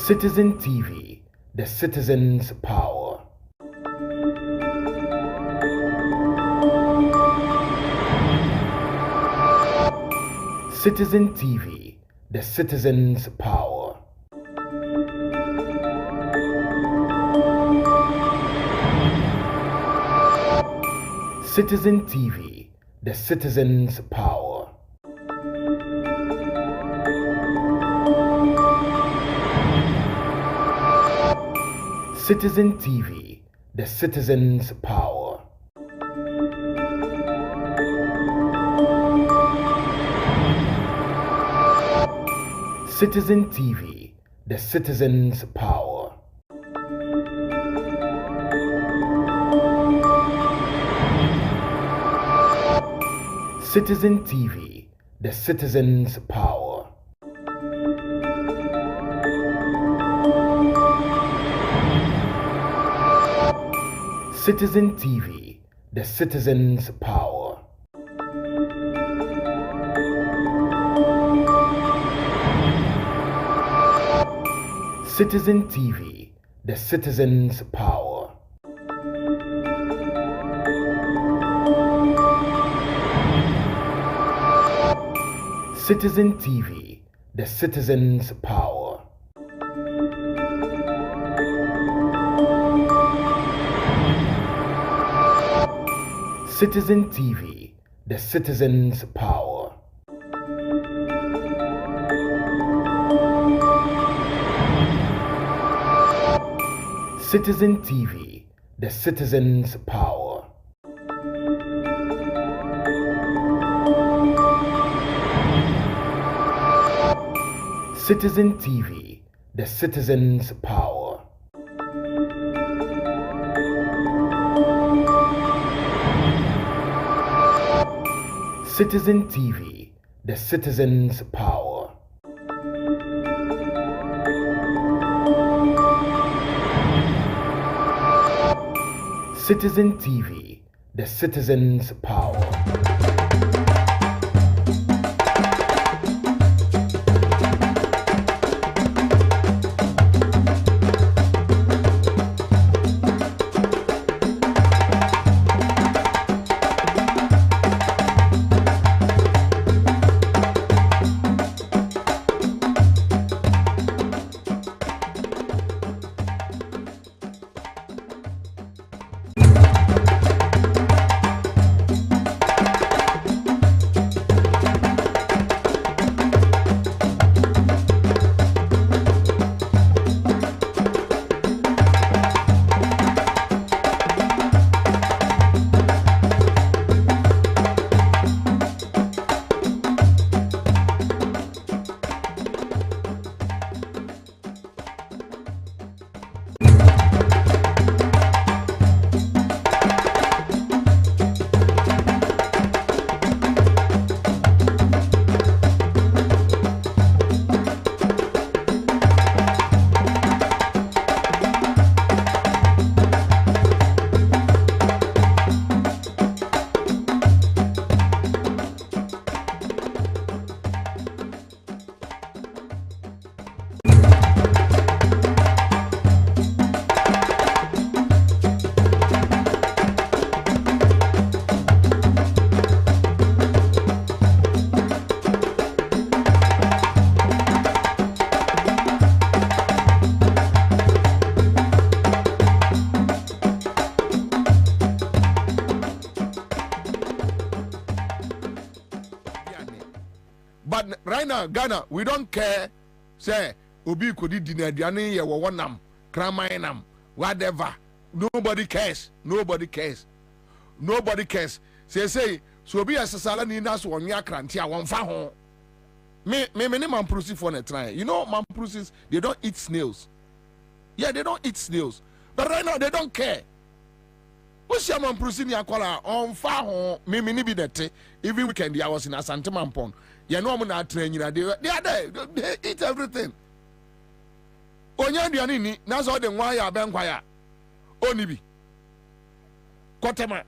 Citizen TV, the citizen's power. Citizen TV, the citizen's power. Citizen TV, the citizen's power. Citizen TV, the citizen's power. Citizen TV, the citizen's power. Citizen TV, the citizen's power. Citizen TV, the citizen's power. Citizen TV, the citizen's power. Citizen TV, the citizen's power. Citizen TV, the citizen's power. Citizen TV, the citizen's power. Citizen TV, the citizen's power. Citizen TV, the citizen's power. Citizen TV, the citizen's power. But right now, Ghana, we don't care. Say, Obi could dinner, Diani, Yawanam, Kramainam, whatever. Nobody cares. Nobody cares. Nobody cares. Say, so be as a salani nas one yakrantia, one fahon. Me, man, proceed for a try. You know, man, proceeds, they don't eat snails. Yeah, they don't eat snails. But right now, they don't care. What's your man proceeding? On fahon, me, be that every weekend I was in a Santa Mampon. You know, I'm not training. They are there. They eat everything. Onya dianini, that's all the why I bank wire. Only be. Kotema.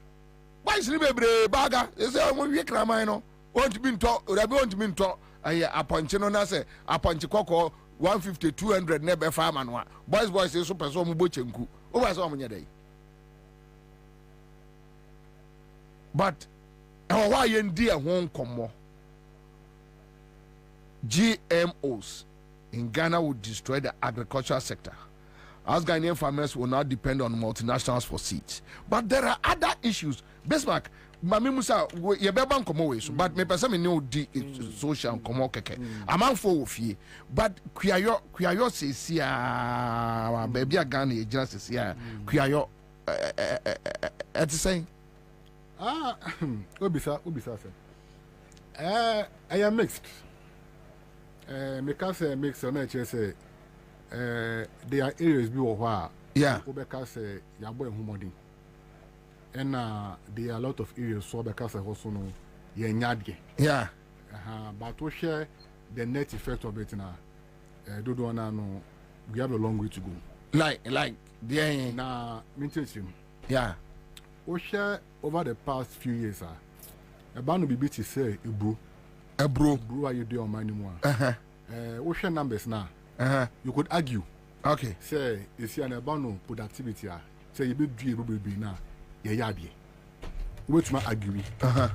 Why is it baga? Is there one week Ramino? Want to be taught, or I want to be taught. I punch on us, I punch cocoa, 150 200 never farm and one boys is super so muchenku over so many day but why in dear won't come more GMOs in Ghana would destroy the agricultural sector as Ghanaian farmers will not depend on multinationals for seeds. But there are other issues. Bismarck, Mami Musa, you be ban komo weso, but me person me know di social komo keke. Among for fie, but kuyayo se sia, baby a Ghana e just sia, kuyayo. It's saying. Obisa say. I am mixed. Me can say mixed on say. There are areas be where Obeka say yabo ehumodi and there are a lot of areas so Obeka say also no ye nyadge but we share the net effect of it now dodo na no we have a long way to go like there na mintation we share over the past few years about no be to say ebro are you do on money more we share numbers now. You could argue. Okay. Say, you see an abandon productivity. Say, you be now. Yeah. Which might argue.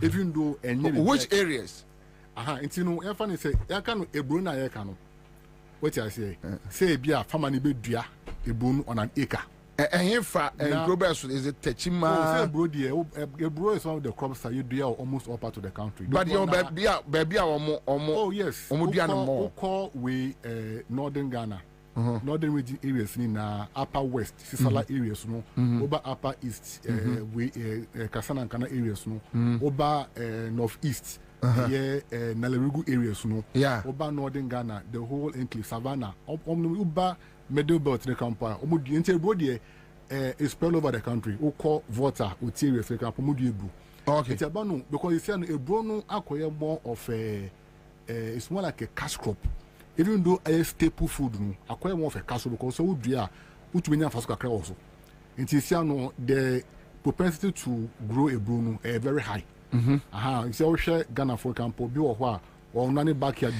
Even though which areas? It's no. Funny say, I can't a bruna. I can't. What I say? Say, be a family be dria a bone on an acre. And infra and Robert is a techima. Say, bro, dear, a bro is one of the crops that you do almost all part of the country. But your baby or more. Oh yes. More. Call we northern Ghana. Northern region areas in upper west, Sisala areas, no, over upper east, we Kasana and Kana areas, no, over northeast, Nalerugu areas, no, over northern Ghana, the whole enclave, Savannah, over middle belt, the campa, the entire body is spread over the country, who call water, areas, the campa, okay. It's about no, because it's a brono acquire more of it's more like a cash crop. Even though a staple food no acquire more of a castle because so would be which many of us can also. And the propensity to grow a bruno very high. It's all share Ghana for example, be or none backyard.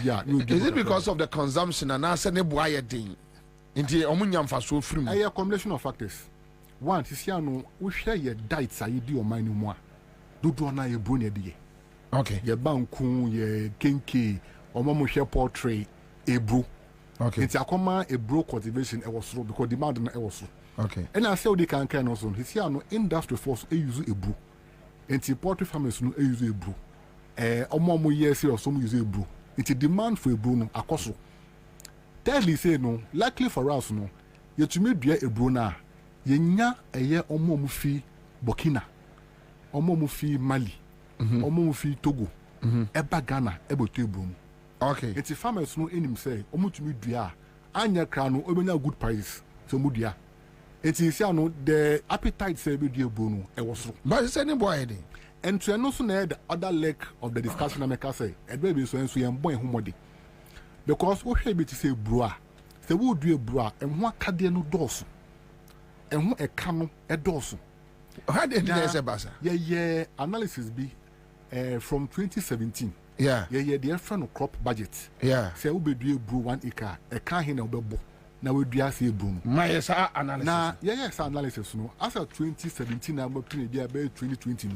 Is it because of the consumption and answer ne boy thing? Into omunyam for so free. A combination of factors. One, Tisiano, we share your diets, I do on mine more. Do na a brunia de. Okay. Your banku, your kinky, or mama share portrait. Ebro. Okay. It's a common ebro cultivation was slow because demand na was slow. Okay. And I say they can also. He say no industry force use ebro. And the poultry farmers no use ebro. Omo years or some use ebro. It's a demand for ebro no akoso. Tell say no likely for us no. Ye to me bia ebro na. Ye nya eye omo mu fi Burkina. Omo mu fi Mali. Omo mu fi Togo. Eba Ghana ebo to ebro. Okay. It's a farmers no in him say, Omutu Dria, Anya Crano, Obena good price, so Mudia. It's the appetite say be dear Bruno, I was. But it's any boy. And to also know the other leg of the discussion I make say, a baby so and so young boy humodi. Because what should be to say bra, they would do a bra and one cardiano dorso, and one a cano a dorso. How did they say, Bassa? Yeah, analysis be from 2017. The friend of crop budget. Say we be do brew 1 acre. A can hin obebo. Now we do say brew. My analysis. Now, analysis no. As of 2017 number 2020 no.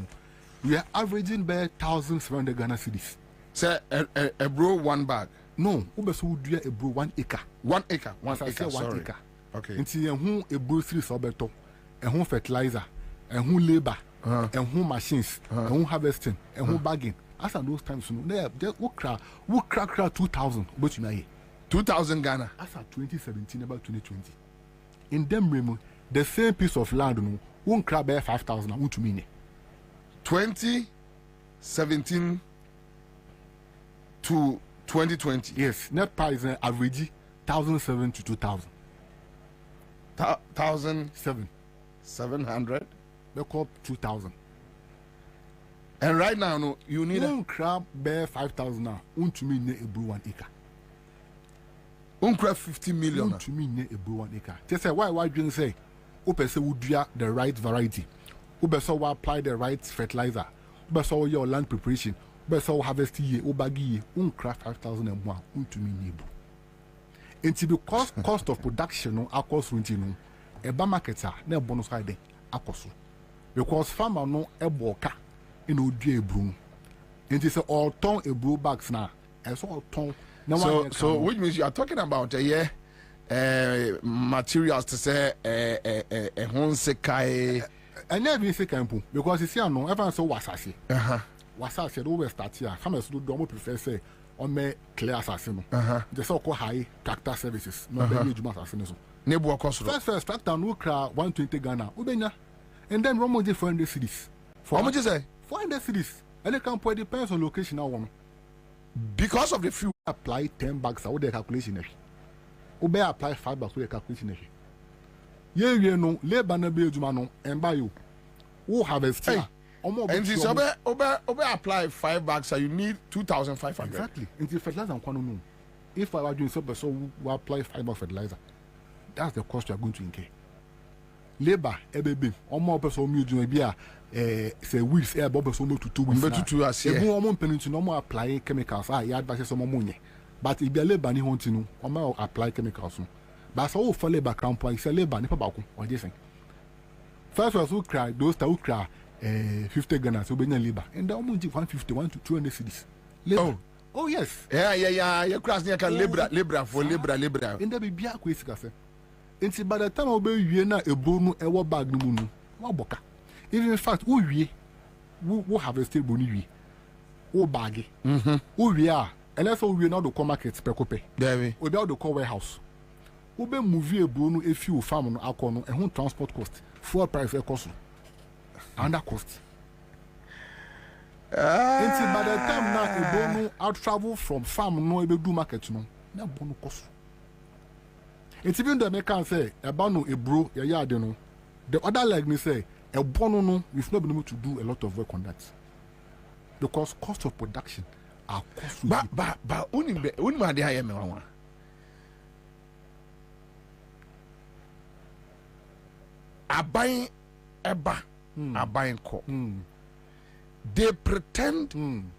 We are averaging by 1,700 Ghana cedis. Say a brew 1 bag. No, we so do a brew 1 acre. 1 acre. 1 acre. 1 acre. Okay. Until who a brew 3 sobeto, and who fertilizer, and who labor, and who machines, and who harvesting, and who bagging. As at those times, we crack 2,000, but you know, 2,000 Ghana. As at 2017, about 2020. In them, the same piece of land, won't crack by 5,000, won't you mean? 2017 to 2020. Yes, net price average 1,007 to 2,000. 1,700. They call 2,000. And right now, no, you need one crab bear 5,000 now. To me, a brew 1 acre. Crab 50 million. To me, a brew 1 acre. Just say why you say, Upe say would do the right variety. Upe so apply the right fertilizer. Upe so your land preparation. Upe so harvest ye, ubagi, crab 5,000 and one. To me, neighbor. It's because cost of production no across no a marketer na bonus hide akoso because farmer no e boka in odue brum. It is all ton a brew bags now. It's all ton. So which means you are talking about materials to say a honsekai. I never even say campo because you see no everyone so wasasi. Wasasi do we start here. Farmers do more prefer say on me clear assassin. The so called high tractor services. No be ejuma assassin so. Nebu cost. First tractor no cra 120 Ghana. Ubenya. And then one more 400 cedis. How much you say? 400 cedis. And the campo depends on location now one. Because of the fuel. Apply 10 bags out the calculation. Ube apply 5 bags with the calculation. You know, labor na be ejuma no and buy you. Who harvest here? And this obe apply 5 bags, so you need 2,500. Exactly. Into fertilizer and quantum. If I were doing so we apply 5 bags fertilizer. That's the cost you are going to incur. Labor, ebebe, almost person mu ejuma bia say weeks air bob so to 2 weeks. But 2 as here. Ebu omo penunti no mo apply chemicals. You advise some money. But if you labor ni honti no, omo apply chemicals no. But so for labor camp, I say labor ni pa ba ko. What do you think? First was who cry, those that who cry 50 Ghana, so benya labor. And the almost 150 to 200 cities. Labor. Oh yes. Yeah. You cross near can labor for labor. And there be bia kwesika say. And by the time obe wie na ebonu ewo bag no mu no, wa boka. Even in fact, who have a stable wie. Who bag. Who wie a, unless we now do market pekope. There we be out the call warehouse. Obe move ebonu e few farm no akono e hon transport cost. Fuel price e cost. And that cost. Until by the time now ebonu out travel from farm no e be do market no, na bonu cost. It's even the American say about no a bro, yeah, no. The other like me say a bono no, we've not been able to do a lot of work on that. Because cost of production are costly. But only my dear me are buying eba, are buying co. They pretend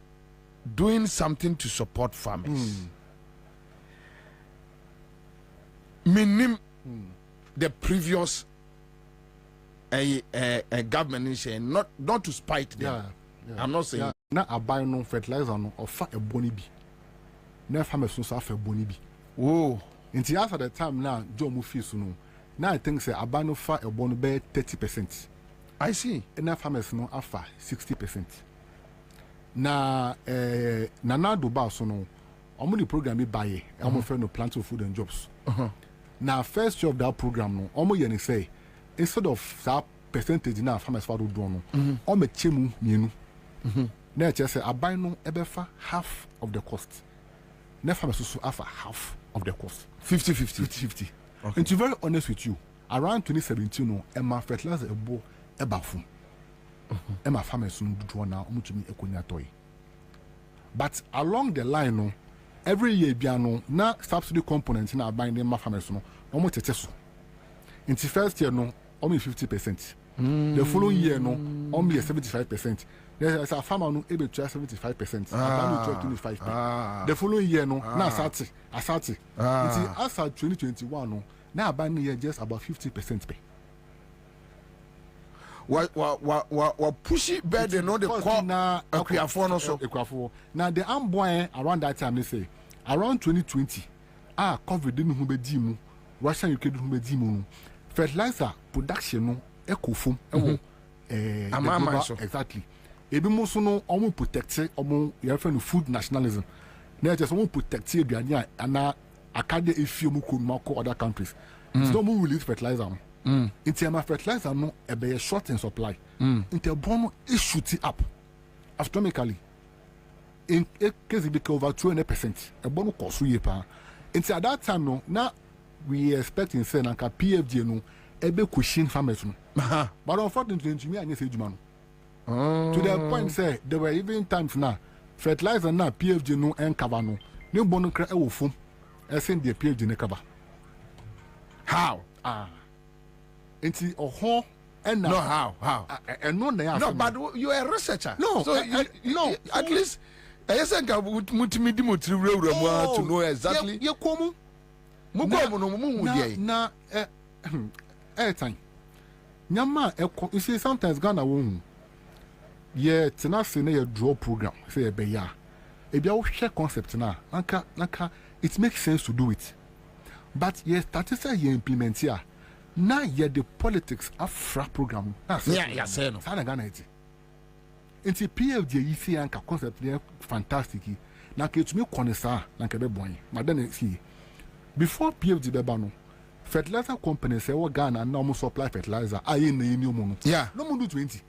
doing something to support farmers. Minim the previous government is saying not to spite them. Yeah. I'm not saying na abuy no fertilizer no offer a boni bi. Na farmers so offer boni bi. Oh, until after the time now Joe mu fees no. Now I think say abuy no fa a boni be 30%. I see. And na farmers no offer 60%. Na na do ba so no omo the program be buy omo friend no plant of food and jobs. Now, first year of that program, no, almost you say instead of that percentage now, farmers for do no, almost chemu mienu. Now just say I buy no ebefa half of the cost. Now farmers also offer half of the cost, 50-50. Okay. And to be very honest with you, around 2017, no, Emma fertilizer ebo ebafum. Emma farmers no do now, umutumi ekonya toy. But along the line, no. Every year, biano na subsidy components na buying them farmers no almost teteso. In the first year, no almost 50%. The following year, no almost 75%. There's a farmer no able to 75%. About 25%. The following year, no na asati. It's as 2021, no now buying year just about 50% pay. What pushy bed they know the call now now the amboy around that time they say around 2020 COVID didn't who be dimu Russia UK didn't be dimu fertilizer production no eco foam exactly ebi mo so no omo protect omo your friend food nationalism na just omo protect aduane ana akade efie mu ko other countries so mo release fertilizer into my fertilizer no a short in supply. Into bono is shooting up astronomically. In a case it became over 200%. A bono cost pa. Into at that time no now we expecting say nanka PFG no ebe cushion farmers no. But unfortunately to me I say jumano. To the point say there were even times now fertilizer na PFG no and cover no. No bono cra e wo fom. E send the PFG ne cover. How? Into a and no how and no but you are a researcher. No, so no at least I think I would to know exactly. You come na time nyama you see sometimes Ghana won yeah tena se na draw program say e be ya e bia wo hwe concept na naka it makes sense to do it, but yes that is you implement here na yeah the politics afra program yeah say no sana Ghana iti nti PFD yi see anka concept dey fantastic na ka etumi konesa na ka be boy madan see before PFD be ba no fertilizer companies say what Ghana na mo supply fertilizer aye na yini omo no yeah no mo do 20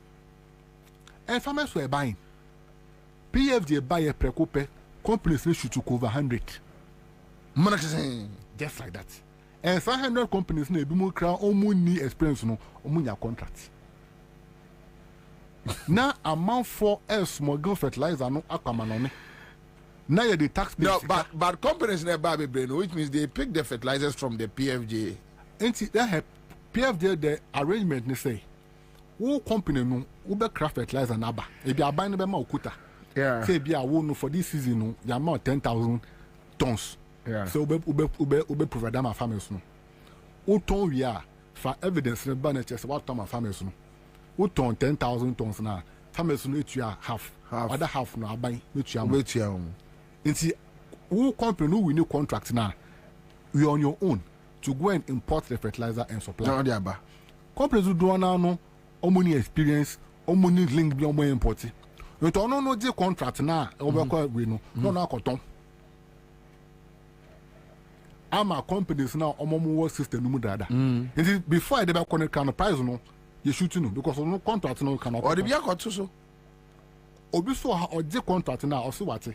and farmers were buying PFD buy a precope companies should to over 100 just like that and 500 companies na ebi mo kra omo ni experience no omo nya contract na amount for a small fertilizer no akama no now you're the tax no, but companies never buy brain, which means they pick the fertilizers from the PFJ. And they have PFJ the arrangement they say, who company no ube craft fertilizer naba. If you are buying them ukuta, yeah. Say be a no for this season no, you amount 10,000 tons. Yeah. So ube provide them a farmers no. Who ton we are for evidence in the chest what time farmers no. Who ton 10,000 tons now. Farmers no you are half. Other half no buy which you are. Nti who company who we new contract now you on your own to go and import the fertilizer and supply. No dey aba. Companies who do now no money experience, money link be omo import. You don't know the contract now we no no akoton. Ama companies now omo work system no dada. Nti before they be connect kind of price no you shoot no because no contract no cannot. Or dey be akoto so. Obi so or the contract now or see what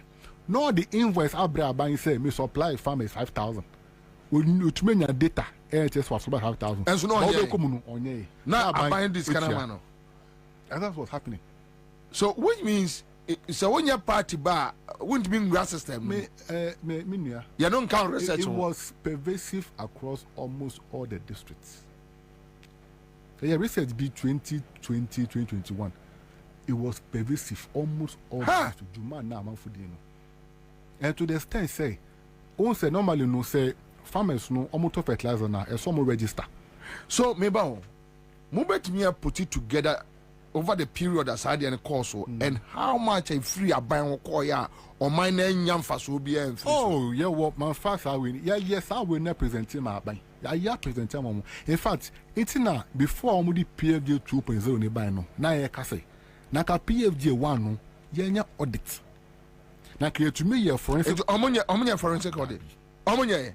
no the invoice abra buying say me supply farmers 5,000 when you to your data NHS was about 5,000 and so no now buying this kind of man and that's what's happening. So which means so when your party bar wouldn't mean grass system you don't count research. It was pervasive across almost all the districts. The research be 2020 2021 it was pervasive almost all the districts. Juma na man for and to the extent say, on say normally no say farmers no omoto fertilizer na e so mo register. So maybe move me put it together over the period as I did and course and how much a free a buy on koya or my name yamfas will be. Oh yeah, what man fast I win. Yeah, yes, I will not present him my buy. Yeah, present him. In fact, it's na before omudi PFJ 2.0 ni buy no. Na ye kase. Na ka PFJ 1 no, ye audit. Na create to me your forensic omunya forensic audit omunya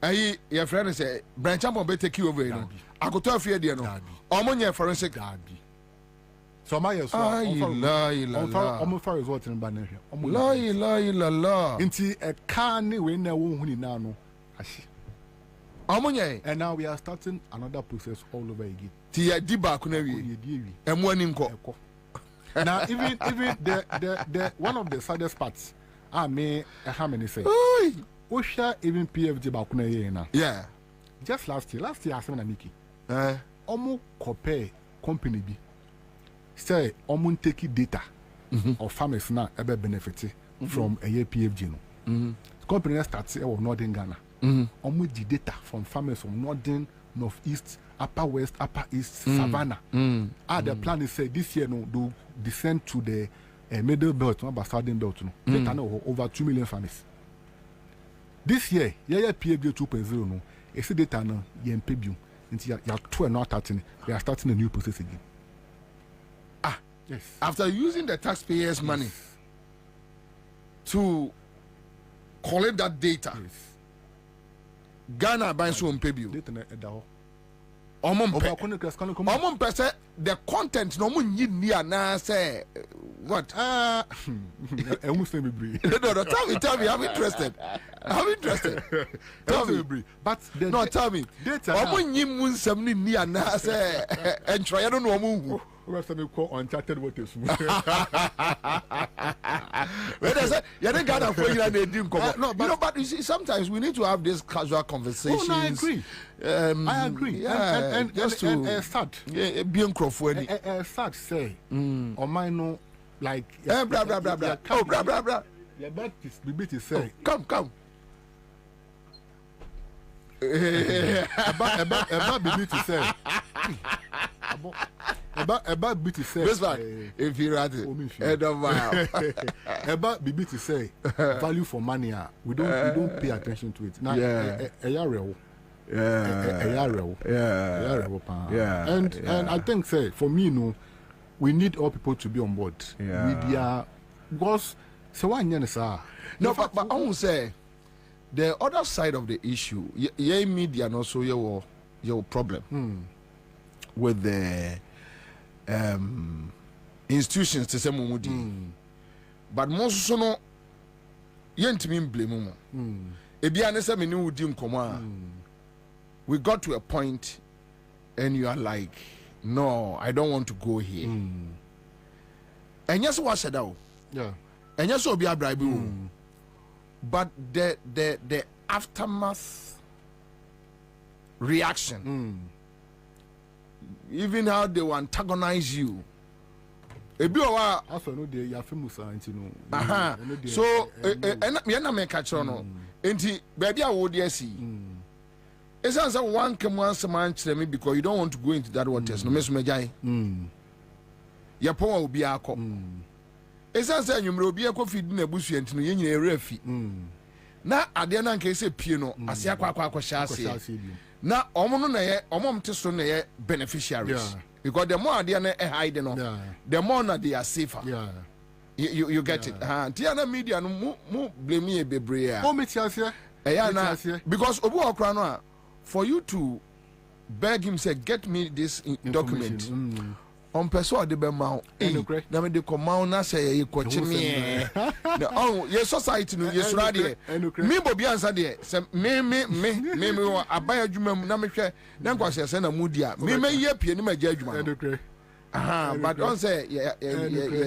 ayi your friend say branch up be take you over you know akoto afie de no omunya forensic so my yes la ilaha omo for result in ba na hwe la ilaha nti e ka ni we na wo huni na no ahye omunya and now we are starting another process all over again ti ya di ba ko na wi emu ani nko now even the one of the saddest parts me how many say we share even PFG back na here na yeah just last year asem na miki omo compare company bi say omo take data of farmers na ebe benefit from a year PFG no company starts e northern Ghana omo di data from farmers from northern northeast upper west upper east savannah the plan is say this year no do descend to the middle belt no southern belt no data no over 2 million farmers this year PFJ 2.0 no e see data no ye mpebio nti ya to no starting they are starting a new process again yes after using the taxpayers money to collect that data Ghana buying so mpebio data na edaho omon pese the content no mo nyi na say what e mu say me bri no tell me I'm interested tell me but no tell me data omon nyi mu nsam ni na say entro ya no omo hu we say me call uncharted waters when I say you don't got for you na dey come no but you see sometimes we need to have this casual conversations. Oh, no, I agree. I agree. Yeah, and just to start. Yeah, be uncrophony. Start say. On my no like. Blah blah blah blah. Oh blah blah blah. Yeah, but this say. Come. Eba bibi to say. Eba bibi to say. This one, if you read it, Eba bibi to say value for money. We don't pay attention to it. Now, And I think say for me, we need all people to be on board. Media, because so one no, but I won't say the other side of the issue. Yeah, media and also your problem with the institutions to say but most so no yent me blame ebi anese me ni wudi nkoma we got to a point and you are like, no, I don't want to go here. And yes, what said that? Yeah. And yes, will be a bribe. But the aftermath reaction, even how they will antagonize you. Also, no, they are famous, you know. So, and me na make a chono. Enti, baby, I would see. It sounds like one come once a month to me because you don't want to go into that waters. No, Miss Majai. Your power will be a cop. It sounds like you will be a coffee in a bush and to you a refi. Now, I didn't case a piano, as ya quack chassis. Now, omom teston beneficiaries. Because the more they are hiding, the more they are safer. You get it. Tiana media no blame me a baby. Oh, because Obu Okrano, for you to beg him, say, get me this document. On person de be ma na me de command na say you kwachi me oh your society no yes radio me Bobie Ansah de say me abaya adwuma mu na me hwe na nkwase say na mudia me ye pie ni ma gya adwuma but don't say yeah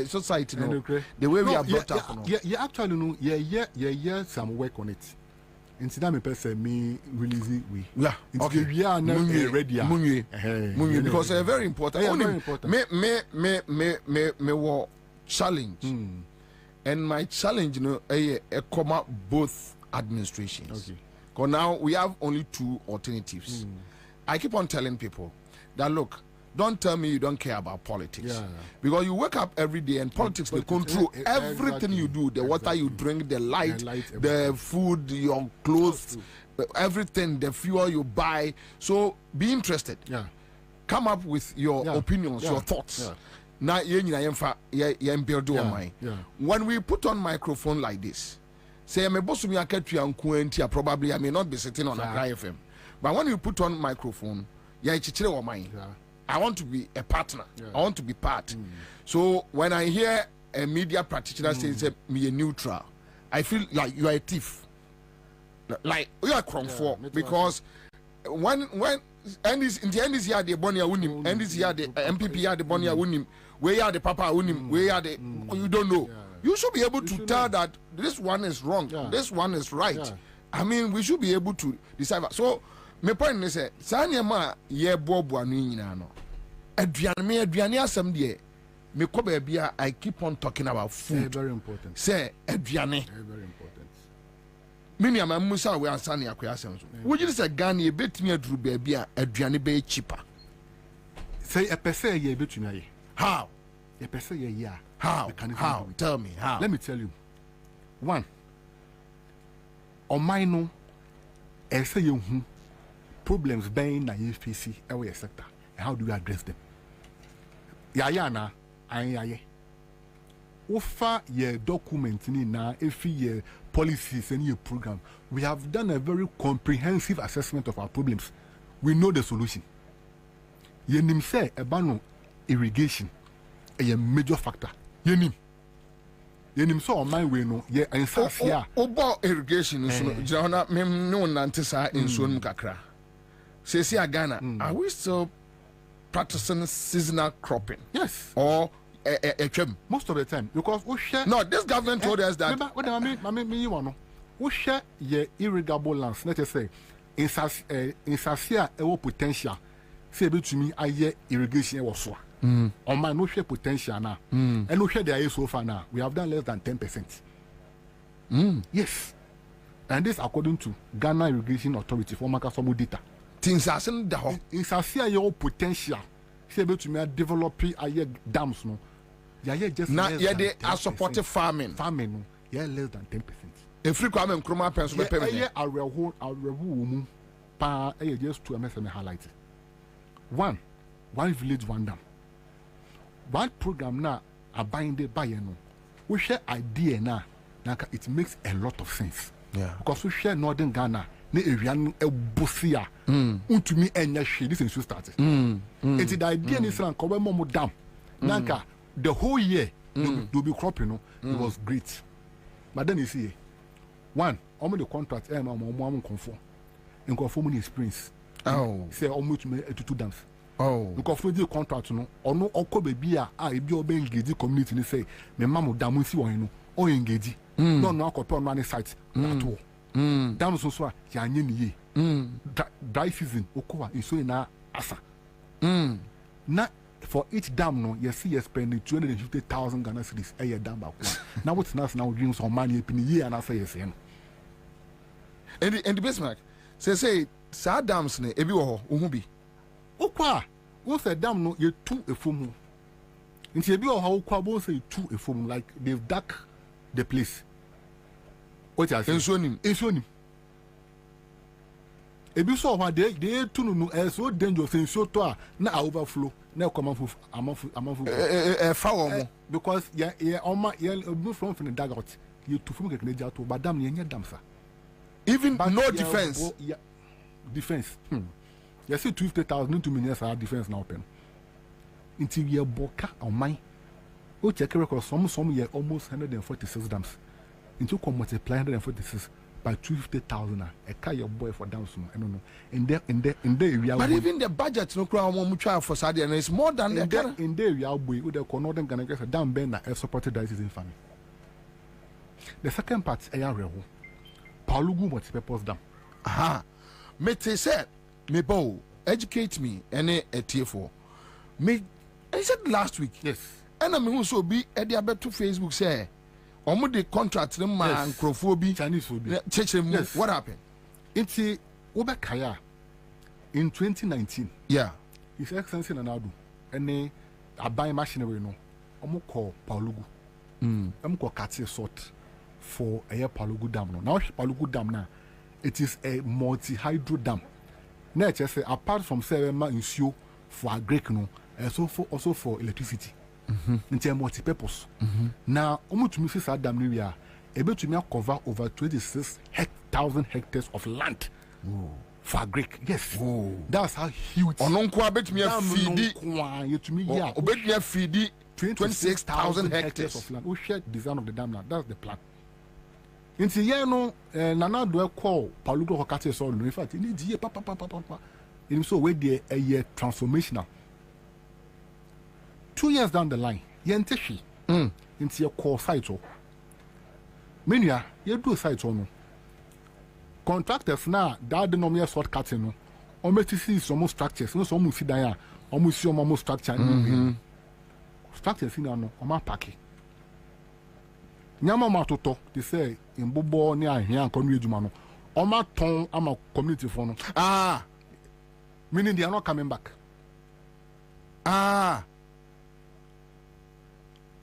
society no the way we are brought up no yeah actually no yeah some work on it. Instead, me person me release we. Yeah. Okay. We are now ready. Munye, because it's very important. Yeah, very important. Me war challenge, and my challenge, you know, come up both administrations. Okay. Because now we have only two alternatives. I keep on telling people that look. Don't tell me you don't care about politics. Because you wake up every day and politics, they control everything you do. The water you drink, the light, the food, your clothes, everything, the fuel you buy. So be interested. Come up with your opinions, your thoughts. Now, when we put on microphone like this, say, probably I may not be sitting on a Accra FM. But when you put on microphone, I want to be a partner. I want to be part. So when I hear a media practitioner say me a neutral, I feel like you are a thief. Like you are for because when and this in the end this year the Bonia Unim, and this year the MPP are the Bonia Unim, where are the Papa Unim, where are the you don't know. You should be able to tell that this one is wrong, this one is right. I mean, we should be able to decide. So my point is that Sanya ye bobu anu nyina no. Aduane asem de me ko ba bia I keep on talking about food. Very important. Say aduane. Very important. Many am musa we answer na akoya asem so. Wo ji say Ghana e betumi aduru ba bia aduane be cheaper. Say a person ye betumi aye. How? A person ye ya. How? Tell me how. Let me tell you. One. On my no e say you problems being na you face every sector. How do you address them? Yayana, aye. Offer your document na if your policies and your program. We have done a very comprehensive assessment of our problems. We know the solution. Yenim say ebano irrigation a major factor. Yenim so on my way no ye Ansah here. Obo irrigation so jana me no nantesa inso mu kakra. Say Ghana, are we still practicing seasonal cropping? Yes. Or most of the time, because we share. No, this government told us that. What I mean, you want we share your irrigable lands. Let us say, in Sasia, a potential. Say to me, I hear irrigation was so. On my no share potential now, and no share the so far now. We have done less than 10%. Yes. And this according to Ghana Irrigation Authority for Makasomu data. Things are saying that it's a your potential. See able to me develop a dams no. Yeah, just now they are supporting farming. Farming no. Yeah, less than 10%. If free crime and chroma pens will pay. Yeah, I will woman pa just to MSM highlight. One village, one dam. One program now are binded by no. We share idea now. It makes a lot of sense. Yeah. Because we share Northern Ghana. Ne area a busia. Untumi enya she this is started. It's the idea in Israel cover more dam. Nanka the whole year do be crop, you know. It was great. But then you see, one, the contract conform. And conform experience. Oh. Say almost to 2 dams. Oh. Because for the contract, you know, or no oko baby be obey engage community and say, me mamu damu si one, or engage. No copy on running sites at all. Dams also ya nye dry season okowa iso na asa. Na for each dam no you see you spending 250,000 Ghana cedis a year dam back. Now what's now dreams on money in a year and I say yes. And the Bismarck say sad dams ne ebi wo ho uhubi. Okwa what's a dam no you two a foam. Inti ebi wo ho okwa bo say two a foam like they've dug the place. What you say? Ensuonim. Ebi so what they tunu no so dangerous ensuo to a na overflow na come amafu fa because yeah oma yeah move from the dugout you to from the to but dam nya dam sa even but no defense defense you see 250,000 into millions are defense now open until we boka on mine o check record some year almost 146 dams into come multiply 146 by 250,000 a car your boy for dams no I don't know in the area but even the budget no crowd more mutual for Saudi and it's more than in the area boy with the Northern Ghana get dam ben na supported that season farming. The second part area Palugu multi-purpose dam. Aha. Me te said me bow educate me any a TF4 me I said last week yes and I mean who so be at the to Facebook say the contract them man crofobia Chinese will be yes. What happened? It's Obekaya in 2019. Yeah. His Excellency Nanadu and a buying machinery no. Call Palugu. Call Katsi sort for a Palugu dam. Now Palugu dam now. It is a multi-hydro dam. Now just say apart from Serema issue for agric no, also for electricity. It's a multi-purpose. Now, almost to Mrs. Adam Niria, able to cover over 26,000 hectares of land. For Greek, yes. That's how huge. Ononko bet me a feedy 26,000 hectares of land. We share the design of the dam now. That's the plan. In Tiano, Nana do call Palugo Hokate so in fact, in the year, papa. In so way there a year transformational. 2 years down the line, yenteshi into your core site. Mania, you do site on contractors now that the normal shortcutting no. Almost see some structures, no some see there, almost see almost structure. Structures in no, on my packet. Nyama matoto, they say in Bobo near here and community man. On my tongue, I'm a community phone. Meaning they are not coming back.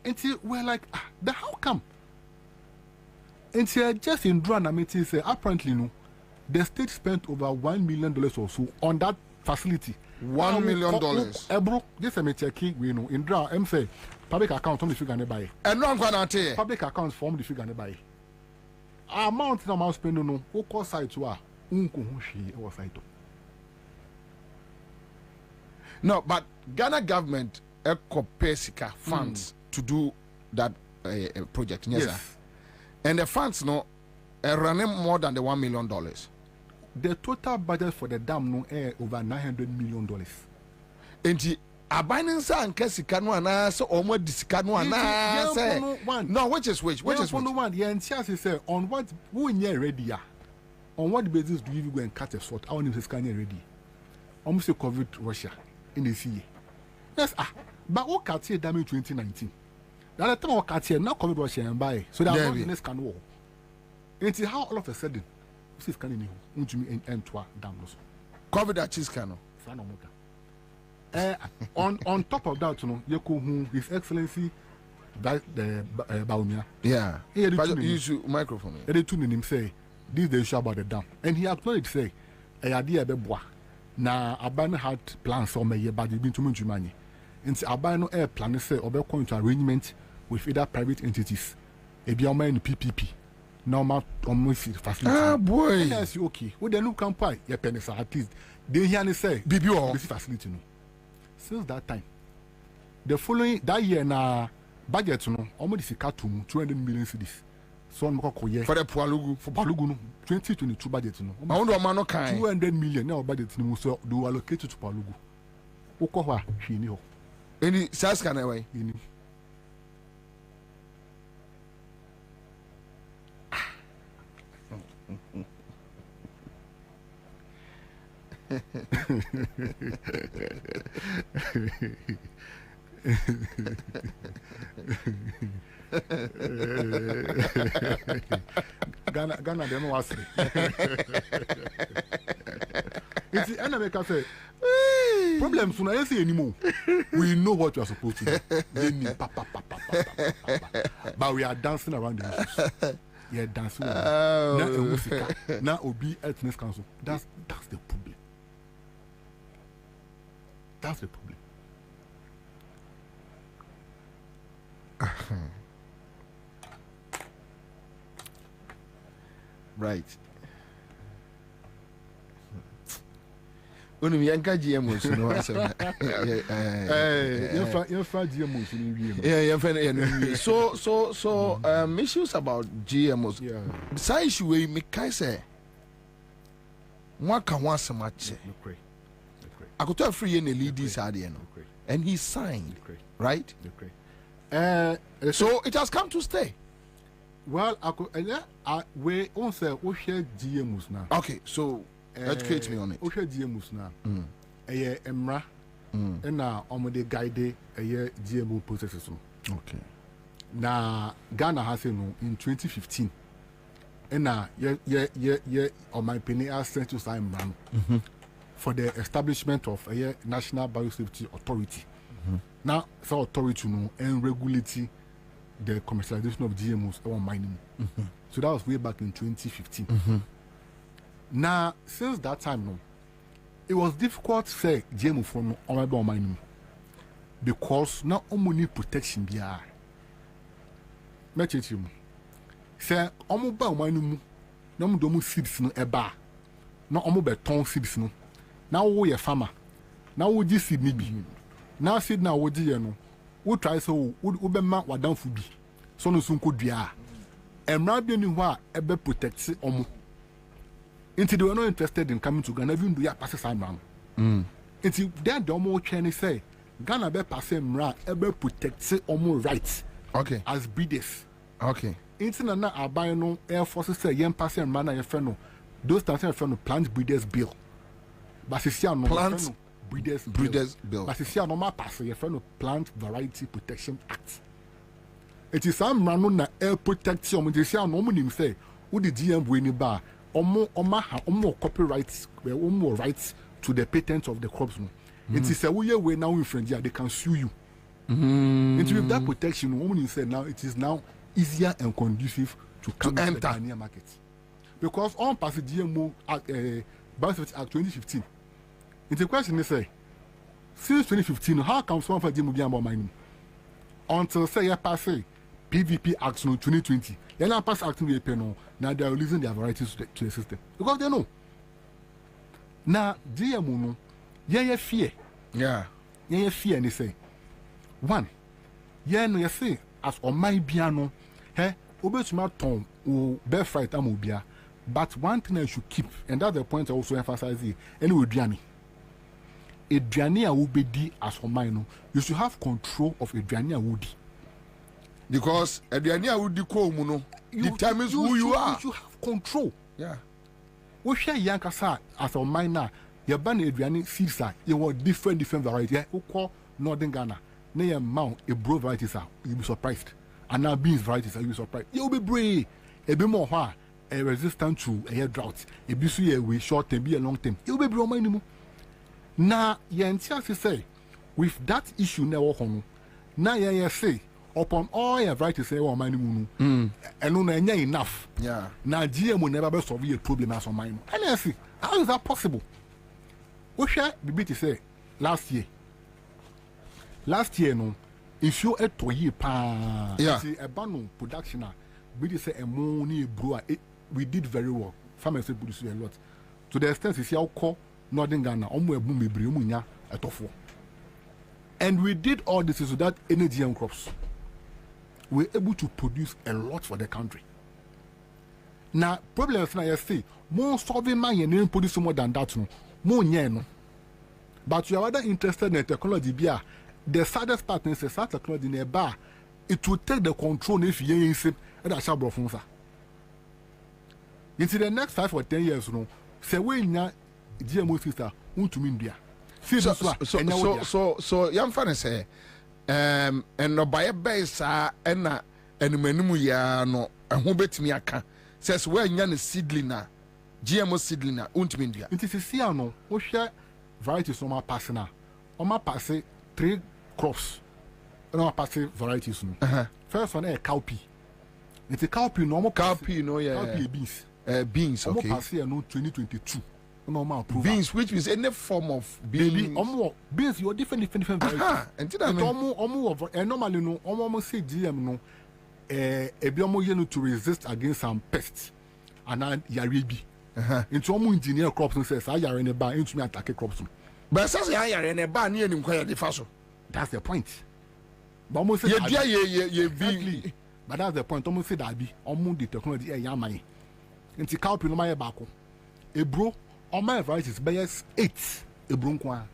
Until we're like, how come? Until just in Drana meeting say apparently no, the state spent over $1 million or so on that facility. $1 million. Bro, just a check we know in Drana. I'm say public account on the figure nearby. And no I'm gonna tell you. Public accounts form the figure nearby. Amount no amount spend no. Who call site to or site. No, but Ghana government Pesika funds to do that project. Yes, sir. And the funds no running more than the $1 million. The total budget for the dam no over $900 million. And the Abaninsa and Kesika no ana so almost disika no ana say no which is which is one. Yeah, and she say on what who near ready on what basis do you go and cut a short? I want to scan ready. Almost a COVID Russia in the sea. Yes, but what cut here dam in 2019? That time what cut here now COVID Russia and buy so that was the next can war. It's how all of a sudden Fiscal in you, Jimmy and Twa Damos. Cover that cheese cano. On top of that, His Excellency Baumia. Yeah. He had to use your microphone. He had to him say, this is the issue about the dam. And he acknowledged, say, a idea be bois. Now, Abana had plans for me, but you've been too much money. And Abano air plan say, or going to arrangement with either private entities. A Bioma in PPP. Normal almost facility. Ah, boy. Yes, okay. Well, then, no come by your pennies at least. They hear say, BBO, this facility. Since that time, the following that year, na budget, almost 200 million cedis. So I'm going for the Palugu. For Palugu, 2022 budget. I want to man 200 million now budget. So do allocate to Palugu. Okowa, she knew. Any size can away. Ghana, they know what's it's the enemy can say problems when I say anymore. We know what you are supposed to do. But we are dancing around the issues. Yeah, dancing. Now Obi Ethnic Council. That's the problem. That's the problem. Right. When we anchor GMOs, you know, GMOs. So, issues about GMOs. Yeah. Besides, we make I say, one can want so much. I could tell free in the lead side, and he signed, right? So it has come to stay. Well, we also share GMOs now. Okay, so educate me on it. We share GMOs now. Emra, and now I'm the guide GMO processes. Okay. Now Ghana has in 2015, and now on my penny I sent to sign for the establishment of a National Biosafety Authority. Now, so authority and regulate the commercialization of GMOs or mining. So that was way back in 2015. Now, since that time, it was difficult to say GMO from or mining because not only protection be a. Say, omo ba mining no mo do mo seeds no eba. No omo be ton seeds no. Now we a farmer. Now we just seed maybe. Now seed now we just no. We try so we be ma wadan fubi. So no sunko dua. Emra bi ni ho a ebe protect omo. Until they were not interested in coming to Ghana, even do ya pass some round. Until that the omo training say Ghana be pass emra ebe protect omo rights. Okay. As breeders. Okay. Until na abai no air forces say yen pass emra na ye no. Those times ye no plant breeders bill. But see no plant breeders bill. But see no ma pass ye no Plant Variety Protection Act. It is some rano na air protection. We see no mo nim say who the GM we ni ba omo copyrights omo rights to the patent of the crops. It is a way now infringe they can sue you. And with that protection, woman say now it is now easier and conducive to come to enter the Ghanaian market. Because on pass the GMO Biosafety Act 2015. It's a question they say, since 2015, how come someone for GMO be about mining? Until say you pass PVP Act 2020. They now pass Act we pay no. Now they are releasing their varieties to the system. Because they know. Now GMO no, yeah fear. Yeah. Yeah fear and they say. One, yeah no you say as on my piano, obetuma ton or bear fright amobia. But one thing I should keep, and that's the point I also emphasize here, anyway, Adriani. Adriani will be di as for mine. You should have control of Adriani Woody. Because Adriani Woody Komuno determines who you are. You should have control. Yeah. We share Yankasa as a miner. You ban Adriani seeds, you want different varieties. Who call Northern Ghana. Near Mount a bro varieties, you'll be surprised. And now beans varieties, you'll be surprised. You'll be brave. A bit more hard. resistant to a drought. A busy way short term, be a long term. You will be Roman. Now, Yantia say, with that issue now, now you say, upon all your right to say, oh, my moon, and no, enough. Yeah. Now, GM will never solve a problem as on mine. And I see, how is that possible? What shall be to say last year? Last year, no, if you had to year, yeah, a banner production, we say a money brewer, we did very well. Farmers produce a lot. To the extent, is your call. Northern Ghana, and we did all this so that any GM crops were able to produce a lot for the country. Now, problems now I say more solving money and produce more than that, more no. But you are rather interested in technology. The saddest part is the technology in a bar. It will take the control if you ain't and I shall bro. Into the next 5 or 10 years, say we now. GMO sister, to India. So, young fan say, and no by a base, and menu ya no, and who bet me a can says, where yan is seedlina, GMO seedlina, India. It is a Siano, who share varieties on my passing. On my passing, 3 crops, on my passing varieties. First one, a cowpea. It's a cowpea, normal cowpea, no, yeah, cowpea beans. Beans, okay. Passing, no 2022. Normal beans, which means any form of beans. Beans, you are different varieties. And normally, no, almost say GM no, a biomo to resist against some pests, and then yaribi. Into almost engineer crops and says, I are in a bar into me attack crops. But says I are in a bar near him quite the fashion. That's the point. But almost say, yeah, but that's the point. Almost said I be almost the technology a yamai. Into cowpea no my bako. A bro. On my varieties, bias 8 a bronqua.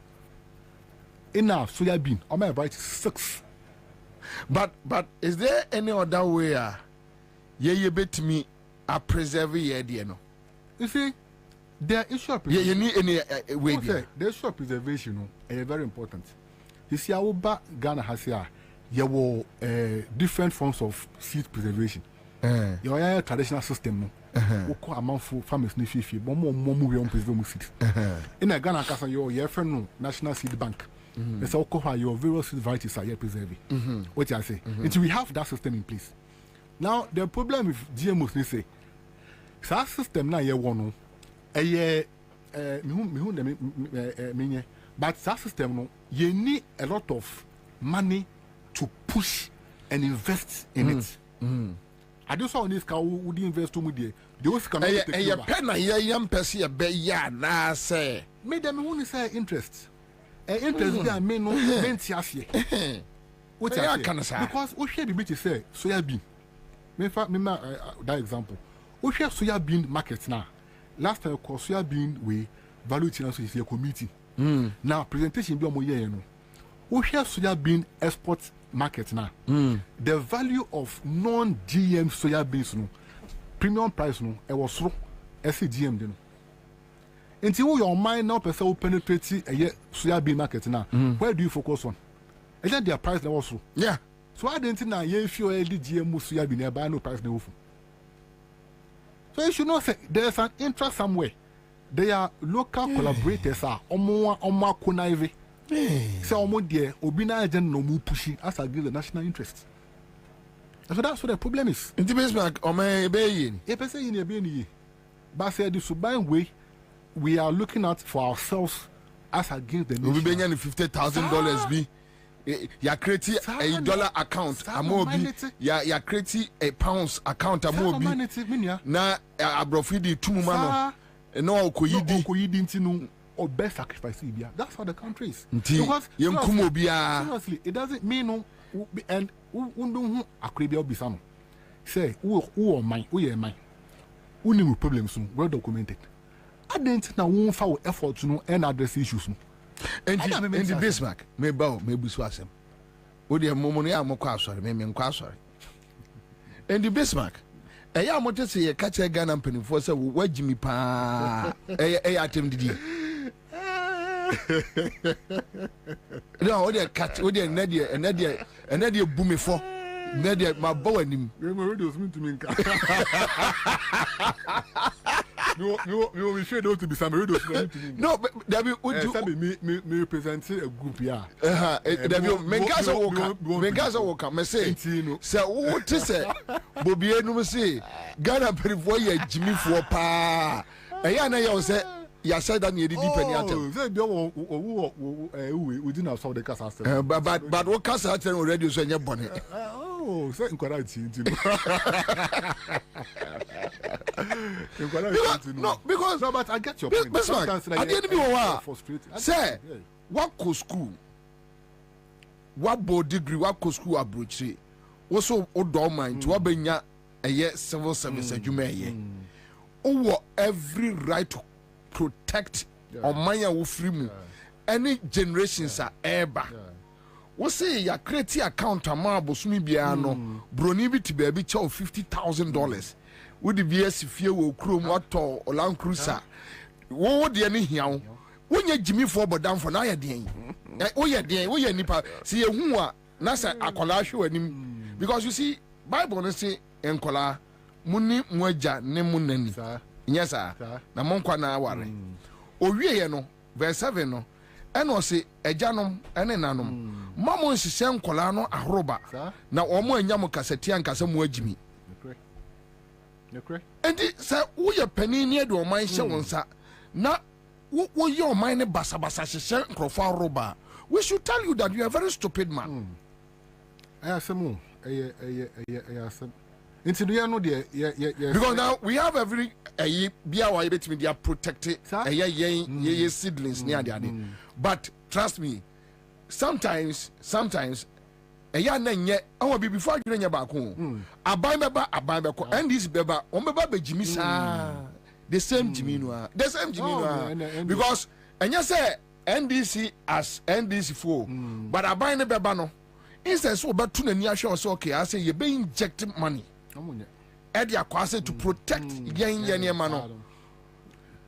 Enough soya bean. On my varieties 6. But is there any other way? You bet me a preserve ye no. You see, the issue of preservation. You need any way. The issue of preservation is very important. You see, our Ghana has here. You will different forms of seed preservation. You have a traditional system. Among farmers in the but more preserve seeds. In a Ghana, your friend National Seed Bank. It's all your various seed varieties are preserving. What I say? Until we have that system in place. Now, the problem with GMOs, they say, that system now you want but that system you need a lot of money to push and invest in it. I do saw this car would invest too much. Those can a pen a young person a be ya na say. Made them only say interest. Interest there may no what I can say because we share the bit say soya bean. Me that example. We share soya bean market now. Last time soya bean we value chain is a committee. Now presentation be omo year no. We share soya bean export market now. The value of non-GM soya beans no premium price no it was so GM no. Until your mind now person penetrate a soya bean market now. Where do you focus on? Is that their price level so? Yeah. So I didn't know if you LD GM soya bean buy no price level. So you should not say there's an interest somewhere. They are local collaborators are omo kunaive. So almost there, Obina agent no more pushing as against the national interest. So that's what the problem is. In the basement, or may be a person in a being. But say the sublime way we are looking at for ourselves as against the nation. We be $50,000 be. You create a dollar account, a mobi. You create a pounds account, a mobi. Na abrofidi 2 man. No, koyidi or best sacrifice. That's how the country is. Because seriously, it doesn't mean no. And who akribia bisano. Say who or mine, who are mine. Who need problems well documented. I didn't know who found effort to know and address issues. And the Bismarck may bow, may be swasem. Would you have Momonia Mokwa sorry, maybe sorry. And the Bismarck. I am what to say a catch a gun and penny for so where Jimmy Pa a attempt did. No, what a catch, what a Nadia, and Nadia boomy for. Nadia, my boy, him. Radio is to me. You will share those to be some radio to me. No, but David, would you me represent a group here? David, Mengaza will come. Say, what to say? Bobie, no say, Ghana before you, Jimmy for pa. Ayana, you say, you said that you did deep we didn't have the Casa. But what Casa already was in your bonnet? Oh, certain quality. No, because no, but I get your point. Sometimes I didn't be frustrated. Say, what could school? What board degree? What could school approach? Also, old mind to Kwabena a year civil service you may. Oh, every right to protect or mine free any generations are ever. We say ya create account amabo sumi biano broni bi tibabi cha $50,000 with the BS fie wo krom wato Land Cruiser wo de ne hiawo wonya Jimmy for bodam for na ya den wo ye nipa see ehu a na say akola hwe anim because you see Bible no say enkola muni moaja ne munani yes sir na monkwa na aware owie ye no verse 7 no eno se ejanom ene nanom mamo nsise nkola no ahoroba na omo anyam kaseti ankasa mu agimi enti se wo ye pani ne de oman hye wonsa na wo ye oman ne basabasa hye nkrofo ahoroba we should tell you that you are a very stupid man ayasemu ayasem enti do no de because now we have every bia wa betimi they are protected ye seedlings near ade but trust me sometimes eya na nye awo bi before adwene nya ba ko aban beba ko and this beba on beba be jimi sa the same jimi no because enya say NDC as NDC for but aban ne beba no instead so betu na ni ahwe so okay I say you be inject money edia kwase to protect yen no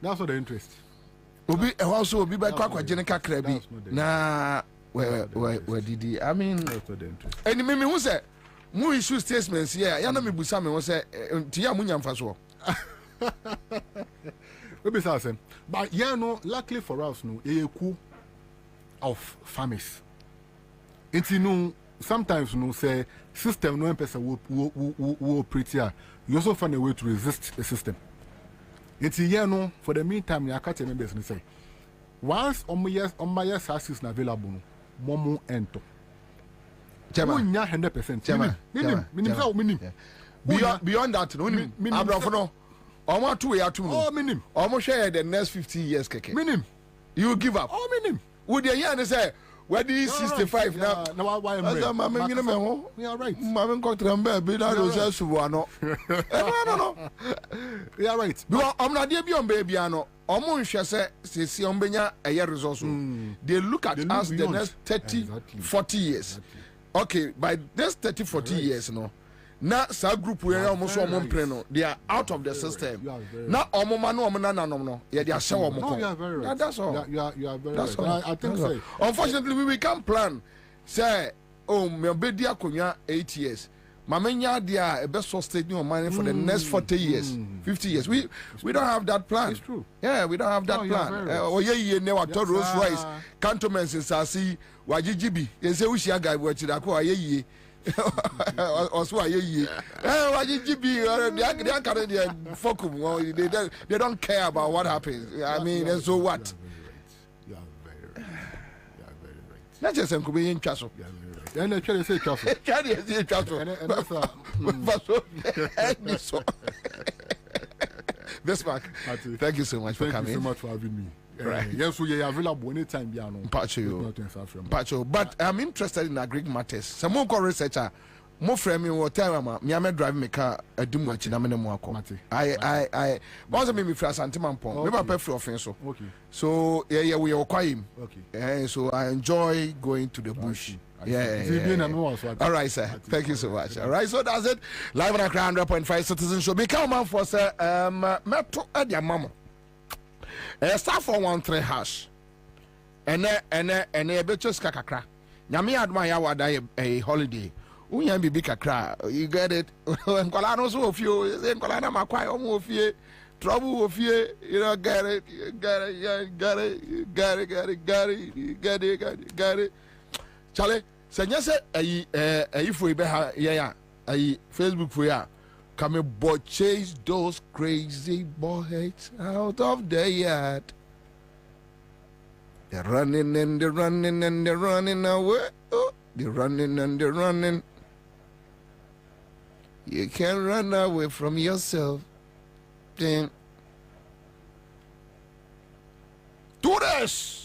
that's what the interest obi also obi ba kwa gene kakra bi na we didi I mean and me who say mu issue statements here ya na me busa me who say ntia munya mfa so we be say but yeah no luckily for us no eku of farmers it no sometimes no say system no person will operate here you also find a way to resist the system. It's here no for the meantime I catch members and say once on my yes assist available no momo ento chairman 100% minimum beyond that no abrafo no omo two ya two no minimum omo share the next 50 years keke minimum you give up minimum would the year say where the 65 now why am mama ngine me ho we are right mama nkotramba be that do say subo no no we are right because omna de bi on baby ano omo nhwe se ombenya eye resource they look at us the next 30-40 years okay by next 30-40 years no na sa group we almost omo pre no they are out of the system na omo ma no omo nanom no ye they ahye omo ko that's all you are very right I think so unfortunately we can't plan say oh me obedi akonya 8 years mamenya dia e be sustain your money for the next 40 years 50 years we don't have that plan. It's true. Yeah, we don't have that plan oye ne wa to Rolls Royce cantonments in sasi wajijibi ye say we share guy we chira ko aye also aye wajijibi they carry their focus they don't care about what happens I mean and so what you are very right not just enkume yin twaso and I try to say twaso and so this Mark, thank you so much for coming. Thank you so much for having me. Right. Yes, we are available anytime. But I'm interested in agri matters. Some more researcher, more framing or tell me I'm driving my car a dumwachi na mene mwako. I once me for Santiman Pong. Maybe I prefer offense. Okay. So yeah, we are quiet. Okay. So I enjoy going to the bush. Yeah. All right, sir. Thank you so much. All right, so that's it. Live on Accra 100.5 Citizen Show. Become man for sir. Metro Edia Mamo. Star 413 hash. And a betches kakakra. Nyami admire wada a holiday. Unya bibi kakra, you get it. Nkola no so ofio, say nkola na makwai omo ofie, trouble ofie, you know, get it, get it. Chale, senya se ayi foi be ha ya ayi Facebook foi ya. Come but chase those crazy boys out of the yard. They're running and they're running and they're running away. Oh, they're running and they're running. You can't run away from yourself. Then do this.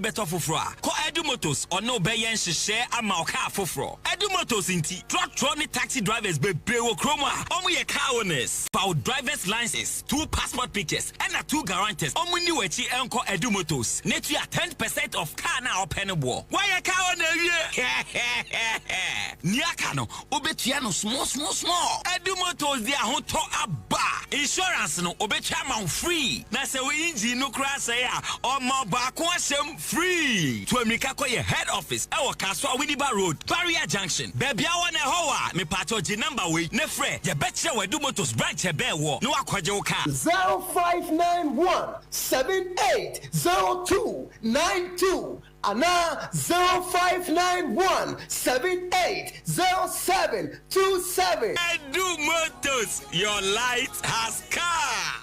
better foforo ko Edu Motors ono be yen hye ama o car foforo Edu Motors inti truck taxi drivers be wo chroma omo ye car owners for driver's license 2 passport pictures and 2 guarantors omo ni wachi enko Edu Motors netu ya 10% of car na openable why ye car owner wie niaka no obetua no small Edu Motors dia ho to aba insurance no obetua man free na se we engine no crash say omo ba ko asem free to America ko ye head office e wo Kaswa Widiba Road Barrier Junction baby a wona ho a me pato G number we ne frɛ ye betche Edu Motors branch e be wo no akwaje wo ka 0591 780292 Ana 0591 780727 Edu Motors your light has car.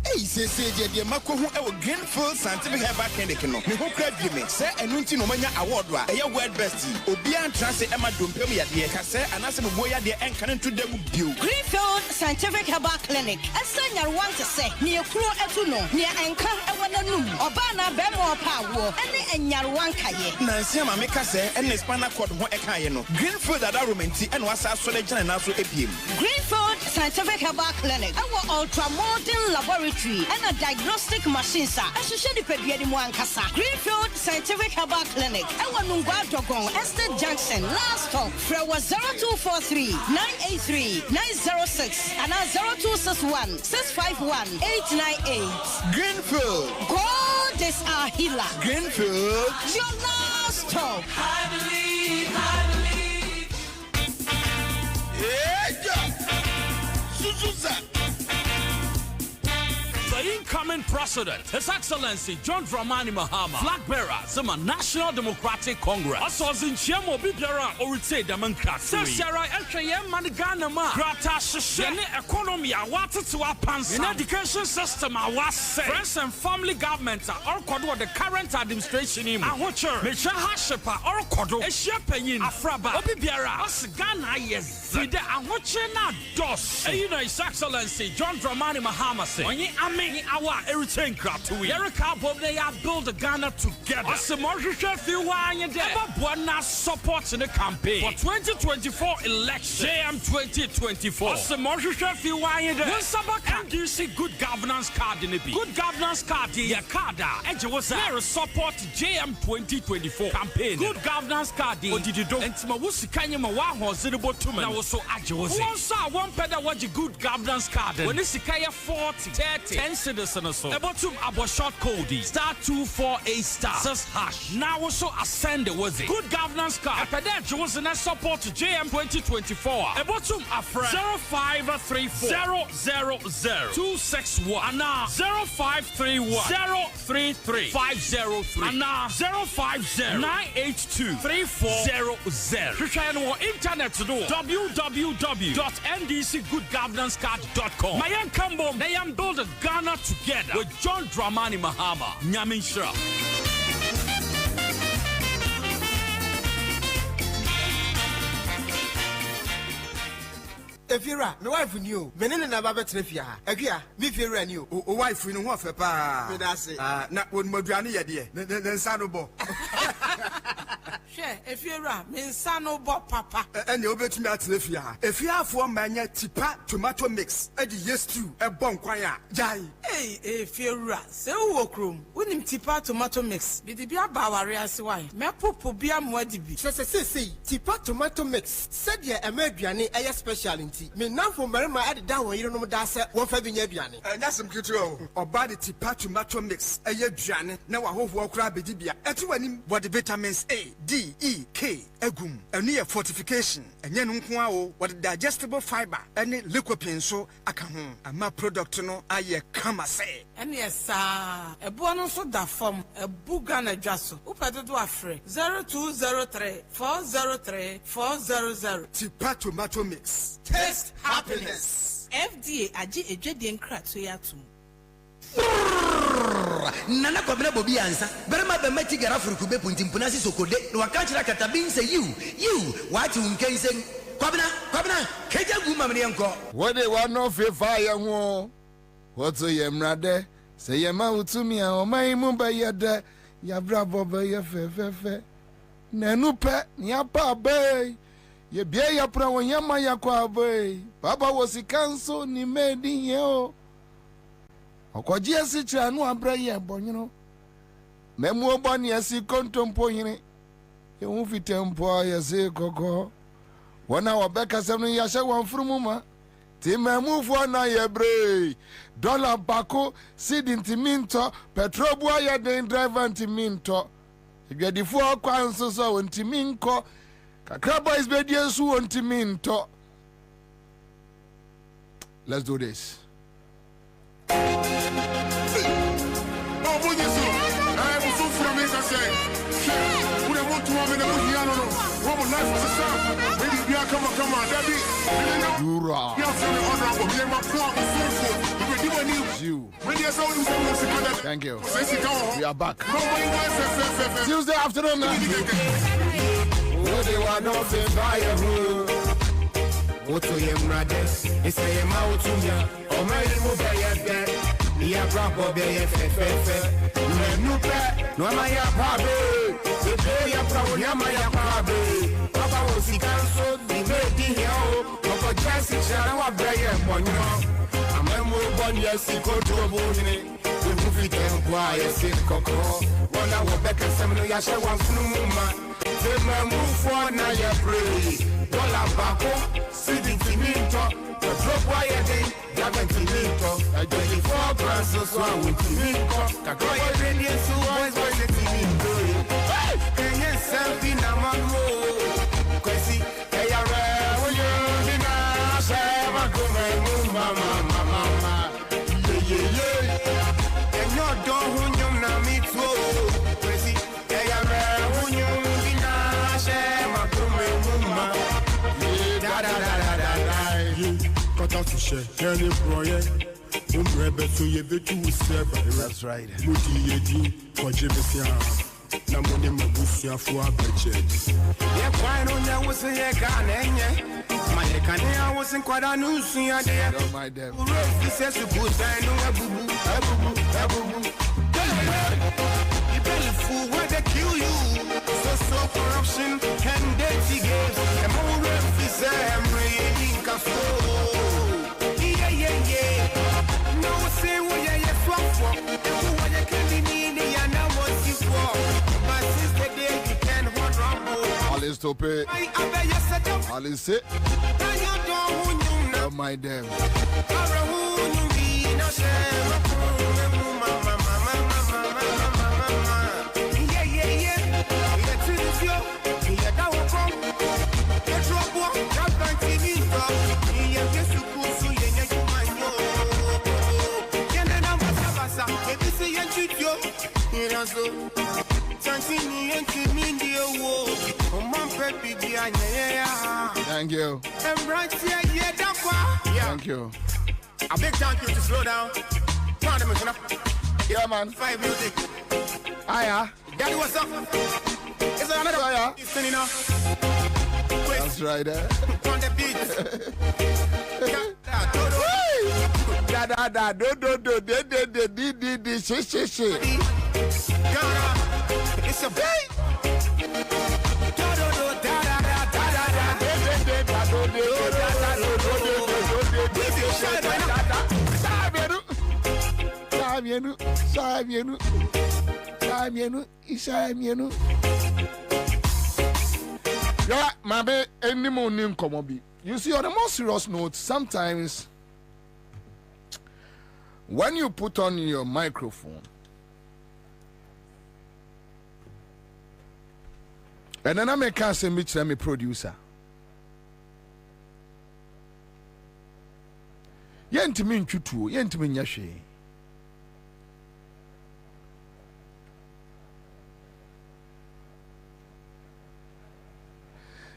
Hey, say, the Mako who ever Greenfield Scientific Herbal Clinic. No, me who crave me, say, and Nunti no mania award, a word bestie, Obian Transit Emma Dumpemia, the Cassa, and as a boy, the anchor to them view. Greenfield Scientific Herbal Clinic. A senior want to say, near Kuro Etuno, near Anchor Ewanum, Obana Bemo Power, and Yarwankaye. Nancy Mamika say, and the Spana Court who Ekayeno. Greenfield at Arumanti and was our selection and also APM. Greenfield Scientific Herbal Clinic. Our ultra modern laboratory. And a diagnostic machine, sir. I should share the Pedia Kasa. Greenfield Scientific Herbal Clinic. Our Nungwa Dogon, Estate Junction, last stop. Frewa 0243 983 906 and 0261 651 898. Greenfield. God is our healer. Greenfield. Your last stop. I believe. Yeah. Suzusa. The incoming president, His Excellency John Dramani Mahama, flag bearer, Zuma National Democratic Congress. Also, in Chiamo Bibera, or it's a democracy. Sara, Ekayem, Manigana, Grata, Shene, economy, I wanted to our pants. In education system, I was saying, friends and family government are all called the current administration in Ahocher, Mecha Hashepa, or Kodo, a shepherdin, Afraba, Obibiara, Asgana, yes, the Ahochena dos. And you know, His Excellency John Dramani Mahama said, our everything crap to we. Erica Bob, they have built Ghana together. As a Marsha Fiwanya, Buana supports in the campaign for 2024 election. JM 2024. As a Marsha Fiwanya, NDC Good Governance Card in the B. Good Governance Card, Yakada, Edge was there support JM 2024 campaign. Good Governance Card, what did you do? And Mawusi Kanyama was the bottom. I was so agile. One saw one pedal watch a Good Governance Card. When it's Kaya 40, 30, 10 citizens or so. About about short code *248*6#. Now also ascend was it. Good governance card. Pedage was in a support to JM 2024. About a friend 0534 000 and now 0531 033 503 and now 050 982 3400. Christian internet to do www.ndcgoodgovernancecard.com. My young combo, they am build a Ghana together with John Dramani Mahama. Nyaminsha. Efira, my wife knew. Menene na baba trefia. Ekia, me fira knew. O wife no ho pa. Me da se. Na won maduane ye de. Ne nsa no bo. She, Efira, me nsa no bo papa. Ene obetumi atrefia. Efiafo manya tipa tomato mix. E di yes stew e bon kwan a. Jai. Hey, Efira, se wo krom. Wonim tipa tomato mix. Bidi bia ba ware ase wai. Me popo bia moadi bi. Se tipa tomato mix. Said ye amaduane e special nti. Me now for marima add down when you know that's one for being aduane. That's some control. Or body tipa tomato mix. A aduane. Now I hope we'll grab it. Etu anim what the vitamins A, D, E, K, egum. A near fortification. And yen unkwao what the digestible fiber. Any liquid so akahum. A ma product no aye kama say. And yes, sir. A bonus so da form a bugana jasso. Upado do afre 0203 403 400. Tipa tomato mix. Taste happiness. FDA aji ejedi enkra to yatum. Nana Kwabena Bobie Ansah. Berema be meti gara furuku be puntimpuna si sokode. No wakanchira katabin say you what you can say. Kwabena keja guma mne yanko. What they want no fe fire ho. What so yemrade say yema utumi a o mai mu ba yede ya brabo be ye fe nenu pe nya pa be ye bie ya pra won yama ya kwa be baba wo sikanso ni medi ye o okoji esi kira no abra ye bonyino memu obani esi kontompo yire ye hu fitempo ye se koko wana wabeka semno ya hye wan frumuma ti memu fo na ye bre dollar bako seed intiminto petrol bua ya den driver intiminto edwadifo kwanso so intiminko kakra boys be die su intiminto. Let's do this. Thank you. We are back. Tuesday afternoon. That's right. Don't mind them. Corruption and dirty games. The more no say what you for. What you can need, and now what you for. But since the day you can hold on. All is to pay. All is it. Don't mind them. Thank you. Thank you. A big thank you to slow down. Yeah, man. 5 music. Aya. Daddy, what's up? Is there another? Aya. That's right, eh? On the beat. It's a big. Yeah, my baby, any morning come on. You see, on a more serious note, sometimes when you put on your microphone and then I make a say me producer. Yentimi nchutu, yentimi nyashe.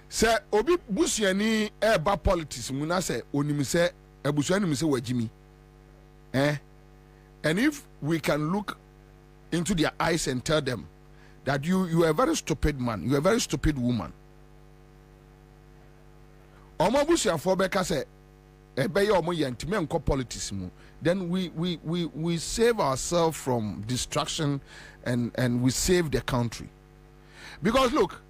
Se obi busuani eba politics muna se onimi se ebusuani mi se wajimi. And if we can look into their eyes and tell them that you are a very stupid man, you are a very stupid woman. Omo busuafo beka se politics, then we save ourselves from destruction and we save the country. Because look,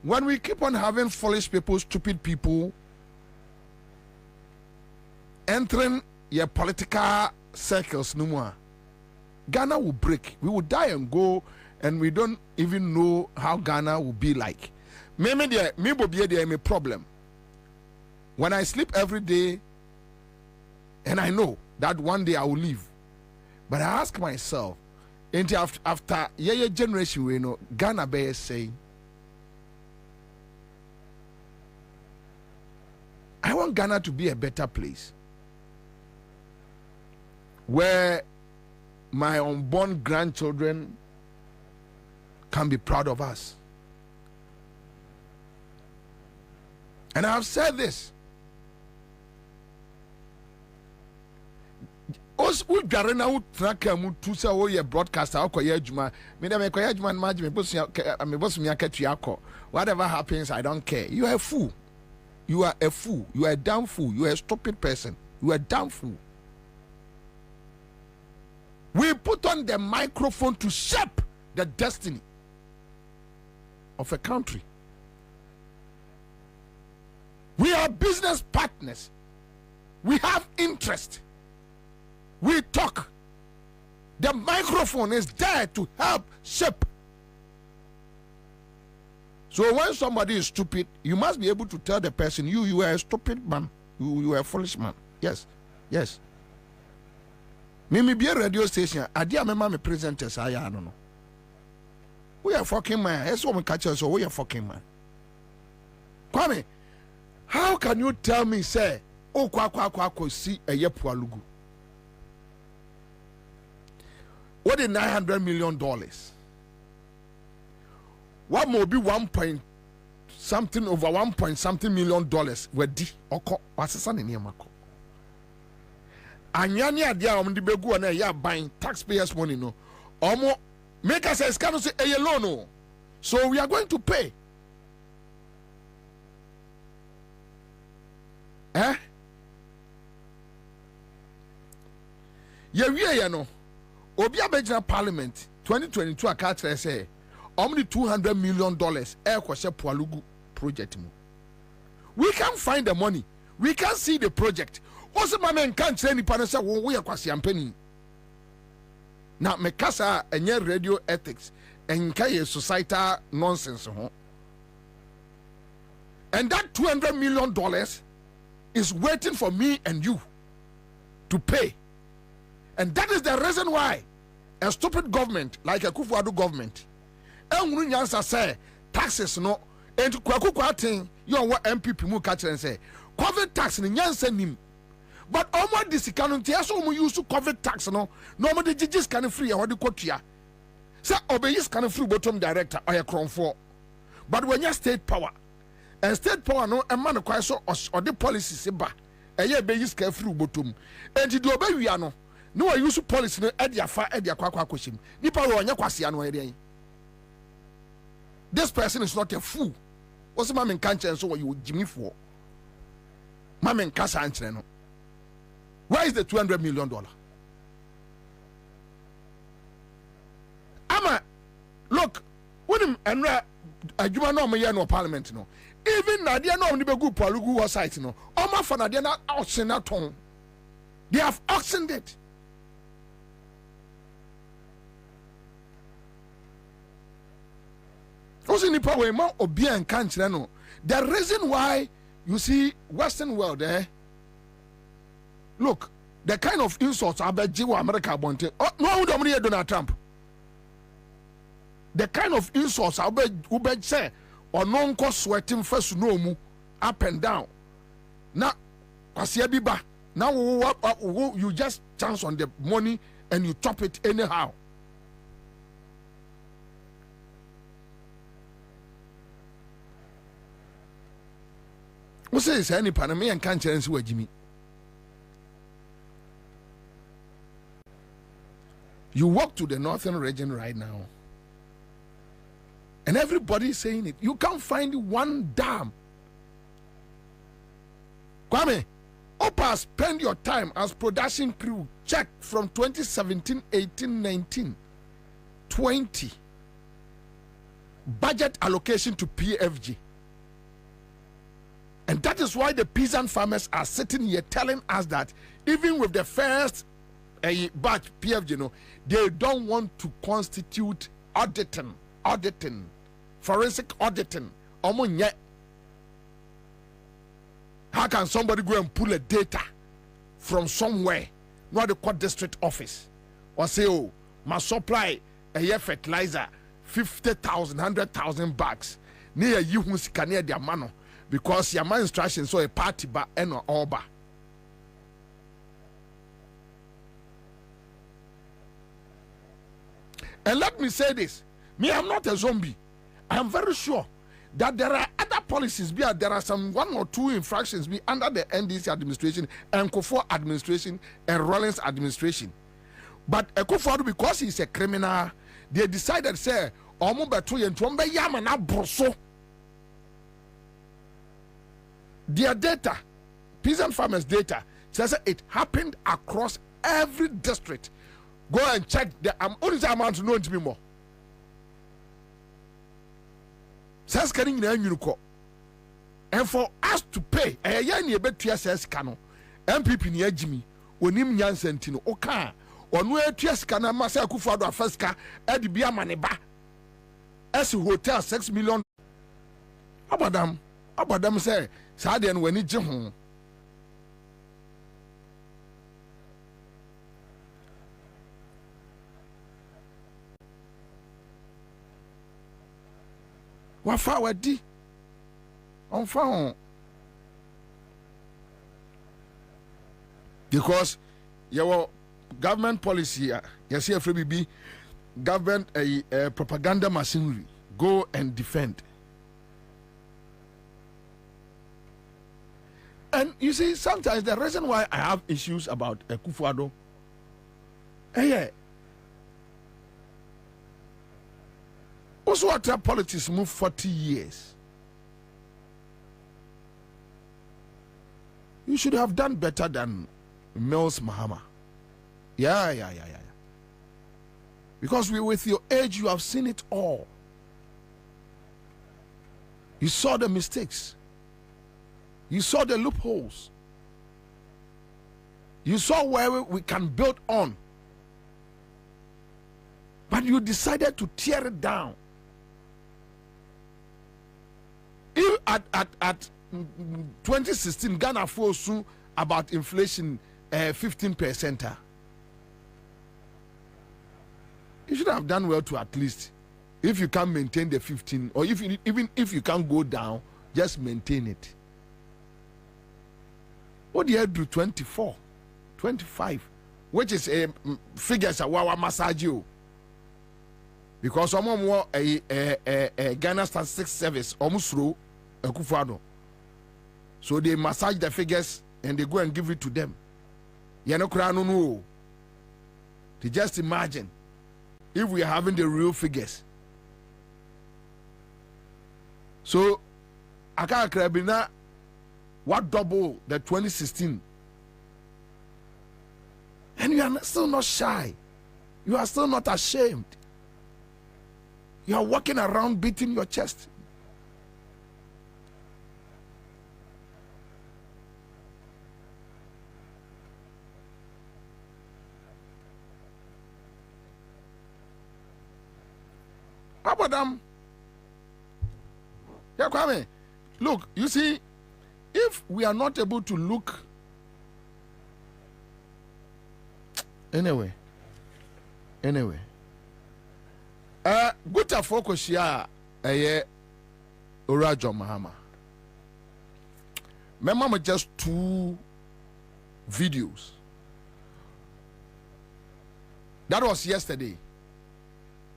when we keep on having foolish people, stupid people entering your political circles no more, Ghana will break. We will die and go, and we don't even know how Ghana will be like. Me Bobie there me problem. When I sleep every day, and I know that one day I will leave, but I ask myself, after your generation, we know Ghana be saying, I want Ghana to be a better place where my unborn grandchildren can be proud of us. And I have said this. Os u dware na u traka mu tu se wo ye broadcaster akoye adwuma me dem akoye adwuma na magime bosu mi akatu akọ. Whatever happens, I don't care. You are a fool. You are a fool. You are a damn fool. You are a stupid person. You are a damn fool. We put on the microphone to shape the destiny of a country. We are business partners. We have interest. We talk. The microphone is there to help shape. So when somebody is stupid, you must be able to tell the person, you are a stupid man. You are a foolish man. Yes. Yes. Me be a radio station. I dear my presenters. I don't know. We are fucking man. That's what we catch us. So we are fucking man. Kwame, how can you tell me, say, oh, kwa see a yepualugu? What is $900 million? What more be 1 point something over 1 point something million dollars? Where di oko wasesa ne mako. Anyani adia omdi begu na ya buying taxpayers money no. Omo make us a scam say a loan no. So we are going to pay. Ya no. Obi abegina parliament 2022 akatra say only $200 million air kwase Pualugu project mu. We can't find the money. We can't see the project. Also mama can't say ni panasa wo we kwase ampani. Na me kasa enye radio ethics enka ye societal nonsense ho. And that $200 million is waiting for me and you to pay. And that is the reason why a stupid government like a Kufuor government Ansah say taxes no and kwatin you want MPP mu catch and say COVID tax ni nyansa nim but almost this can so mu use COVID tax no more the judges can free what the kotua say obeyis can free bottom director or for but when you state power and state power no a man quite so or the policies ba e ye be use can free bottom and the obey we no no use policy no e dia fa e dia kwakwa kwashim nipa we onya kwase ano e. This person is not a fool. What's my man can't so what you Jimmy for? My man can't answer no. Where is the $200 million? Ama, look, when him and you know me no parliament no. Even Nadia no ni begu Pualugu site no. Oma for Nadia na auction na ton. They have auctioned it. The reason why you see Western world look, the kind of insults about America bonte. Oh, no, Donald Trump. The kind of insults about say or non cost sweating first no mu up and down. Now, now you just chance on the money and you chop it anyhow. Who says any Panamanian can't change where Jimmy? You walk to the northern region right now, and everybody is saying it. You can't find one dam. Kwame, Opa, spend your time as production crew. Check from 2017, 18, 19, 20. Budget allocation to PFG. And that is why the peasant farmers are sitting here telling us that even with the first batch PFG, they don't want to constitute auditing, forensic auditing. How can somebody go and pull a data from somewhere, not the court district office, or say, oh, my supply a year fertilizer 50,000, 100,000 bags near you who can near their mano because your man instruction so a party ba and or ba. And let me say this, me, I'm not a zombie. I am very sure that there are other policies, there are some 1 or 2 infractions under the NDC administration and Kufuor administration and Rawlings administration. But Kufuor, because he's a criminal, they decided say omo beto ye ntombe yama na broso. Their data, peasant farmers data, says it happened across every district. Go and check the only amount to know it to be more. Says getting the and for us to pay a yan ye bet says cano MPP near Jimmy onim nyan sentino oka or no TS cana massa Kufuor Fiscal at the Bia Maneba as a hotel 6 million. Abadam say Sadian when it home. Wafa wadi on phone because your government policy, you see, FBB government a propaganda machinery go and defend. And you see, sometimes the reason why I have issues about Kufuor, also what politics move 40 years. You should have done better than Mills Mahama. Yeah. Because with your age, you have seen it all. You saw the mistakes. You saw the loopholes. You saw where we can build on. But you decided to tear it down. If at 2016, Ghana forced about inflation 15%. You should have done well to at least, if you can maintain the 15, or even if you can go down, just maintain it. What do you do 24, 25, which is a figures a massage you. Because someone more a Ghana Statistics Service almost through a Kufuor. So they massage the figures and they go and give it to them. No. To just imagine if we are having the real figures. So Kwabena, what double the 2016? And you are still not shy. You are still not ashamed. You are walking around beating your chest. Abadam. Yeah, Kwame. Look, you see, if we are not able to look anyway. Good focus here, Urajo Mahama. Remember just 2 videos. That was yesterday.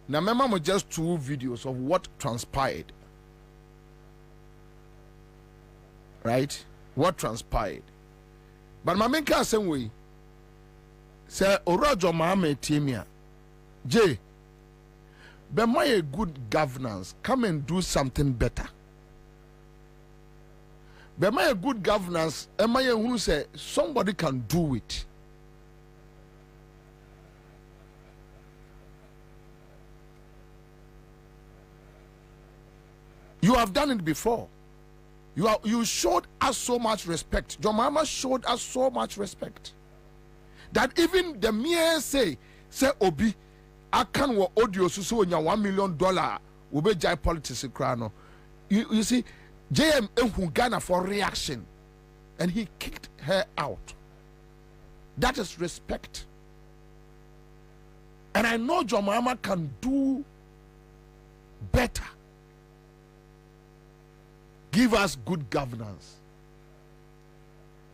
Now remember just 2 videos of what transpired. Right? What transpired. But my main case same way. Say Urajo Mahama Timia. J. But my a good governance, come and do something better. But my good governance, and my who say somebody can do it. You have done it before. You showed us so much respect. Your mama showed us so much respect that even the mere say Obi, I can wa audio so $1 million will be jai politics crano. You see, JM in Ghana for reaction, and he kicked her out. That is respect. And I know your mama can do better. Give us good governance.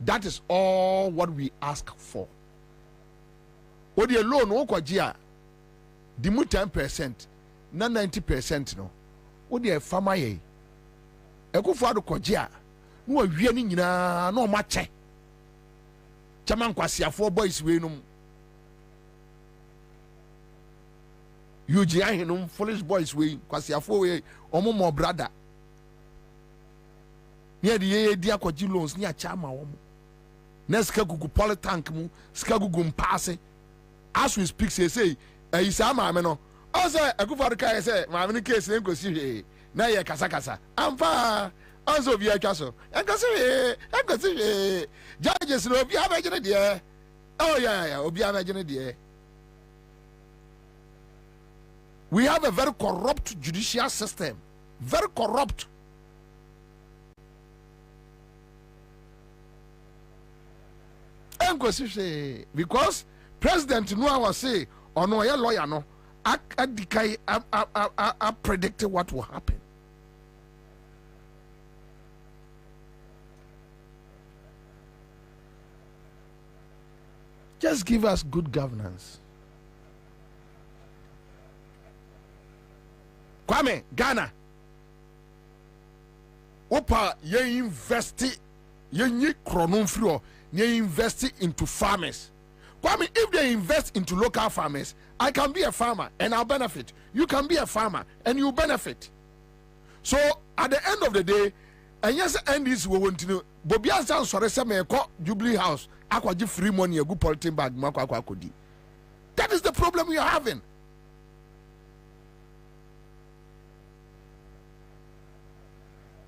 That is all what we ask for. What the loan okwagia, the 10%, na 90% no. What the farmer ye? Eko fado kwagia, no awie ni nyina no mache. Chaman kwasiafo boys we num. UGI hinum foolish boys we kwasiafo we omo mo brother. Near the year, dear Kwaji loans near Chama. Neska gugu polytank mu, skagugum passe. As we speak, say, Isama meno. Also, a good for the car, say, my many case, and go see, Naya Casacasa. I'm far. Also, via castle. And go see, judges, no, be a dear. Oh, yeah, be a dear. We have a very corrupt judicial system. Very corrupt. Because President Noah was say, or no, a lawyer no, I predicted what will happen. Just give us good governance. Kwame, Ghana. Opa, ye investi, ye nye kronon frio. They invest into farmers. Kwame, if they invest into local farmers, I can be a farmer and I'll benefit. You can be a farmer and you benefit. So at the end of the day, and yes, and this we want to know. Bobie Ansah sorry say me ko Jubilee House. Akwaji free money a good polythene bag. That is the problem we are having.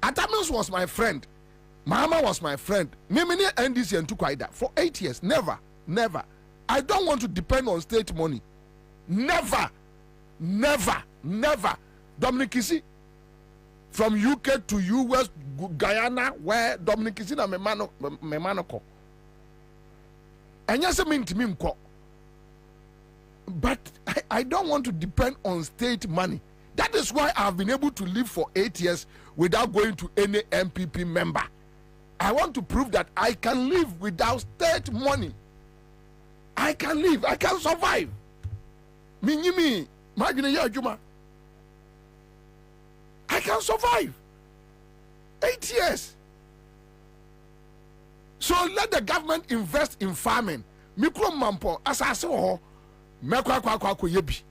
Atamis was my friend. Mama was my friend. Mimi NDC and took that for 8 years. Never. I don't want to depend on state money. Never. Dominic Kisi from UK to US, Guyana, where Dominic Kisi na memanoko. And yes, I mean to me, but I don't want to depend on state money. That is why I've been able to live for 8 years without going to any MPP member. I want to prove that I can live without state money. I can live. I can survive. Me, I can survive. 8 years. So let the government invest in farming. Mikro mampo asase ho mekwa kwa yebi.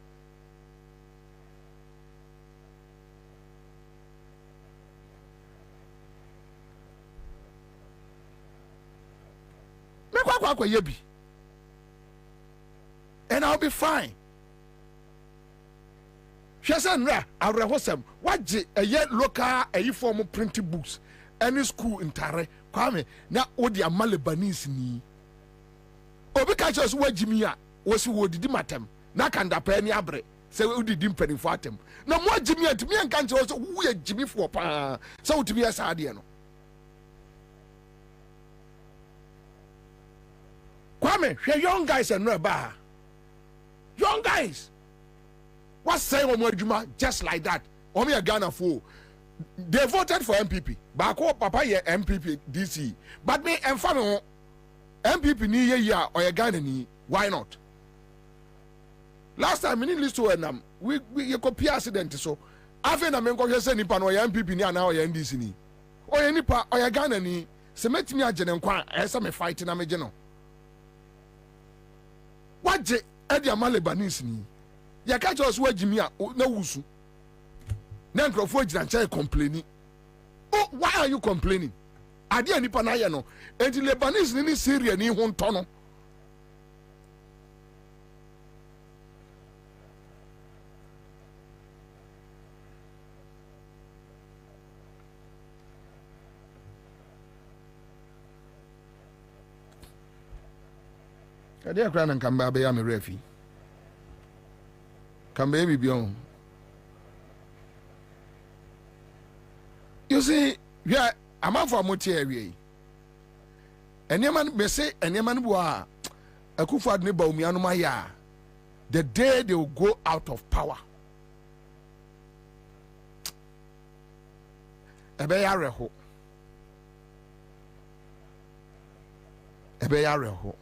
And I'll be fine. She said, I'll rehosem. What a yet local a form of printing books. Any school in Tare, Kwame, now Odia Malebanese ni. Obikachos wa Jimia was who did matem. Nakanda penny abre. Say we did penny for them. No more Jimmy to me and can't also who are Jimmy for pa. So to be a sardiano. Kwame, young guys and no bar. Young guys. What's saying on Juma just like that? Omi a Ghana fool. They voted for MPP. Bako papa ye MPP DC. But me and family MPP ni ye or a Ghana ni. Why not? Last time we list to them. We copy accident so. After na mengo ye say nipa no ye MPP ni ana or ye NDC ni. Or ye nipa or ye Ghana ni. Se metimi agene nkwa esa me fight na me no. Waje Eddie Amalebanese ni. Ya catch us where Jimmy na wusu. Na nkrofo giranche complaining. Oh, why are you complaining? ade nipa na ye no enti Lebanese ni Syria ni ho nto no ade akra na nkamba be ya me refi kamba bi bion. You see, yeah, I'm out for motieri. And your man may say, and your man boa a kufad neba umianumaya. The day they will go out of power. Ebeyareho. Ebeyareho.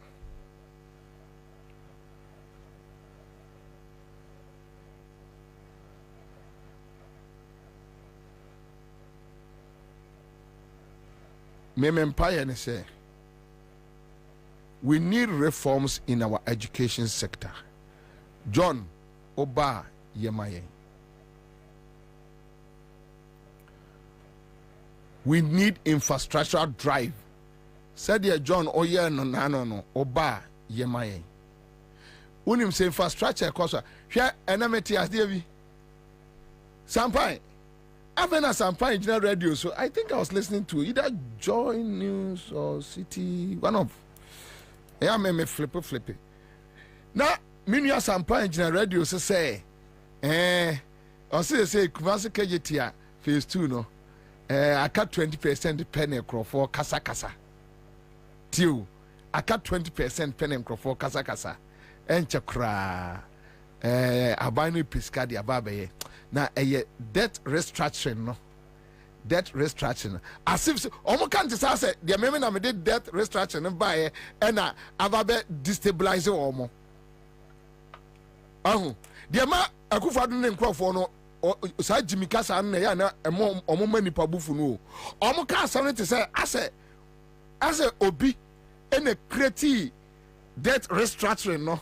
Empire and say we need reforms in our education sector. John Oba Yemaye. We need infrastructural drive. Said here John Oye no Oba Yemaye. Unim say infrastructure kosa. Hwe enameti as dey Sampai. Even as I'm fine in radio, so I think I was listening to either Joy News or City, one of. Yeah, me flippy. Now, me as I'm fine in radio, so say, I say, Kumasi KJT phase 2 no. I cut 20% penny for kasa. Till I cut 20% penny for kasa. And chakra. Abani Fiscal di ababe na debt restructuring no debt restructuring as if omo kan say the meme na me did debt restructuring buy na ababe destabilize omo the ma akufado ne nkrofo no sa Jimmy Kasa na ya na omo manipa bufu no omo ka asem te say ase obi ene create debt restructuring no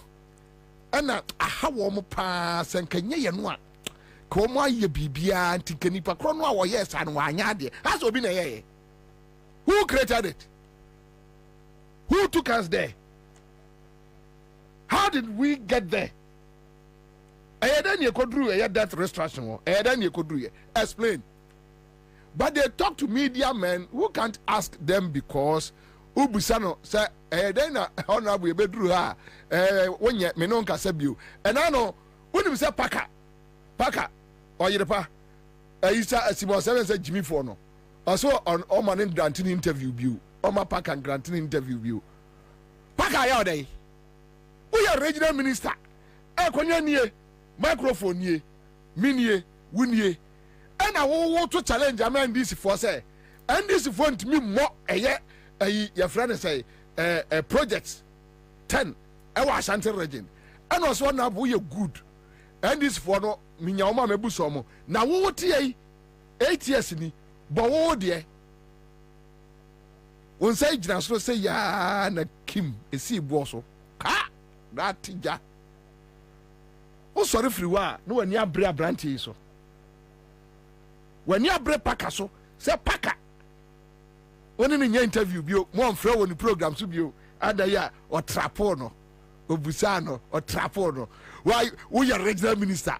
ana aha wo mo pa senkanye ye no a ko mo aye bibia antikanipa kro no a wo yes an wa anya de as obi na ye who created it, who took us there, how did we get there? Then you could do that restriction then you could do explain. But they talk to media men who can't ask them because Ubusano say then honorable bedru ha when ye me no nkasa bio and I know when you say paka or yerepa isa asimo 7 say Jimmy for no also on all man granting interview bio o ma paka granting interview bio paka ya odai we are regional minister kwanya nie microphone nie minie wunie and I want to challenge am this for say and this for me more your friend say projects 10 Ashanti region and also now we are good and this for no minya oma mebu somo na wo tie 8 years ni but wo de won say gina so say ya na kim esi bo so ka that tija o sorry free wa no wani abre abranti so wani abre paka so say paka woni ni interview bio mo mfra woni program so bio adaya o trapo no obusano o trapo no why we are regional minister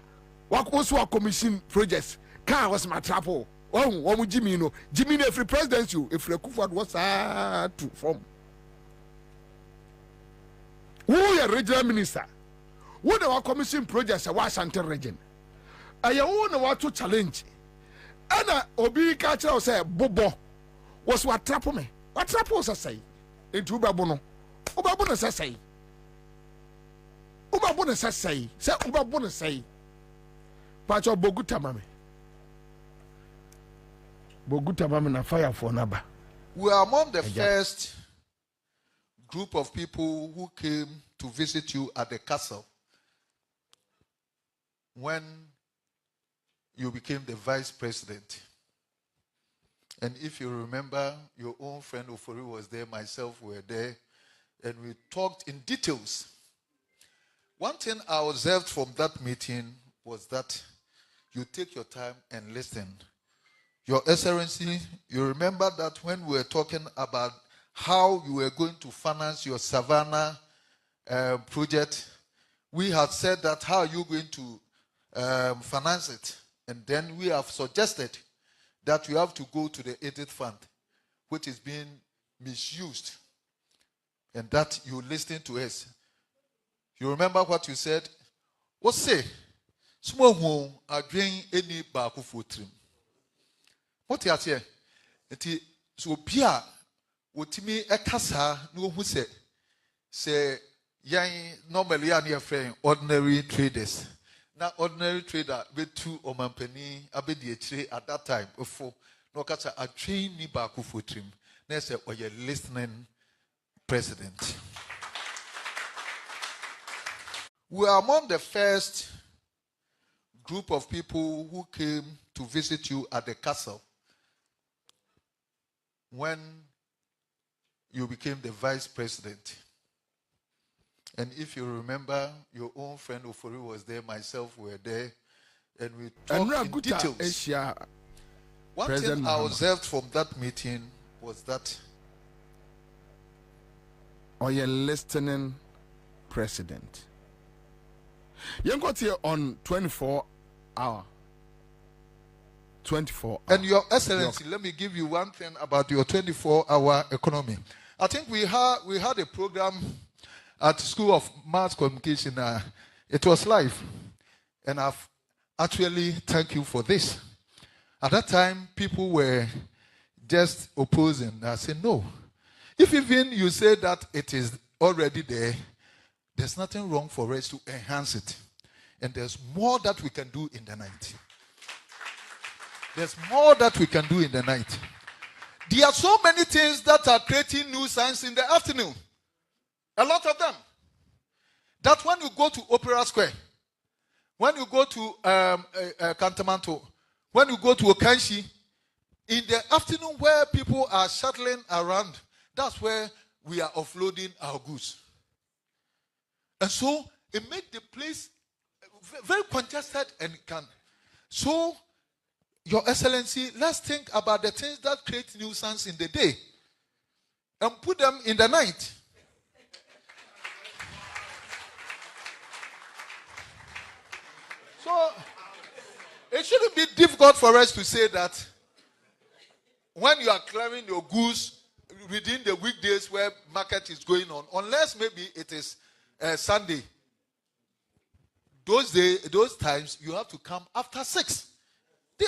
what also a commission projects can was my trapo wo Jimmy no every presidency if Kufuor was to form we are regional minister we the commission projects Washington region I want to challenge and obi culture say bobo was what trap me. What trap was I say? Into Ubabono. Ubabona say. Ubabona say. Say Ubabona say. Pacho Boguta mame. Boguta mame na fire for Naba. We are among the first group of people who came to visit you at the castle when you became the vice president. And if you remember, your own friend Ofori was there, myself were there, and we talked in details. One thing I observed from that meeting was that you take your time and listen. Your Excellency, you remember that when we were talking about how you were going to finance your Savannah project, we had said that how are you going to finance it? And then we have suggested that you have to go to the Edit Fund, which is being misused, and that you listen to us. You remember what you said? What say? Small home are doing any back of trim. What you say? It so Pia would me a casa no who say young normally are near friend ordinary traders. Now ordinary trader with two omampeni abedi at that time before no kasa a train ni back of trim. Next or you're listening, President. We are among the first group of people who came to visit you at the castle when you became the vice president. And if you remember, your own friend Ofori was there, myself were there, and we talked in details. One thing I observed from that meeting was that you're listening, President. You got here on 24 hour. 24 hour. And Your Excellency, let me give you one thing about your 24-hour economy. I think we had a program at School of Mass Communication. It was live. And I've actually thank you for this. At that time, people were just opposing. I said, no. If even you say that it is already there, there's nothing wrong for us to enhance it. And there's more that we can do in the night. There's more that we can do in the night. There are so many things that are creating nuisance in the afternoon. A lot of them. That when you go to Opera Square, when you go to Kantamanto, when you go to Okanshi, in the afternoon where people are shuttling around, that's where we are offloading our goods. And so it made the place very congested and can. So, Your Excellency, let's think about the things that create nuisance in the day and put them in the night. So, it shouldn't be difficult for us to say that when you are clearing your goods within the weekdays where market is going on, unless maybe it is Sunday, those times you have to come after 6.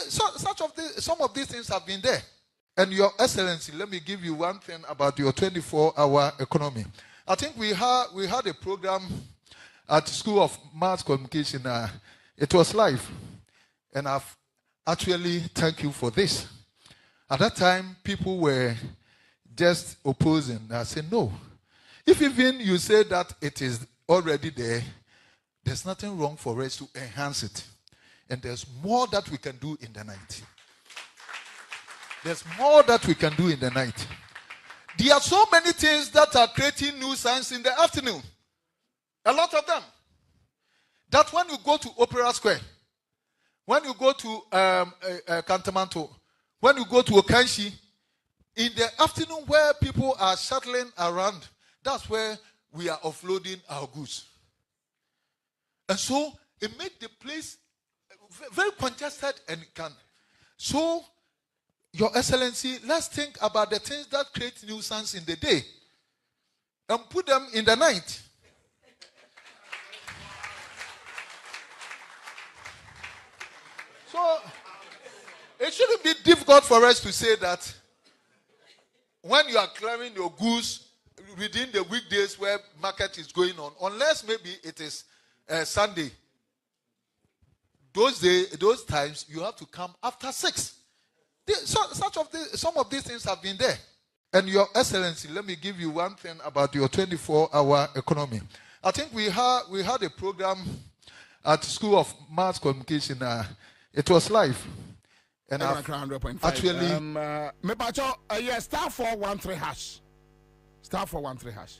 Some of these things have been there. And Your Excellency, let me give you one thing about your 24-hour economy. I think we had a program at School of Mass Communication. It was live. And I've actually thank you for this. At that time, people were just opposing. I said, no. If even you say that it is already there, there's nothing wrong for us to enhance it. And there's more that we can do in the night. There's more that we can do in the night. There are so many things that are creating nuisance in the afternoon. A lot of them. That when you go to Opera Square, when you go to Kantamanto, when you go to Okanshi, in the afternoon where people are shuttling around, that's where we are offloading our goods. And so it made the place very congested and can. So, Your Excellency, let's think about the things that create nuisance in the day and put them in the night. So, it shouldn't be difficult for us to say that when you are clearing your goods within the weekdays where market is going on, unless maybe it is Sunday, those times you have to come after 6. Some of these things have been there. And Your Excellency, let me give you one thing about your 24-hour economy. I think we had a program at School of Mass Communication. It was live. And actually, star 413 hash. Star 413 hash.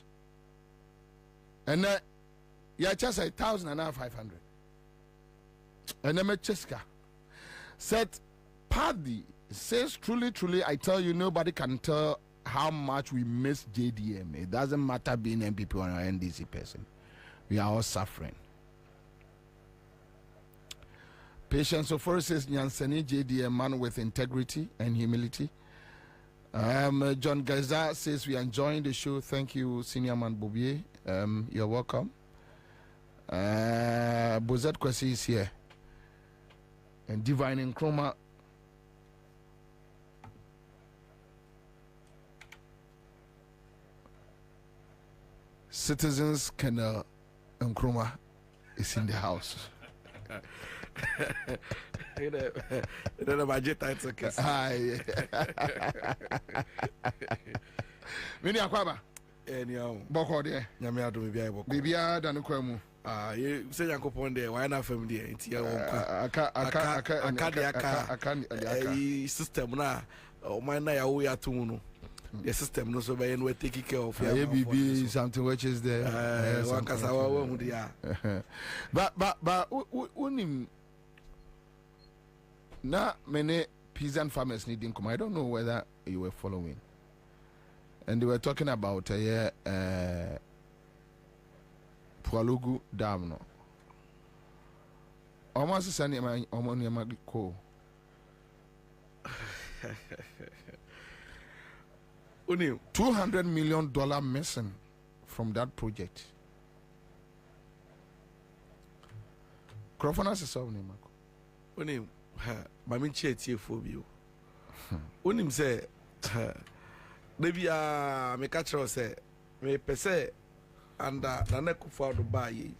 And just 1,500. And then Cheska said, Paddy says, truly, I tell you, nobody can tell how much we miss JDM. It doesn't matter being MPP or an NDC person. We are all suffering. Patience Ofori says, Nyanseni JDM, man with integrity and humility. John Gaza says, we are enjoying the show. Thank you, Senior Man Bobie. You're welcome. Bozet Kwesi is here. And Divine in Chroma. Citizens Kennel Nkrumah is in the house. Mini Akwaba. Boko de. Nyame ado me bia boko. Bibia da no kwamu. You say Yankopon there, why not family there? It's your system na. O man na ya wo ya tunu. The system no so by we take care of ya. BB something which is there. But unim na many peasant farmers need income. I don't know whether you were following. And they were talking about Pualugu Dam no. Almost sani ma ko. $200 million missing from that project. Crofona se solve ni mako. Unim mami chie phobia. Unim say maybe me catch say me pese anda na kufa do bayi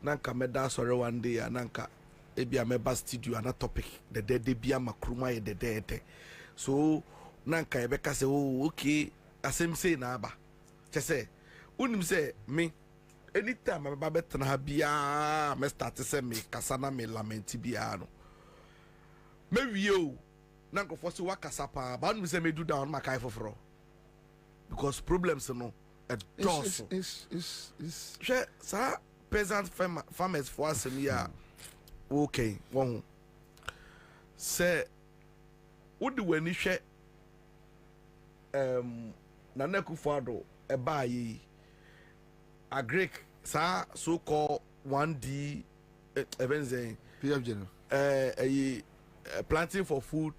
nanka me da sore one day nanka ebia me ba studio ana topic the day bia makruma ye the day so nanka e beka say oh okay asem say na aba che say unim say me anytime me ba betena ha bia me start say me kasa na me lament bia no me wieo nanka for so wakasa pa ba unim say me do down makai foforo because problems no a does is sir peasant farmers for us here okay one say what do we share Nana Kufado a buy a Greek sir so called 1D events a planting for food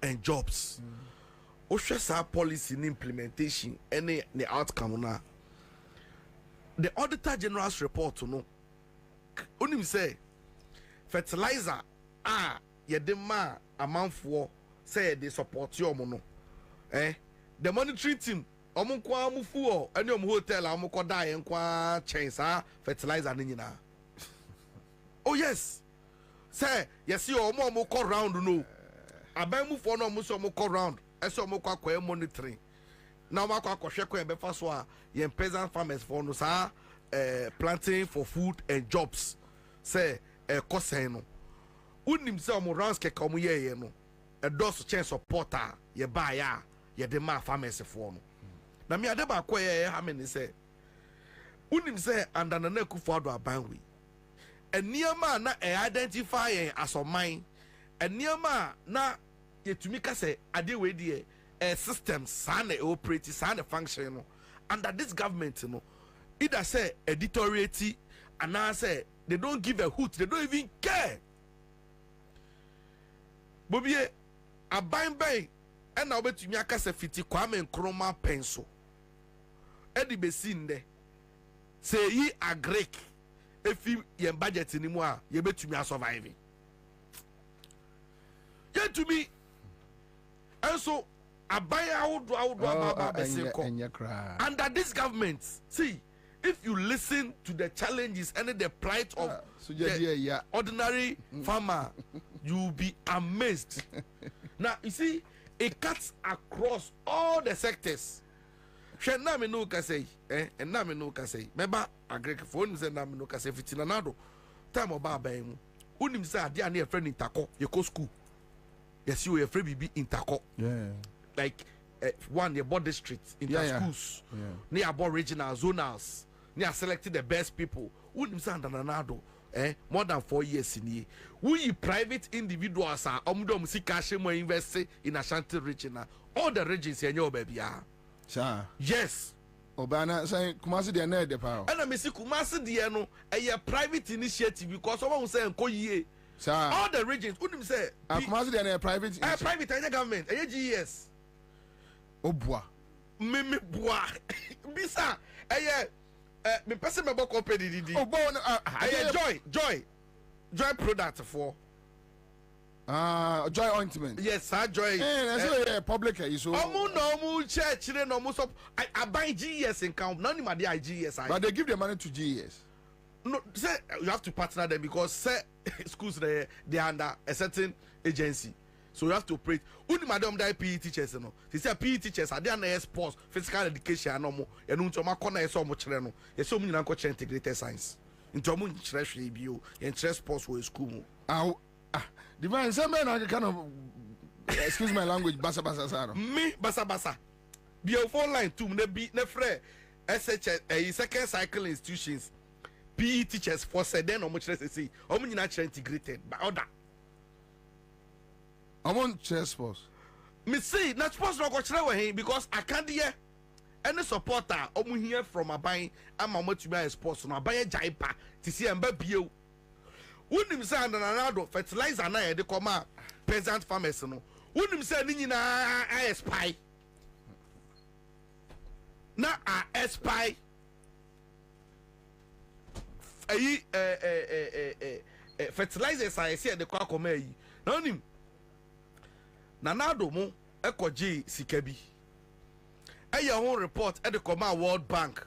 and jobs. Osha policy in implementation any the outcome na the Auditor General's report to know onim say fertilizer yedema amount for say they support you no the monitoring team omunkwa amufu any hotel amukoda yenkwa chensa fertilizer ni nyina oh yes say yes you omo round no abamu for no omo so omo round eso mo kwa monitoring na mo kwa hwe kwa be fa so a ye peasant farmers for no sa planting for food and jobs say kosen no unim say mo rounds ke kom ye no e dos chen supporter ye ba ya ye de ma farmers for no na me ade ba kwa ye ha me ni say unim say andana na kufu ado abanwe eniama na identify as oman eniama na yetumi ka say ade we die system sana operate sana function no under this government no either say editoriate and now say they don't give a hoot, they don't even care. Bobie aban bay and now betumi aka say fiti Kwame Nkrumah pencil edi besinde say yi agrek efi ye budget ni mu a ye betumi survive yet to me. And so, under this government, see, if you listen to the challenges and the plight of the ordinary farmer, you'll be amazed. Now, you see, it cuts across all the sectors. Remember, agriculture say na me no ka say fitina nado. Time oba ban mu. Unim say ade ane e friend in Tako, ye go school. Yes, you are free BB in Tako. Yeah. Like one near board districts, inter schools, near board regional zonals, near selected the best people. Wouldn't send an anado. more than 4 years in here. We private individuals are see cash more invest in Ashanti region. All the regions in your baby are. Sir. Yes. Obana say Kumasi de na de pa. And I see Kumasi de no a private initiative because someone say nko ye. Sir. All the regions wouldn't say Kumasi de na private. Private and government. GES. Obua. Me boa. Bisa. Me person me book company didi. Oh, bon. Joy product for. Joy ointment. Yes, sir. Joy. Public. So. No church. No so. I buy GES in count. None of my GES. But they give the money to GES. No, say you have to partner them because say schools they are under a certain agency. So you have to operate. Only madam die PE teachers no. They say PE teachers are they under sports, physical education no more. You know to ma corner so much no. You so many nanko integrated science. Into mo interest bio, interest sports for school. The man say man kind of excuse my language basa saro. Me basa. Be a phone line too ne be ne frère SHS second cycle institutions. PE teachers for said then no much say omo nyina integrated by order. I want chess sports. Me see, not sports no go chere we because I can't hear any supporter omu here from aban ama mo to be sports no aban jaipa ti see emba bio. Wonim say Ronaldo fertilizer na e de koma peasant farmers no. Wonim say ni nyina I spy. Na I spy. Fertilizers I see de kwa koma yi. Na wonim Nanado mo ekoji sikabi. Aya hon report at the Command World Bank.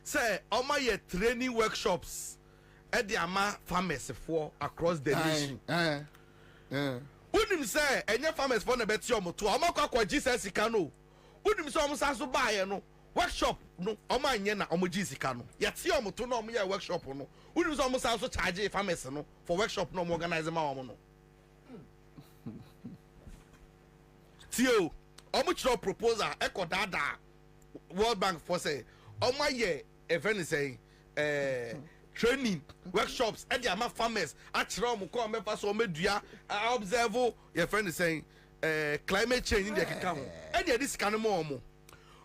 Say oma ye training workshops at the ama farmers for across the nation. Unim say enye farmers for na beti omo to oma kwa Jesus sika no. Unim say omo sanso buy no workshop no oma nye na omo ji sika no. Yeti omo to no omo ye workshop no. Unim say omo sanso charge farmers no for workshop no organize ma omo no. Tio, omuchro proposal eko dada World Bank for say oma ye event say training workshops and the ama farmers achro mu ko mefa so medua observe your friend is saying climate change in the keka and this kan mo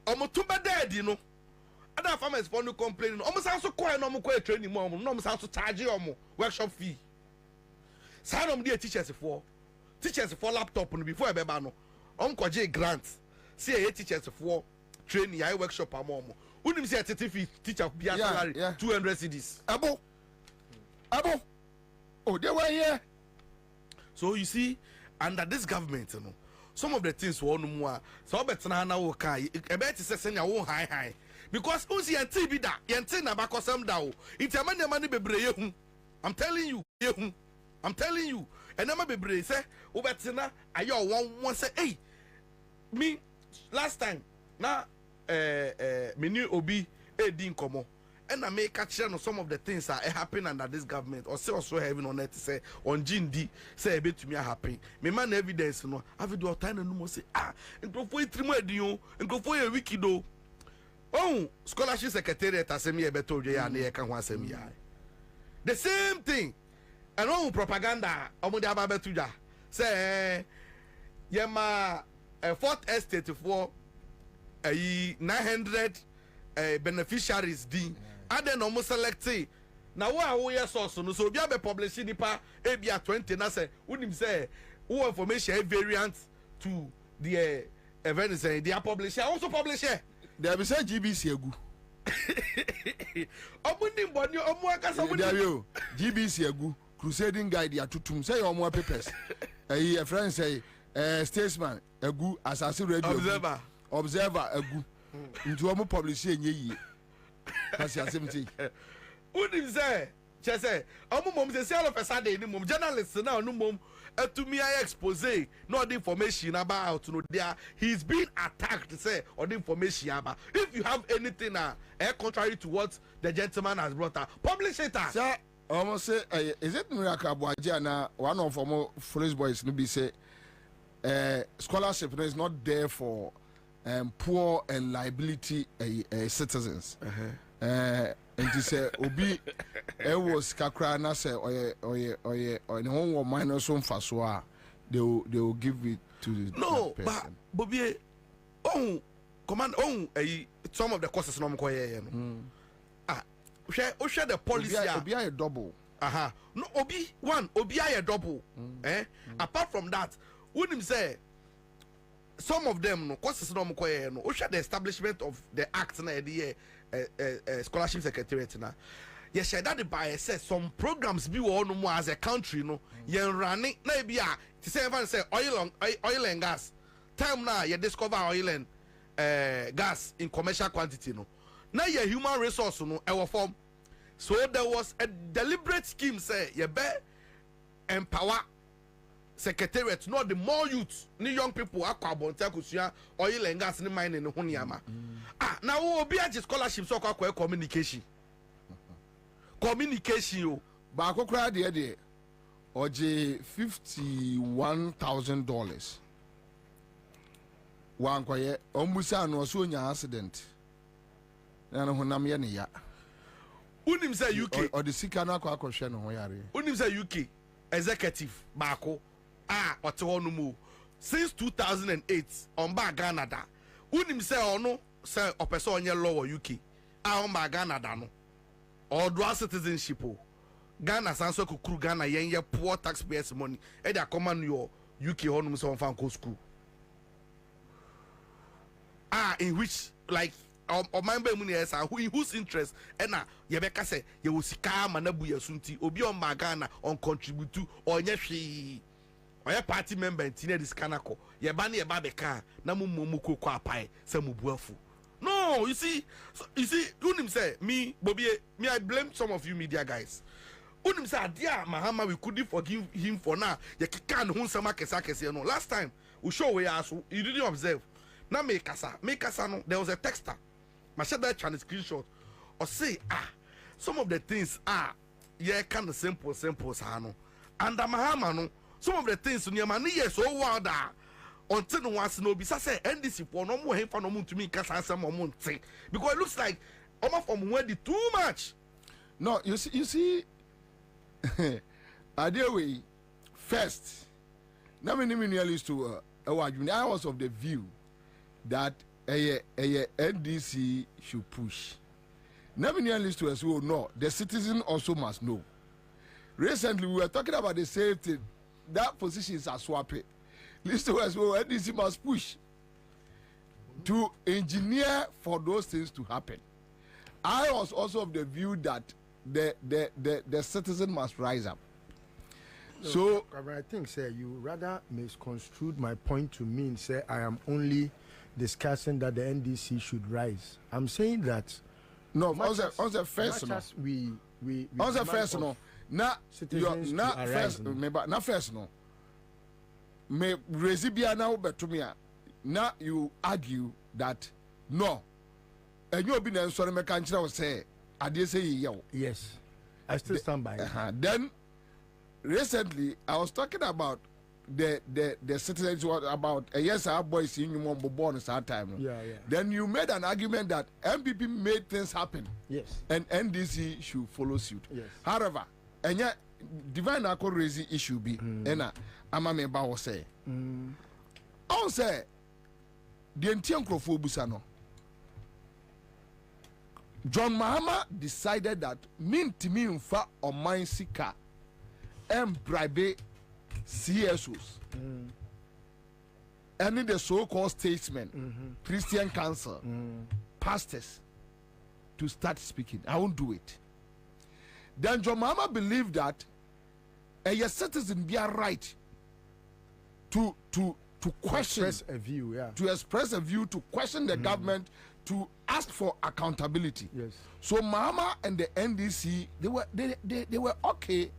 omo to bed no other farmers for no complain omo san so ko no mo ko training mo no mo san so charge omo workshop fee san omo dey teachers for laptop no before e be ba no Onkoje grant. See a teachers for training I workshop among. Unim say a teacher be salary 200 cedis. Abo. Oh, they were here. So you see, under this government, you know, some of the things were no more. So better na okay. A better say your own high. Because usi yanti bi da, yanti na bakosam da o. Inti money bebre. I'm telling you. And I'm a bebre say, Ubetina, ayo one say, hey. Me last time na me new obi din komo and I make catch on some of the things that happen under this government or say also having on it say on GND say a bit to me happen me man evidence no have do time no mo say and go for 3 months dio and go for a week do oh scholarship secretariat asemi e beto je ya na e ka ho asemi ya the same thing and on propaganda omo de aba beto ja say yema fourth estate for 900 beneficiaries din and almost select na wo ya source no so obi abe publish nipa e bia 20 na say unim say who information variant to the event say they are publisher also publisher they be say GBC agu omunim boni omu akasa omunim GBC agu crusading guide ya tutum say your more papers a friend say statesman agu asase radio observer agu nti omo publish enye yi kasi asemti unim say che say omo mom say all of a sudden ni mom journalist na onu mom atumi ay expose no the information about no there he's been attacked say or the information about if you have anything contrary to what the gentleman has brought up publish it sir almost say is it miracle boaje na one of our foolish boys no be say scholarship is not there for poor and liability citizens. And he said, Obi, it was Kakra, and I said, or no one minus on Faswa, they will give it to the no, person. but Bobie, command, some of the courses no share the policy. Obi a double. No, Obi a double. Apart from that, wouldn't say some of them no courses no no share the establishment of the act na the scholarship secretariat na. You share that by say some programs be no more as a country no. You running na be to say even say oil and gas. Time now you discover oil and gas in commercial quantity no. Now your human resource no our form. So there was a deliberate scheme say you better empower secretariat, not the more youth, ni young people akwa oil and gas ni mine in Huniama. Now obi a scholarship so kwa communication. Communication ba akokra de oje $51,000. Wan kwaye ombusa no so nya accident. Na no honam ye ne ya. Unim say UK or the sika na akwa hwe no ho yare. Unim say UK executive baako ote honu mu since 2008 on ba Ghana da. Unim say ono say opese onye law UK on ba Ghana da no. Or dual citizenship o. Ghana sanso kukuru Ghana yen ye poor taxpayers money e dey command your UK honu so on fan go school. In which like or member muniesa who in whose interest ena yebeka say ye wo sika manabu yasunti obi on magana on contribute to onye hwe oye party member ntina this kanako ye ba na ye ba beka na mumu kokwa apai say mubuafu. No, you see unim say me Bobie me I blame some of you media guys. Unim say adia Mahama we couldn't forgive him for now ye kika no nsema kesa no. Last time we show we ask you didn't observe. Now make kasa no there was a texter. I share that Chinese screenshot or say some of the things yeah kind of simple sano and Mahama no some of the things in your money yes so wild until no once no be say NDC for no more for no moon to me kasa some more because it looks like almost from where the too much. No, you see idea way first now many used to I was of the view that NDC should push. Never list to us will know. The citizen also must know. Recently, we were talking about the same thing. That position is a swap. List to us will NDC must push to engineer for those things to happen. I was also of the view that the citizen must rise up. So I think, sir, you rather misconstrued my point to mean, say, I am only discussing that the NDC should rise. I'm saying that no, on the first no. We on the first no. Now first no. Me resibia now betumia. Now you argue that no. And you be na sorry me kan kira say ade say yew. Yes. I still stand by it. Then recently I was talking about the citizens about yes our boys in you born at that time. Yeah. Then you made an argument that MPP made things happen. Yes. And NDC should follow suit. Yes. However, and yet divine alcohol raising issue be and amame ba was say. I say the Entiancrophobusano. John Mahama decided that mean to me fa or mine sika and bribe CSOs. Any the so-called statesmen, Christian council, pastors to start speaking. I won't do it. Then John Mahama believed that a citizen be a right to question, express a view, to express a view, to question the government, to ask for accountability. Yes. So Mahama and the NDC they were okay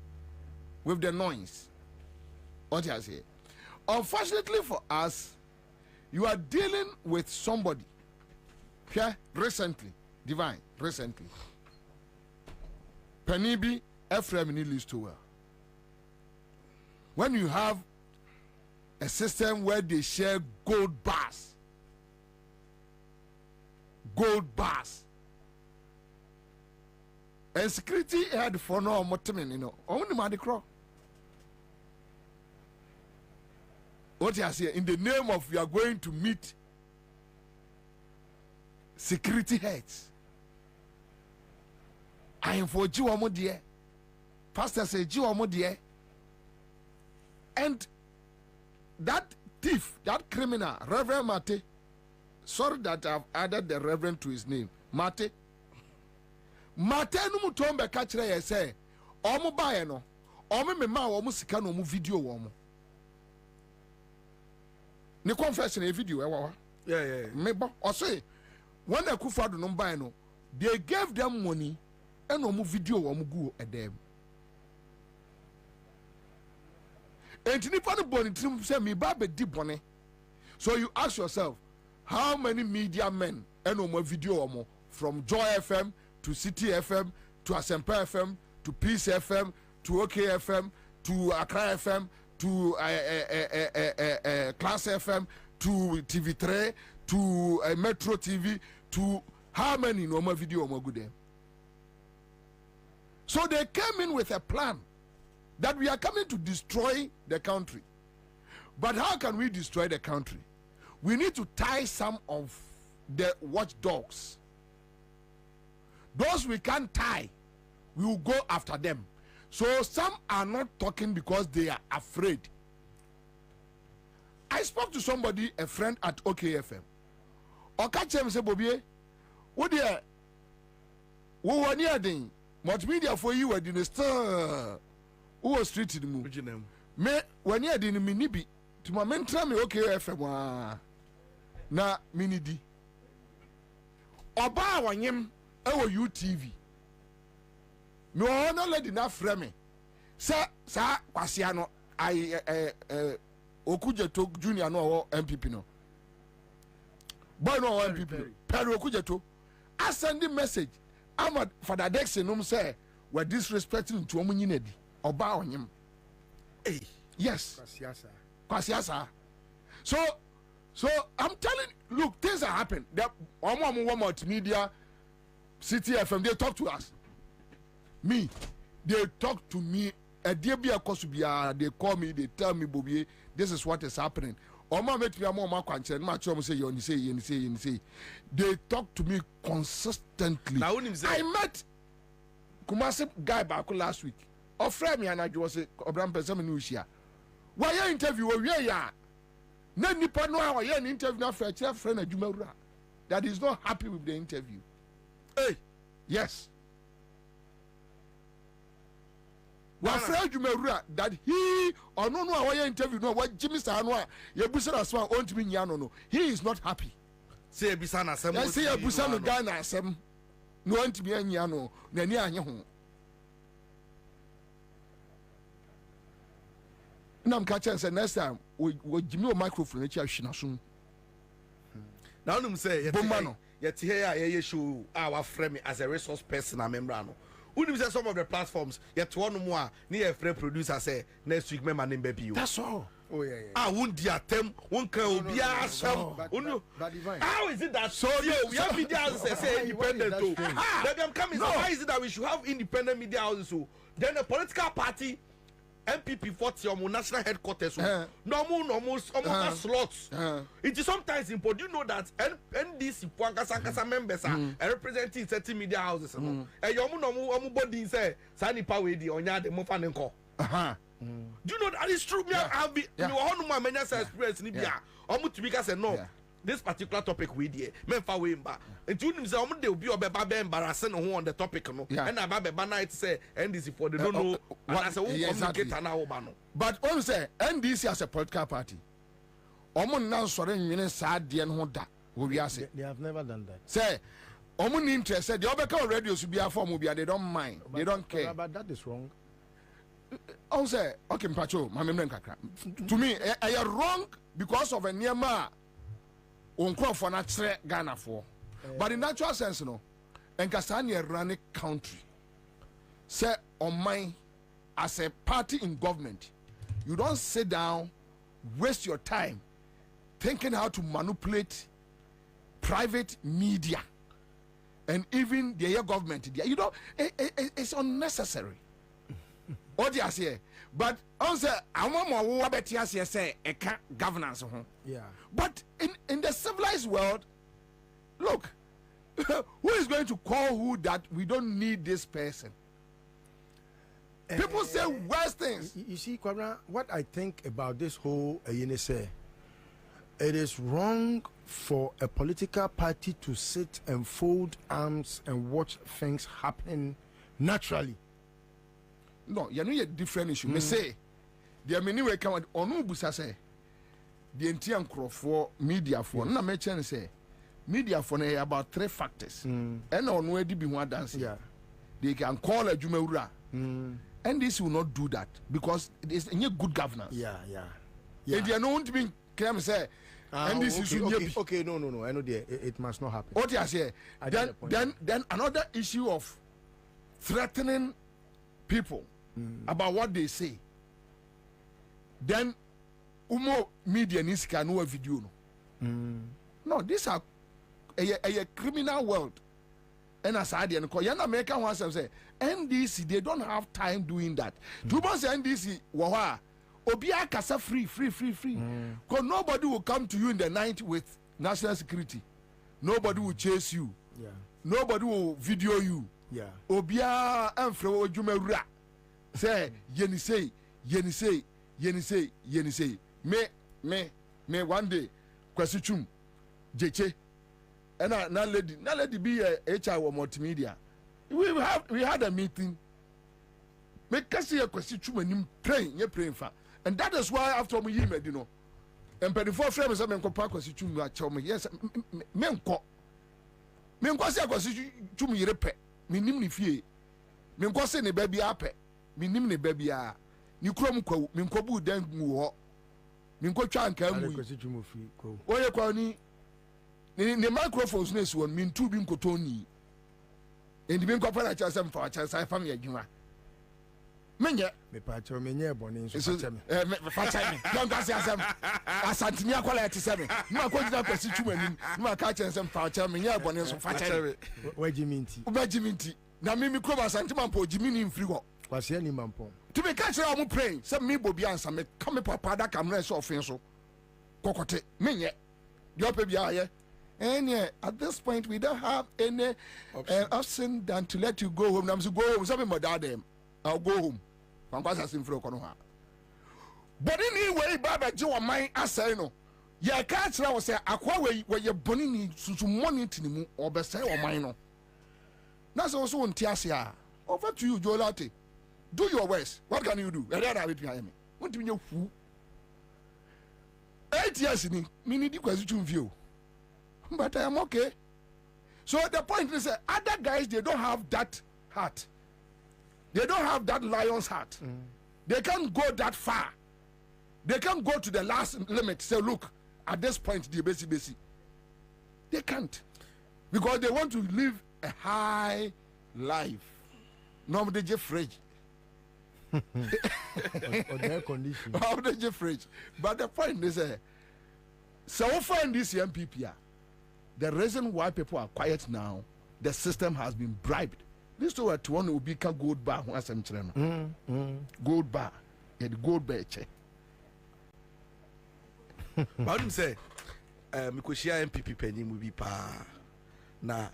with the noise. What I say? Unfortunately for us, you are dealing with somebody here recently, divine recently. Penibi Ephraim Nilis to well. When you have a system where they share gold bars, and security head for no motimin, you know, only Madi Crow. What you say in the name of we are going to meet security heads. I am for Jiwamo dear. Pastor say Jiwamo dear. And that thief, that criminal, Reverend Mate, sorry that I've added the Reverend to his name, Mate. Mate no mutombe kachire ye say, omo bae no, omo me ma omo sika no omo video omo. Ni confession a video ewa. Yeah. Me bo o say when the Kufado no buy no, they gave them money and omo video omo go edem. And nipa no boni trim say me ba be di boni. So you ask yourself, how many media men and omo video omo from Joy FM to City FM to Asempa FM to Peace FM to OK FM to Accra FM to Class FM to TV3 to Metro TV to how many normal video omo good there? So they came in with a plan that we are coming to destroy the country. But how can we destroy the country? We need to tie some of the watchdogs. Those we can't tie, we will go after them. So some are not talking because they are afraid. I spoke to somebody, a friend at OKFM. Okachem say, Bobie, what dear? Who were near the multimedia for you were in the star? Who was treated me? Me when you didn't minibi to my mentor me OKFM na minidi. Oba wanyem ewo UTV. Me ona lady na frame. Sa kwasiano I Okujeto Junior no MPP no. Boy no MPP. Perry Okujeto. I send the message. Ahmad Father Dexter no say we disrespecting to omunyinedi. Oba wanyem. Hey, yes. Kwasiasa. So I'm telling, look, things are happening. The multimedia, City FM, they talk to us. Me, they talk to me. They call me, they tell me, Bobie, this is what is happening. They talk to me consistently. I met Kumasi guy back last week. Offer me and I was a Obram Pesaminusha. Why you interview? Yeah. No nipa no how you interview na for a friend of Jumera that is not happy with the interview. Hey, yes. Wa friend Jumera that he or no how you interview no what Jimmy Sanwa you busa as one on to me no. He is not happy. Say bisana sem. I say busa no Ghana sem. No want to be anyano na ni anye ho. Now I'm catching say next time we give me a microphone each soon. Now I'm say yet here show our frame as a resource person and member no. Unim say some of the platforms yet one more near a frame producer say next week member name baby you. That's all. Oh yeah. Won't diatem won't can be how is it that so we have media houses say independent too? Let them come in. Why is it that we should have independent media houses so then a political party MPP 40 or national headquarters normal slots. It is sometimes important. Do you know that NDC Sankasa members are representing 30 media houses? And your body say Sani Power the Onya the Mofanenko. Do you know that is true? Me have been you want my many experience in India. Omutubika said no. This particular topic we did, Memfa Wimba. And you know, some they will be embarrassing on the topic, no. And I have night say NDC for they don't know what I say. Exactly. But also NDC as a political party. Omun now sorry, you sad the honda. They have never done that. Say, Omun interested. The other radio should be a form. They don't mind. They don't care. But that is wrong. Also, okay, Mpacho, to me, I are wrong because of a nearma. For natural Ghana for, but in natural sense, no, and Kasani running country. Say on mine as a party in government, you don't sit down, waste your time thinking how to manipulate private media and even the government, you know, it's unnecessary. What you say? But also, I want more what you say, governance. Yeah. But in the civilized world, look, who is going to call who that we don't need this person? People say worse things. You see, Kwabena, what I think about this whole say, it is wrong for a political party to sit and fold arms and watch things happen naturally. No, you know a different issue. Me say, the many way come on busa say, the entire crop for media for na me chen say, media for about 3 factors. And on where be one dance. Yeah. They can call a Jumeura. And this will not do that because it is a good governance. Yeah. If you are not to be claim say, and this is okay. No. I know it must not happen. What you say? Then another issue of threatening people about what they say. Then media needs to know a video. No, these are a criminal world. And as I did, because American ones say NDC, they don't have time doing that. Two months NDC, wawa, Obia kasa free. Because nobody will come to you in the night with national security. Nobody will chase you. Yeah. Nobody will video you. Yeah. Obia enfro ojumewura. Say yeni say. Me one day kwasichum jeche. And na lady be a HR or multimedia. We had a meeting. Make us see a question and praying for. And that is why after me you know. And before frames I mean compare question me yes menko say question me repe me nim ni fie me nko say ne baby ape me nim ne baby a ni krom kwa me nko bu dan mu ho me nko twa nka mu oye kwa ni the microphones next one mean two being cotoni and the being corporate chasm for a chance I family adjuma. Menya, me patcho menye bonin so fatami. Don't go see asem. Asantinia quality 7. No go to question chumanin. No catch some fatcha menye bonin so fatami. Where Jiminti? Where Jiminti? Na me mikro asantima po Jimini in frigo. Was any mampon. To be catch am praying. Some me Bobie Ansah me come papa that camera so offense so. Kokote menye. Your baby aye. And at this point, we don't have any option than to let you go home. I'm going to go home. Something about that. I'll go home. But anyway, Baba Joe, my answer, no. Yeah, catch now say, Aqua, where you're burning some money to the or best or mine. That's also on Tiasia. Over to you, Joe Latte. Do your worst. What can you do? I don't have it behind me. What do you know? 8 years in me, need you question view. But I am okay. So the point is that other guys, they don't have that heart. They don't have that lion's heart. They can't go that far. They can't go to the last limit. Say, look, at this point, the basic. They can't. Because they want to live a high life. No, they just fridge. Or their condition. How they just fridge. But the point is, so far in this MPP, the reason why people are quiet now, the system has been bribed. This to what one will be a gold bar. Gold bar. Yeah, the gold bar check. But I say, Mikoshia MPP penny will be pa. Now,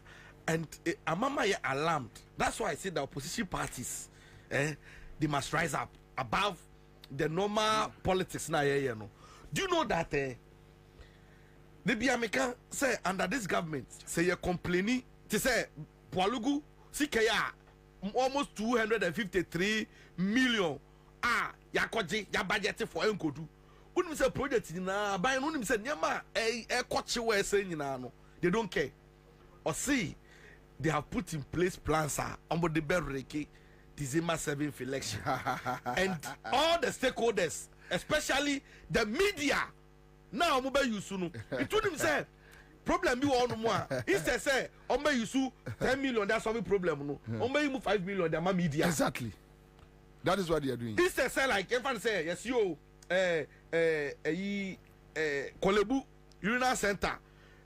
and Amama is alarmed. That's why I say the opposition parties, they must rise up above the normal politics now. You know. Do you know that? The Biameka say under this government say you're complaining to say Pualugu Sikaya almost 253 million yakoji ya budget for enkodu. Unim say project na buy unim say nyama kochi we say nyina no. They don't care. Or see they have put in place plans on the Berreke December 7th election. And all the stakeholders, especially the media. Now mobile use no. It told him say problem be one more. Instead say mobile use 10 million that's solve problem no. Mobile move 5 million the media. Exactly. That is what they are doing. Instead say like everyone say yes yo Kolebu urinal center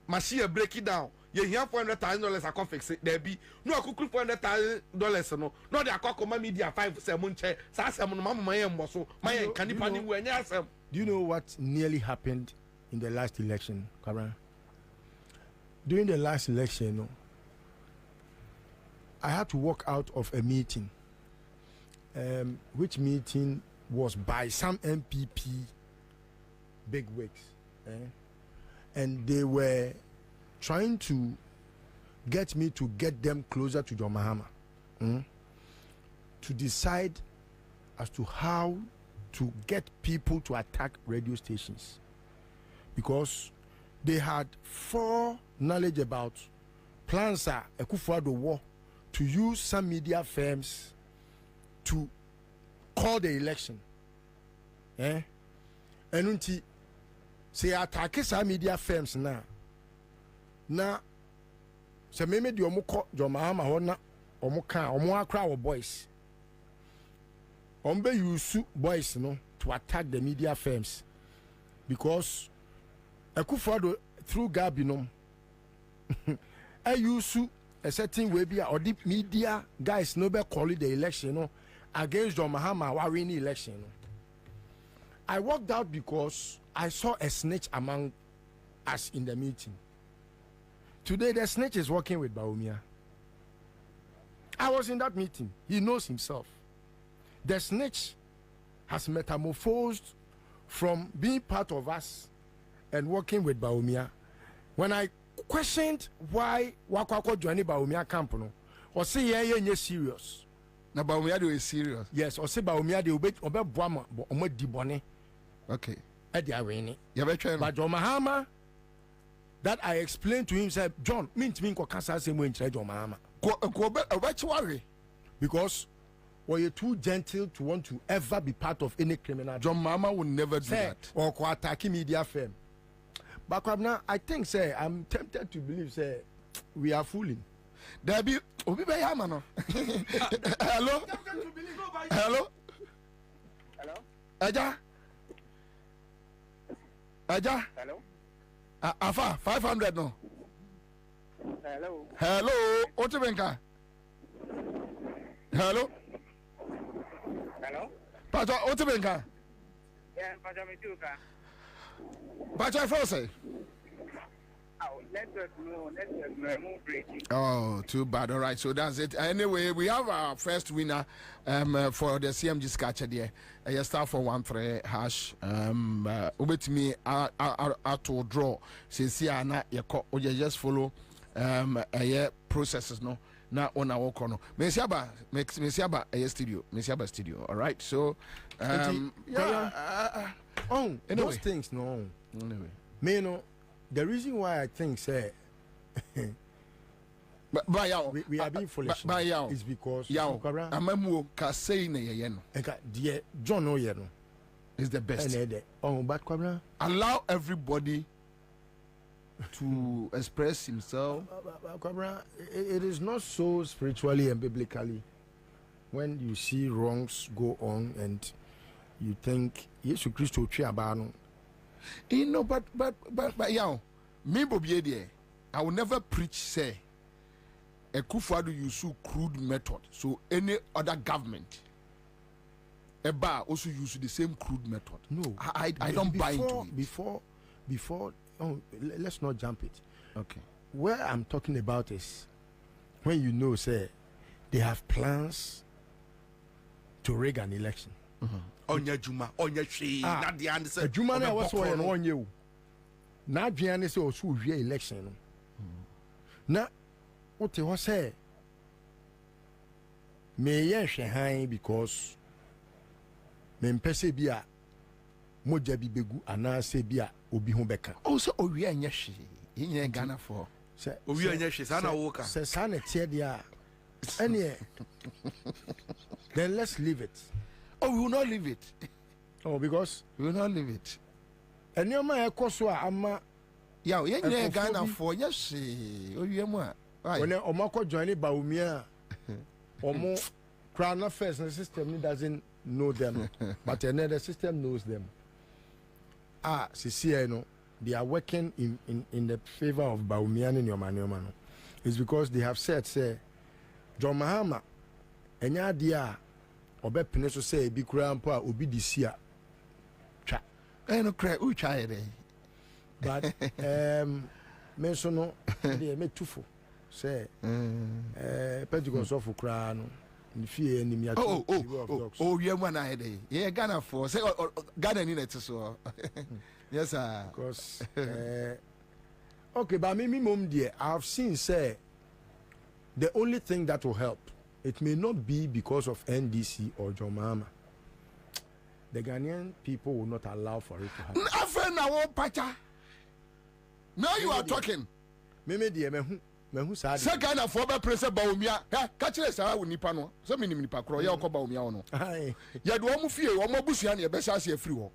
machine break it down. ye here $400,000 a fix it there be no akukuru $400,000 no no the akoko media 5 7 che sa asem no mama my mboso my can you pani we nya asem. Do you know what nearly happened in the last election, Kwabena? During the last election, no, I had to walk out of a meeting, which meeting was by some MPP bigwigs, and they were trying to get me to get them closer to John Mahama, to decide as to how to get people to attack radio stations, because they had knowledge about plans Akufo-Addo war to use some media firms to call the election. And until say attack some media firms now so maybe the omoko John Mahama hona omo akra our boys ombe use boys no to attack the media firms, because Akufo-Addo through Gabinom I use a certain way be or the media guys no be calling the election no against John Mahama while winning election. I walked out because I saw a snitch among us in the meeting. Today the snitch is working with Bawumia. I was in that meeting. He knows himself. The snitch has metamorphosed from being part of us and working with Bawumia. When I questioned why Wakwako joined Bawumia camp, no, or say yeah serious. Na Bawumia is serious. Yes, or say Bawumia de obe boama omo dibone. Okay. Edi awini. But John Mahama, that I explained to him, said, John, mean ko kasa se mo nchire John Mahama. Because were you too gentle to want to ever be part of any criminal? John Mahama would never do that. Or ko attack media firm. But Kwabena, I think, say, I'm tempted to believe, say, we are fooling. There be Obi be Yama no. Hello. Hello. Hello. Aja. Hello. Afa 500 no. Hello. Hello. Otibenka. Hello. Hello. Pato Otibenka. Yeah, Pato Mituka. Pato Frose. Oh, network no breaking. Oh, too bad. All right, so that's it. Anyway, we have our first winner for the CMG Scatcher there. You start for 13#. Ubet me to draw. Since you just follow processes no. Now on our corner. Mesiaba studio. Mesiaba studio. All right. So anyway. Those things no. Anyway. Me no. The reason why I think say we are being foolish is because Amamu ka say na ye no. Dear John no ye no is the best. But Kwabena, allow everybody to express himself. Kwabena, it is not so spiritually and biblically when you see wrongs go on and you think Jesus Christ no. You know, but yeah, me Bobie there, I will never preach say Akufo-Addo use crude method. So any other government also use the same crude method. No, I don't buy into it. Before let's not jump it. Okay. Where I'm talking about is when you know say they have plans to rig an election. Onya juma onya hwe na de an say juma na was so no onye o na adwan say o so hwe election no na what he say me ye hwe han because me mpese bi a moja bi begu ana se bi a obi ho beka o so owie anya hwe yin Ghana for say owie anya hwe sa na wo ka say sa na tie dia ene then let's leave it. Oh, we will not leave it. Oh, because we will not leave it. And your man, ama yeah, Ghana for yes, oh, you are when Omako joined Bawumia, Omo Crown Affairs system doesn't know them, but another system knows them. CCI no, they are working in the favor of Baumian and Yomano is because they have said, say, John Mahama, and Yadia, Obe Peneso say, be grandpa, Obi this year. No cry, who try it? But, Mensono, they make two for, say, Pentecost of Ukrano. Oh, yeah, one idea. Yeah, Ghana for say, Ghana in it so. Yes, sir. Because, okay, but minimum, dear, I've seen say the only thing that will help, it may not be because of NDC or John Mahama. The Ghanaian people will not allow for it to happen. Now you are talking. Meme dear, mehu sad. Say Ghana for be president Bawumia. Catch us around nipa no. So many nipa kro ya okọ Bawumia no. Ya do omu fie, omu busua na e be sha se free wo.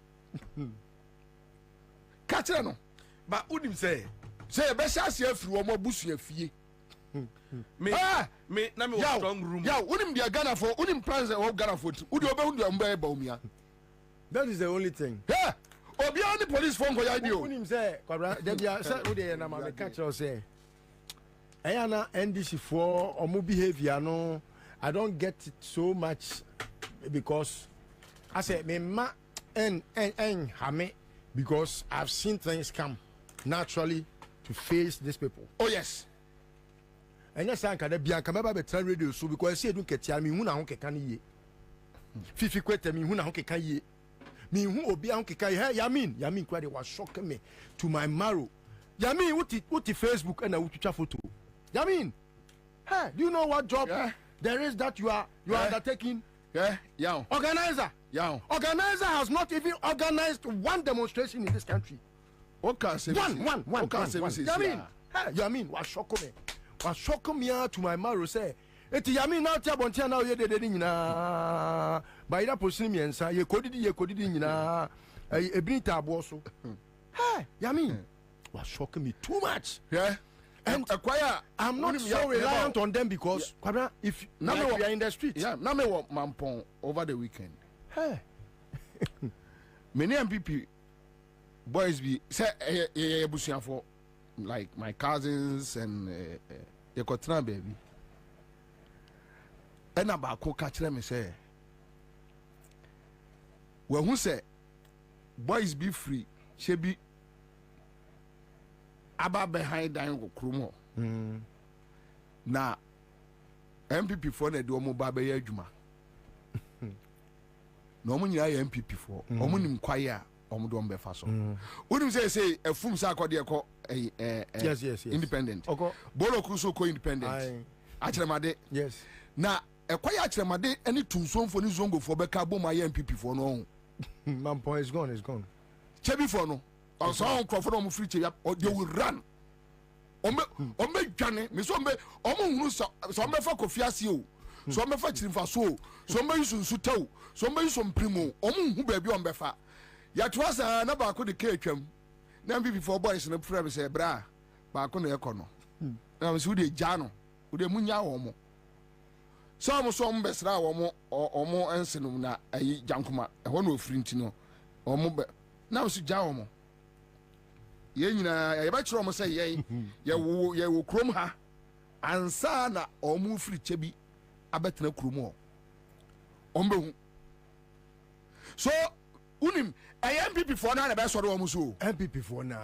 Catch no. But unim say e be sha se free wo omu busua fie. Me na me strong room. Ya unim dia Ghana for unim plans of Ghana for. Udi obe hundu mba Bawumia. That is the only thing. Yeah. Obi on the police phone for ya dio. Unim say Kwabena Debia say udi na ma me catch us say Ayana NDC for omu behavior no, I don't get it so much because I say me ma en hame because I've seen things come naturally to face these people. Oh yes. And yes, I can be a camera better radio so because I see don't get me who na can ye. Fifi kwete me who na can ye. Me who obi an can ye. Yamin quite was shocking me to my marrow. Yamin what Facebook and I would photo. Yamin, hey, do you know what job there is that you are undertaking? Yeah. Organizer. Yeah. Organizer has not even organized one demonstration in this country. Okay, one. Yamin, hey, Yamin, was shocking me. Was shocking me to my marrow. Say, eti Yamin now tell Bontia now ye de na. By that position me Ansah ye kodidi na. Ebinita aboso. Hey, Yamin, was shocking me too much. Yeah. And I'm not so reliant on them because if we are in the street. Yeah, now me walk Mampong over the weekend. Hey. Many MPP boys be say busuan for like my cousins and Ekotra baby. And about ko catch them say well who say boys be free she be aba behind dan go krumo na MPP for na de omo ba be ya adwuma na omo nyira ya MPP for omo nim kwaye a omo do ombe fa so unim say efum sa akode ekọ yes independent bolo kruso ko independent akyeremade yes na ekwaye akyeremade ene tunsomfo ni zongo for be ka bom ya MPP for no man point is gone chebi for no so Crawford on free they will run. Ombe dwane me so ombe hunu so ombe fa kofiase o so ombe fa chirimfa so so ombe yusu nsutaw so ombe yusu mprimo hu baabi ombe fa ya to asa na ba ko de ka atwam na mbi before boys no frame say bra ba ko no ekọ no na me so de gya no wo de munya wo mo so ombe sra wo mo omo ensenum na ayi jankoma ho no ofiri ntino omo na me so gya wo mo ye nyina ye ba kire omo say ye wo krom ha Ansah na omo firi chebi abetena krom ho ombe hu so unim MPP for na be so do omo so MPP for na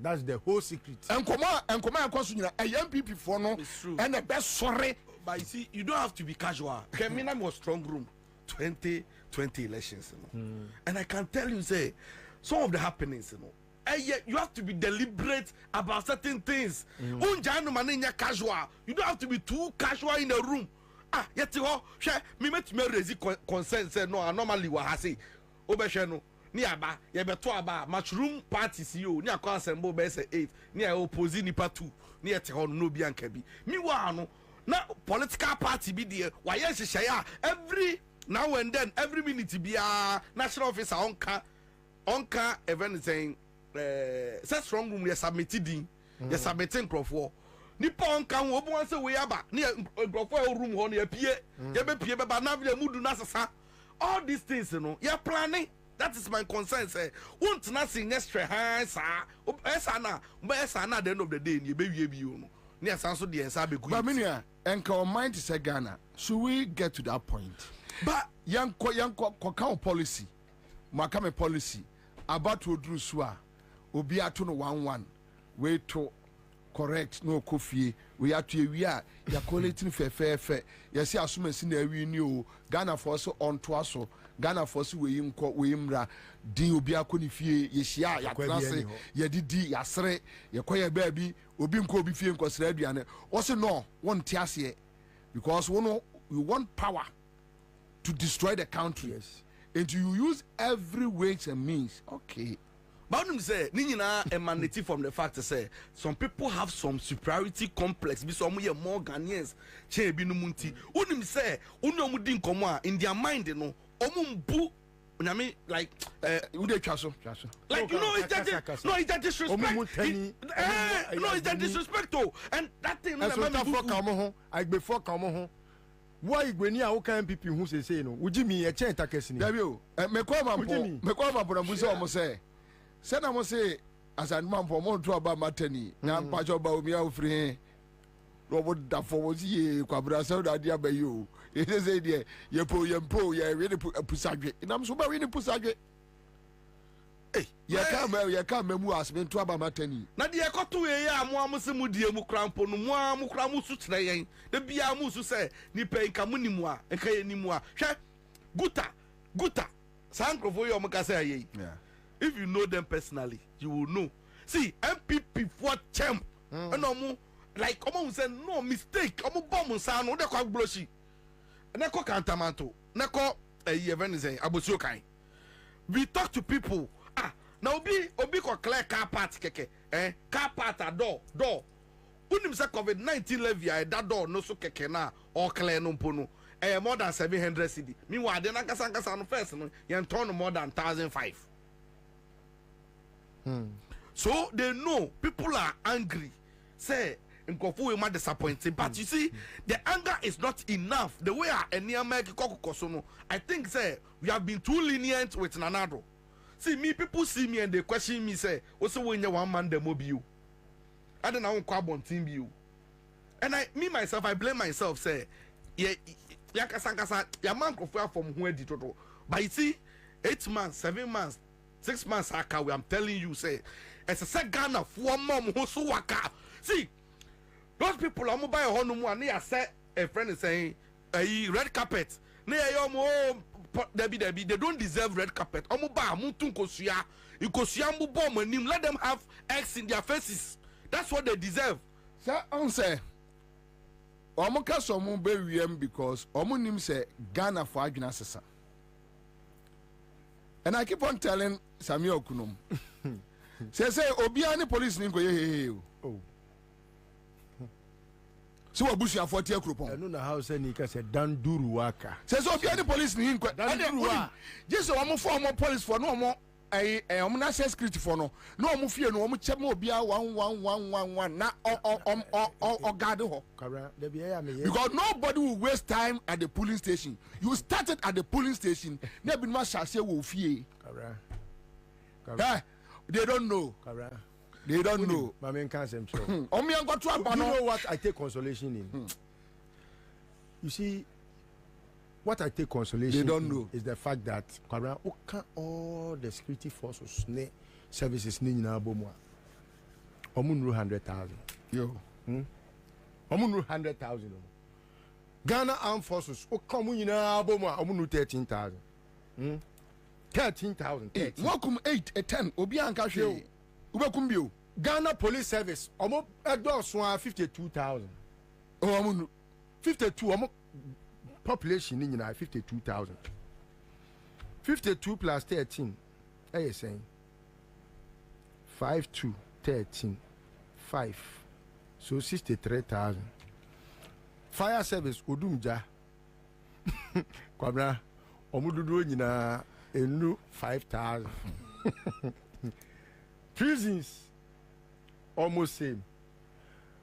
that's the whole secret enkoma enkoso nyina MPP for no and the best sorry but you see you don't have to be casual Kemina was strong room 2020 elections and I can tell you say some of the happenings you have to be deliberate about certain things. Casual. You don't have to be too casual in the room. Yet me raise concern say no normally what I say. Obesheno ni aba ye beto aba mushroom party CEO ni akwa assemble be say 8 ni opposite nipa 2 ni ete ho no bi anka bi. Me wa no na political party be there why hyehyɛ every now and then every minute be national officer onka event saying set strong room yes submitted in yes submitting crofo nipa onka ho obo wan say we aba ni crofo room ho na pie ye be pie be ba na vile mudu na sasa all these things no you planning that is my concern. Say, won't nothing extra hands, Esana, at the end of the day, you baby, you know. Near Sanso, the Ansah be good. But Minia, and our mind is a Ghana. Should we get to that point? But young policy, Makame policy, about to do swa, Obiatu no 1-1, way to correct no coffee. We are to we are collating fair. Yes, assuming in we knew Ghana for so on to us, Ghana for so we imra, D. Obia Kunifie, Yeshia, Yakrase, Yadidi, Yasre, Yakoya baby, Obimko Bifi and Cosredian. Also, no, one tiasie, because we want power to destroy the country. Yes. And you use every way and means. Okay. But I say, Nina emanating from the fact to say some people have some superiority complex. Be some more Ghanaians. Che be no munti. Unim say, unomudin komwa in their mind, you know. Omumbu. I mean, like, like, you know, it's that disrespect. No, it's that disrespect. And that thing, I before come home. Why when you are kind people who say no? Would you mean a chain takes in? You me call say. Said I must say, as a man for more to about Matani, now patch about me out free. Robert Duffo was ye, Kwabena, so that dear by you. It is a dear, you pull, really put a pusage, and I'm so very pusage. Hey, you can't remember us been to about Matani. Not the Akotu, Muamusimudia Mukrampo, Mukramusu, the Biamusu say, Nipe Kamunimua, and Kayanimua. Guta, Sankro for your Macasay. Yeah. If you know them personally, you will know. See, MPP for champ. And like, say no mistake. Bomb sound, no, they call blushy. And they call Cantamanto. They call a Yevenise, Abusukai. We talk to people. Now Obi ko clear car part keke. Car part a door. Unim say COVID-19 levy that door no so keke na or clear no pono. More than 700 CD. Meanwhile, then Ankasa no first no, you turn more than 1,005. So they know people are angry. Say, Nkofu we might disappointed. But you see, the anger is not enough. The way I think say we have been too lenient with Nanado. See me, people see me and they question me, say, also when you one man the mobile. I don't know Kwabon team you. And me myself, I blame myself, say, yeah, ya man from where did total. But you see, 8 months, 7 months. 6 months we I'm telling you, say, as a second of 1 mom who so waka. See, those people are mobile home and they are set a friend is saying a red carpet. They don't deserve red carpet. Let them have X in their faces. That's what they deserve. Sir, answer. Omoka somu be because omunim say Ghana for Agina Sesa. And I keep on telling Samuel Kunum. say Obiani police ninko ye. Oh. So Abushi 40 krupon. I don't know how say Nika said Danduru waka. Says Obiani police ninko. Danduru. Just one more police for no more. I am not security for no more fear no more chemo bia 1111 na or guard ho. Because nobody will waste time at the polling station. You started at the polling station. Never been much say will fear. They don't know. They don't know. My man can't say so. You know what I take consolation in? You see, what I take consolation is the fact that all the security forces services ni na bomwa. Omunru 100,000. Yo. Omunru 100,000. Ghana Armed Forces okamu na bomwa omunru 13,000. 13,000. Welcome 8 a 10 obi anka hwe. Ubekum bio. Ghana Police Service omo edo so 52,000. Oh omunru 52 omo population in 52,000. 52 plus 13. Are you saying? 5 2 13 5. So 63,000. Fire service Odumja. Kwabena omududu nyina enu 5,000. Prisons almost same.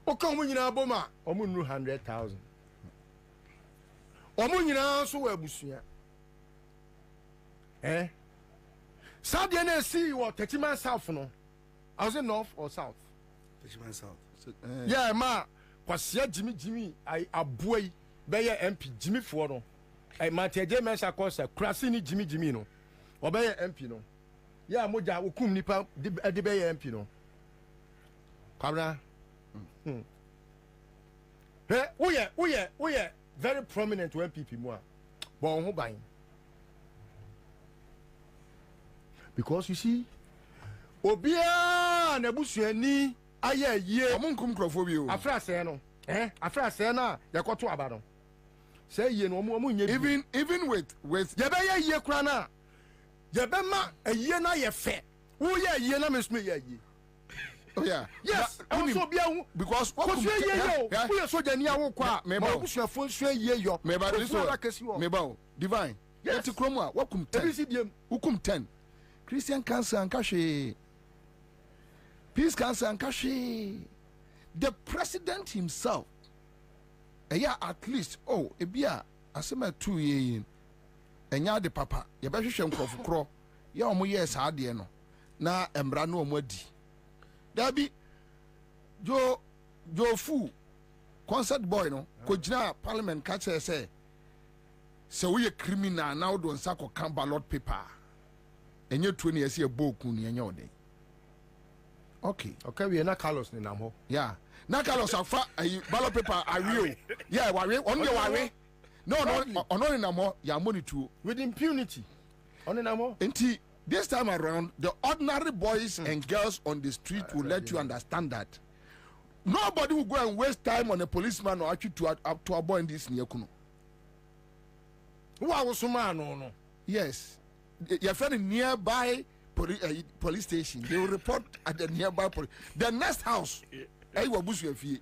Okamu nyina boma omunu 100,000. Omu nyina so wa busua. South NSC or Techiman South no. I was in North or South. Techiman South. Yeah, ma. Kwasia Jimmy I boy be MP Jimmy for no. I Mateje Mensa Kosa Krasini Jimmy no. Or be MP no. Yeah, moja ukum nipa de be MP no. Kwabena. Hey, we are very prominent to MPP more. But on who buying? Because you see, Obia Nebusuani aye ye. Amunkum crofobio. Afra say no. Afra say na yakoto abado. Say ye no omo nye. Even with ye be ye kura na. Ye be ma ye na ye fe. Wo ye na me sumi ye. Oh yeah. Yes. Also be because what you we so jani awo kwa me ba busua fo so ye yo. Me ba this one. Me ba divine. Yes. Yet kromo a wakum 10. Ukum 10. Christian cancer and kashe. Peace cancer and kashe. The president himself. At least ebia asema 2 years. Enya de papa. Ye ba hwehwe nkrofo kro. Ya omo yes ade no. Na embra no omo adi. Dabi Joe Fu concert boy no kojina parliament catch say we a criminal now don't sako can ballot paper enye 20 years e boku ni enye ode. Okay we na Carlos ni namho. Yeah na Carlos afa ballot paper ario. Yeah ware on the ware no ni namho ya monitor with impunity on the namho enti. This time around, the ordinary boys and girls on the street will let you understand that nobody will go and waste time on a policeman or actually to avoid this near Kuno. Who are was no? Yes, your friend in nearby police station. They will report at the nearby police. The next house, I will bush your fee.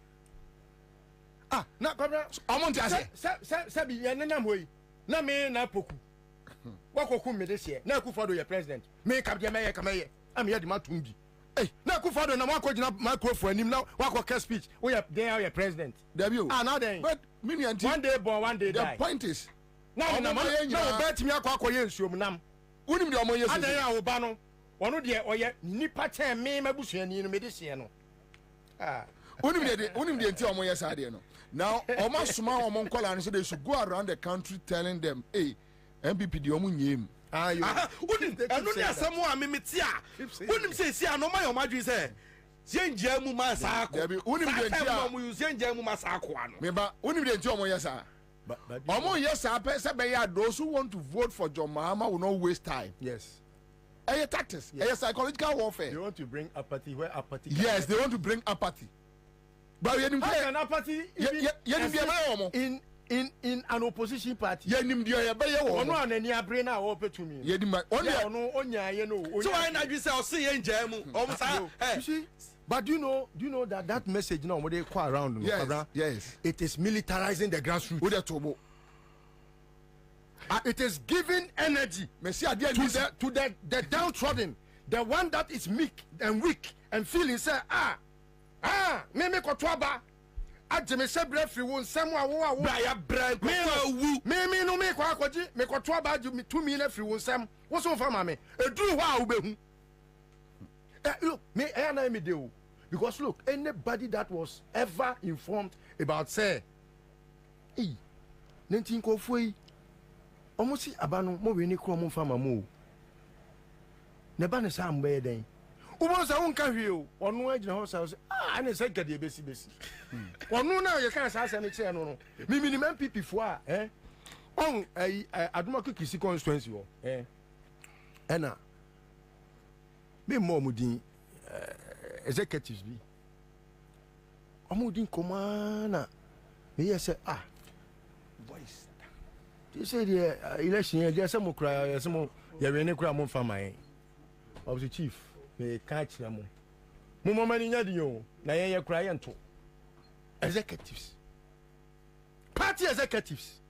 Na Kwabena. Amount I say, be na na me na poku. Wako me this year. Na Akufo-Addo your president. Me kabia me kamaye. Am here the matumbi. Hey, na Akufo-Addo na wako jina microphone anim na wako care speech. We are there your president. Debut. Now then. But mini anti. One day born, one day the die. The point is. Na bet me akwa yensuom nam. Unim de omo yesu. Adan ya oba no. Wono de oye nipa ten me mabusuani no me this year no. Unim de anti omo yesa de no. Now, omo suma omo nkola and so they should go around the country telling them, hey, MPP di omu nyem. Unim enu ni asemu a mimitia. Unim say no my omadwi say. Zenje mu masa ko. Unim de ntia mu zenje mu masa ko ano. Meba unim de ntia omo yesa. Omo yesa pe se be ya those who want to vote for John Mahama will not waste time. Yes. Tactics. Psychological warfare. They want to bring apathy where apathy. Yes, they want to bring apathy. But you can apathy in an opposition party. So why not you say I'll see in Jamu? But do you know that message now when they go around? Yes. It is militarizing the grassroots. It is giving energy to the downtrodden, the one that is meek and weak and feeling say me kotwaba ajeme se brefri wo nsem a wo braya brand me no me kwa akodi me kotwaba ajumi 2 million free wo nsem wo so fa ma me eduru ho a wo behu look me na me dey because look anybody that was ever informed about say nentin ko foi omo si abano mo we ni kro mo fa ma mo ne ba ne sa mbe den Ubo sa unka hwe o onu agina ho sa ne se gade besi onu na ye kan sa ne che no mi minimum pp fo on Adomako Kisi constituency o ena me mo mudin executives bi omudin komana me ye se voice they say the election ye just mo kra ye se mo ye we ne kra mo fa man of the chief me catch them. Mumma ni nyadi yo na ye kura ye nto. Executives. Party executives.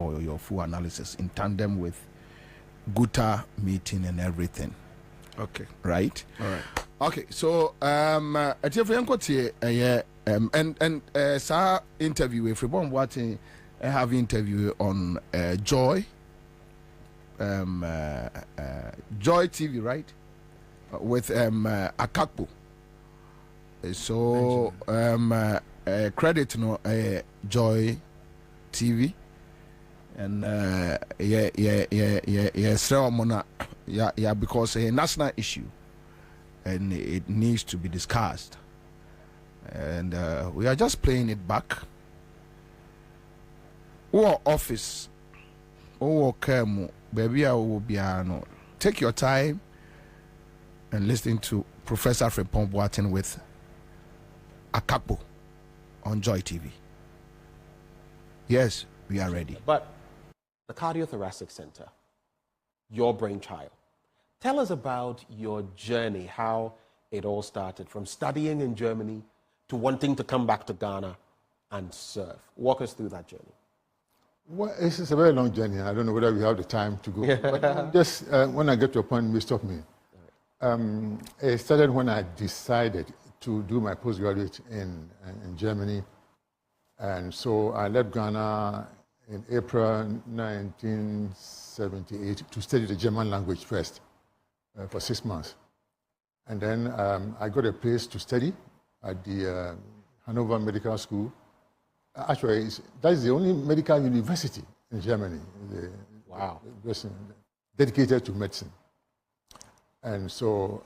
or your full analysis in tandem with Guta meeting and everything. Okay. Right? All right. Okay, so and sa interview if you want watching I have interview on Joy Joy TV, right? With Akakpo. So credit no Joy TV and yeah because a national issue and it needs to be discussed, and we are just playing it back. Or office or kemu baby I will be take your time and listen to Professor Frepon Boateng with Akakpo on Joy TV. Yes, we are ready. But the Cardiothoracic Center, your brainchild. Tell us about your journey, how it all started, from studying in Germany to wanting to come back to Ghana and serve. Walk us through that journey. Well, it's a very long journey. I don't know whether we have the time to go. But just when I get to a point, you stop me. It started when I decided to do my postgraduate in Germany. And so I left Ghana in April 1978 to study the German language first for 6 months. And then I got a place to study at the Hanover Medical School. Actually, that is the only medical university in Germany. Wow. Dedicated to medicine. And so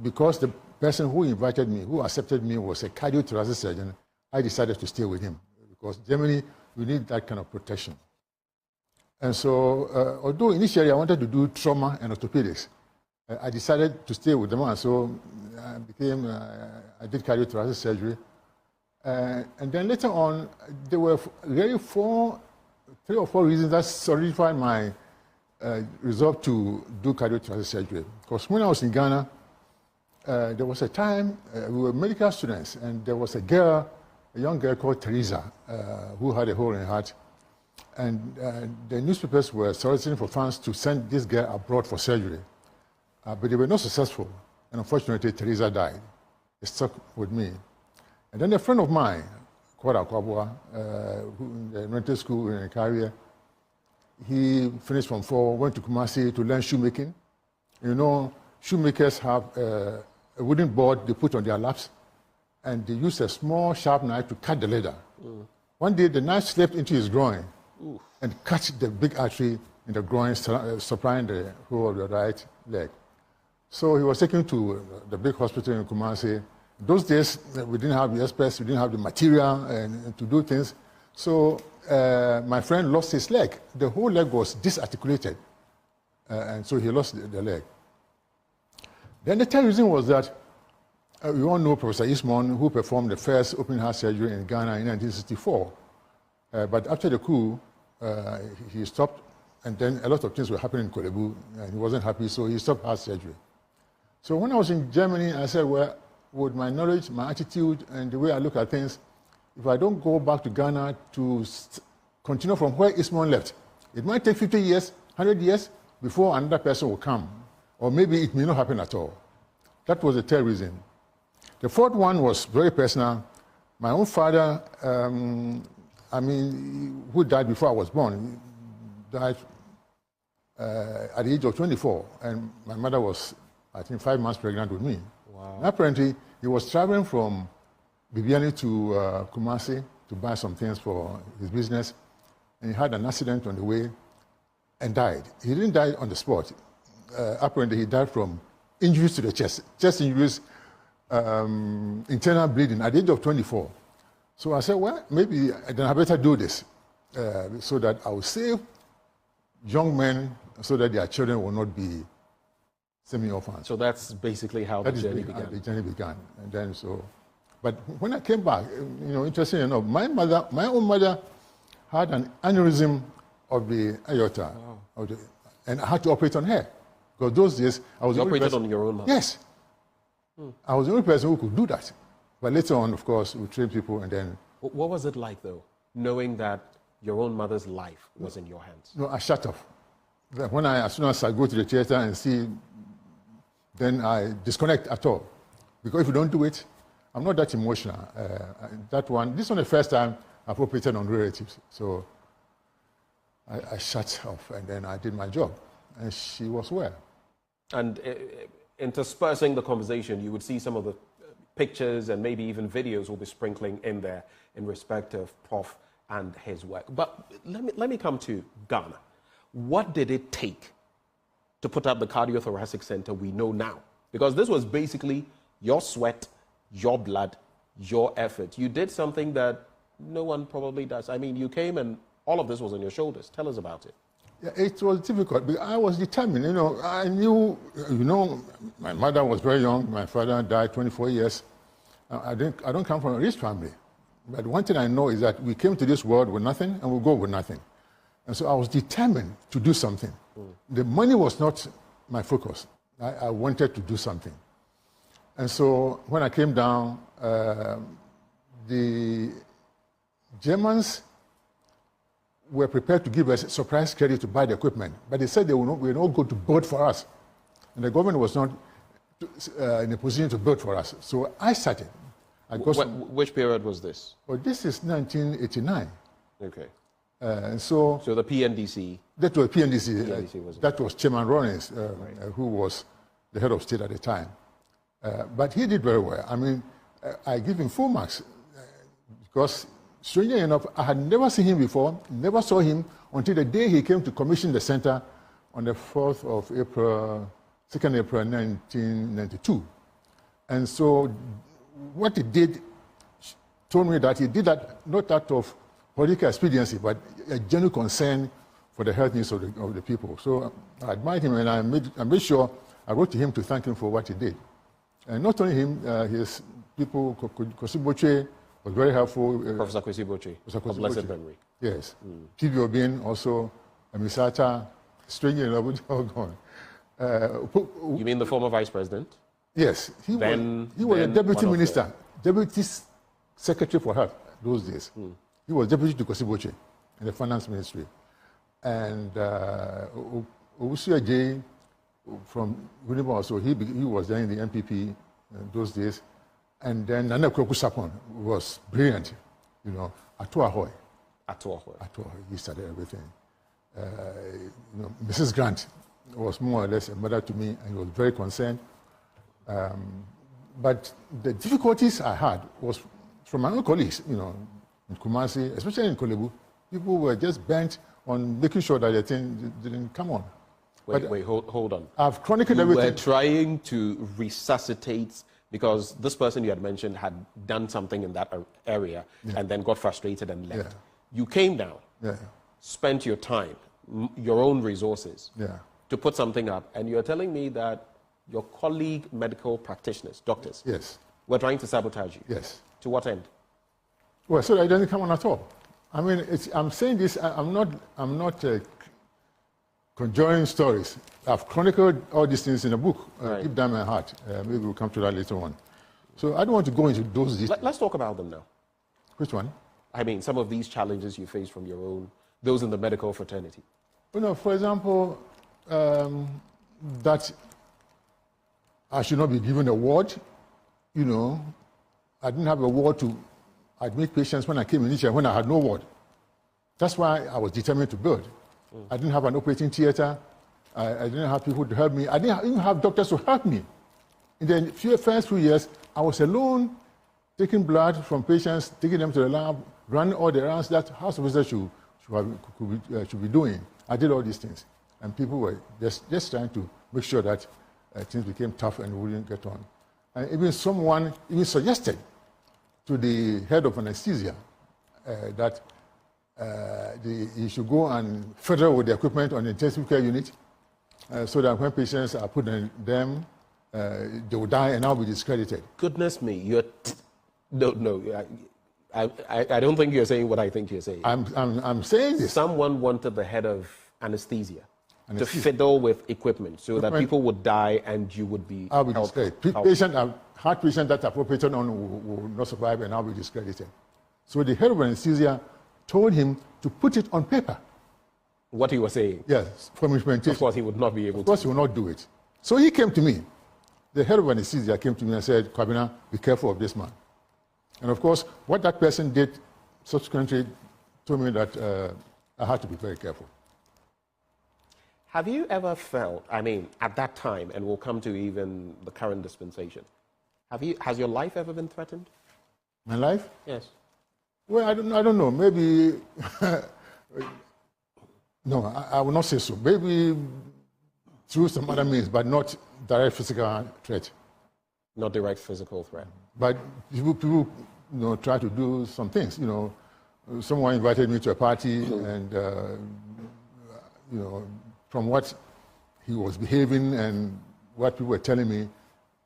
because the person who invited me, who accepted me, was a cardiothoracic surgeon, I decided to stay with him. Because Germany, we need that kind of protection. And so, although initially I wanted to do trauma and orthopedics, I decided to stay with them. And so I did cardiothoracic surgery. And then later on, there were really 3 or 4 reasons that solidified my resolve to do cardiothoracic surgery. Because when I was in Ghana, there was a time we were medical students, and there was a young girl called Teresa, who had a hole in her heart. And the newspapers were soliciting for funds to send this girl abroad for surgery. But they were not successful. And unfortunately, Teresa died. It stuck with me. And then a friend of mine, Kwabena, who in the rental school in Carrier, he finished from 4, went to Kumasi to learn shoemaking. You know, shoemakers have a wooden board they put on their laps, and they use a small sharp knife to cut the leather. One day, the knife slipped into his groin and cut the big artery in the groin, supplying the whole of the right leg. So he was taken to the big hospital in Kumasi. Those days, we didn't have the experts, we didn't have the material and to do things. So my friend lost his leg. The whole leg was disarticulated. And so he lost the leg. Then the third reason was that we all know Professor Ismon, who performed the first open heart surgery in Ghana in 1964. But after the coup, he stopped, and then a lot of things were happening in Kolebu, and he wasn't happy, so he stopped heart surgery. So when I was in Germany, I said, well, with my knowledge, my attitude, and the way I look at things, if I don't go back to Ghana to continue from where Ismon left, it might take 50 years, 100 years before another person will come. Or maybe it may not happen at all. That was the third reason. The fourth one was very personal. My own father, who died before I was born, died at the age of 24. And my mother was, I think, 5 months pregnant with me. Wow. And apparently, he was traveling from Bibiani to Kumasi to buy some things for his business. And he had an accident on the way and died. He didn't die on the spot. Apparently, he died from injuries to the chest injuries, internal bleeding at the age of 24. So I said, well, maybe then I better do this so that I will save young men so that their children will not be semi-orphans. So that's basically how the journey began. The journey began. And then but when I came back, interesting enough, my own mother had an aneurysm of the aorta. Wow. And I had to operate on her. Because those days, I was the only person. On your own mother? Yes. I was the only person who could do that. But later on, of course, we trained people and then... What was it like, though, knowing that your own mother's life was in your hands? No, I shut off. As soon as I go to the theater and see, then I disconnect at all. Because if you don't do it, I'm not that emotional. This was the first time I've operated on relatives. So I shut off and then I did my job. And she was well. And interspersing the conversation, you would see some of the pictures and maybe even videos will be sprinkling in there in respect of Prof and his work. But let me come to Ghana. What did it take to put up the Cardiothoracic Center we know now? Because this was basically your sweat, your blood, your effort. You did something that no one probably does. I mean, you came and all of this was on your shoulders. Tell us about it. Yeah, it was difficult because I was determined. I knew, my mother was very young. My father died 24 years. I don't come from a rich family. But one thing I know is that we came to this world with nothing and we'll go with nothing. And so I was determined to do something. The money was not my focus. I wanted to do something. And so when I came down, the Germans were prepared to give us surprise credit to buy the equipment, but they said they were not going to build for us. And the government was not in a position to build for us. So I started. Which period was this? Well, this is 1989. Okay. So the PNDC. That was PNDC. PNDC was that was Chairman Rawlings, who was the head of state at the time. But he did very well. I mean, I give him full marks because, strangely enough, I had never seen him before, never saw him until the day he came to commission the center on the 4th of April, 2nd April 1992. And so what he did told me that he did that not out of political expediency, but a genuine concern for the health needs of the people. So I admired him, and I made sure I wrote to him to thank him for what he did. And not only him, his people, Kwesi was very helpful. Professor Kwesi Boche, of blessed memory. Yes. T.B. Obin also, Misata, strangely enough, all gone. You mean the former vice president? Yes. He was a deputy minister, deputy secretary for health those days. He was deputy to Kwesi Boche in the finance ministry. And Owusu J from Winnipeg also, he was there in the MPP those days. And then Nana Kweku Sapon was brilliant, Ato Ahoy. He started everything. Mrs. Grant was more or less a mother to me, and he was very concerned. But the difficulties I had was from my own colleagues, in Kumasi, especially in Kolebu. People were just bent on making sure that the thing didn't come on. Hold on. I've chronicled everything. You were trying to resuscitate, because this person you had mentioned had done something in that area and then got frustrated and left. You came down, spent your time, your own resources to put something up, and you're telling me that your colleague medical practitioners, doctors, were trying to sabotage you. Yes. To what end? Well, so that it doesn't come on at all. I mean, I'm saying this, I'm not conjuring stories. I've chronicled all these things in a book, Deep Down My Heart. Maybe we'll come to that later on. So I don't want to go into those details. Let's talk about them now. Which one? I mean, some of these challenges you face from your own, those in the medical fraternity. For example, that I should not be given a ward. I didn't have a ward to admit patients when I came initially, when I had no ward. That's why I was determined to build. I didn't have an operating theater. I didn't have people to help me. I didn't even have doctors to help me. In the first few years, I was alone, taking blood from patients, taking them to the lab, running all the rounds that house officers should be doing. I did all these things. And people were just trying to make sure that things became tough and we wouldn't get on. And even someone suggested to the head of anesthesia that he should go and fiddle with the equipment on the intensive care unit so that when patients are put in them, they will die and I'll be discredited. Goodness me, you're... No, I don't think you're saying what I think you're saying. I'm saying this. Someone wanted the head of anesthesia to fiddle with equipment so that people would die and you would be... I'll be discredited. Heart patient that are operated on will not survive and I'll be discredited. So the head of anesthesia told him to put it on paper. What he was saying? Yes, from implementation. Of course, he would not be able to. Of course, he will not do it. So he came to me. The head of anesthesia came to me and said, Kwabena, be careful of this man. And of course, what that person did subsequently told me that I had to be very careful. Have you ever felt, I mean, at that time, and we'll come to even the current dispensation, has your life ever been threatened? My life? Yes. Well, I don't know. Maybe, no, I will not say so. Maybe through some other means, but not direct physical threat. Not direct physical threat. But people try to do some things. Someone invited me to a party, and from what he was behaving and what people were telling me,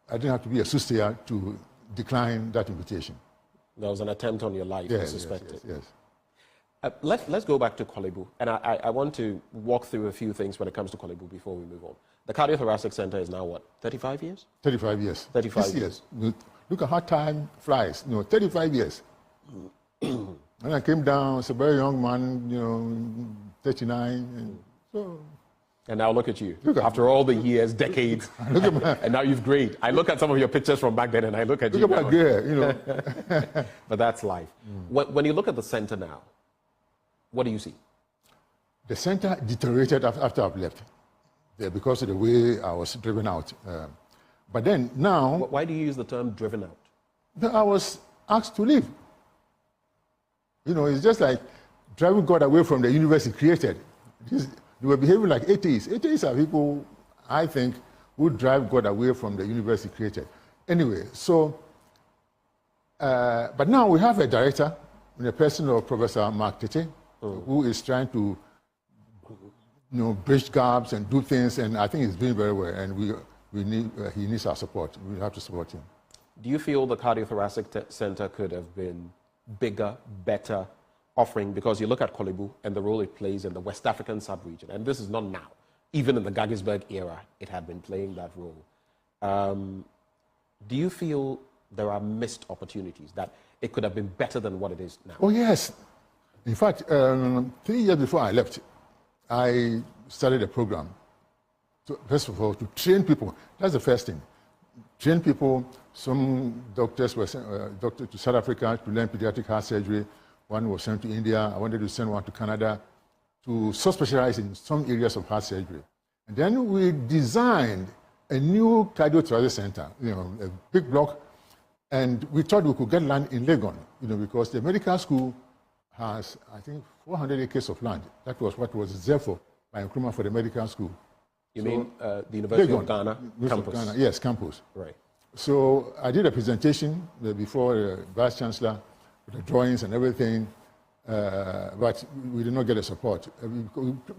I didn't have to be a soothsayer to decline that invitation. There was an attempt on your life, yes, I suspect. Yes. Let's go back to Korle Bu, and I want to walk through a few things when it comes to Korle Bu before we move on. The Cardiothoracic Center is now what, 35 years? 35 years. 35 years. Look at how time flies. 35 years. When I came down, I was a very young man, 39, and so. And now look at you. After all the years, decades, and now you've grayed. I look at some of your pictures from back then, and I look at you. Look at my gray, But that's life. When you look at the center now, what do you see? The center deteriorated after I've left, because of the way I was driven out. But then now... Why do you use the term driven out? I was asked to leave. It's just like driving God away from the universe He created. They were behaving like atheists. Atheists are people, I think, who drive God away from the universe He created. Anyway, so... but now we have a director, in the person of Professor Mark Tete, who is trying to bridge gaps and do things, and I think he's doing very well, and he needs our support. We have to support him. Do you feel the Cardiothoracic Center could have been bigger, better offering? Because you look at Korle Bu and the role it plays in the West African sub-region, and this is not now. Even in the Gaggisberg era, it had been playing that role. Do you feel there are missed opportunities, that it could have been better than what it is now? Oh, yes. In fact, 3 years before I left, I started a program, first of all, to train people. That's the first thing. Train people. Some doctors were sent to South Africa to learn pediatric heart surgery. One was sent to India. I wanted to send one to Canada to specialize in some areas of heart surgery. And then we designed a new Cardiothoracic Center, a big block, and we thought we could get land in Legon, because the medical school has, I think, 400 acres of land. That was what was reserved by Nkrumah for the medical school. You mean the University of Ghana campus? Ghana, yes, campus. Right. So I did a presentation before the Vice Chancellor with the drawings and everything, but we did not get the support.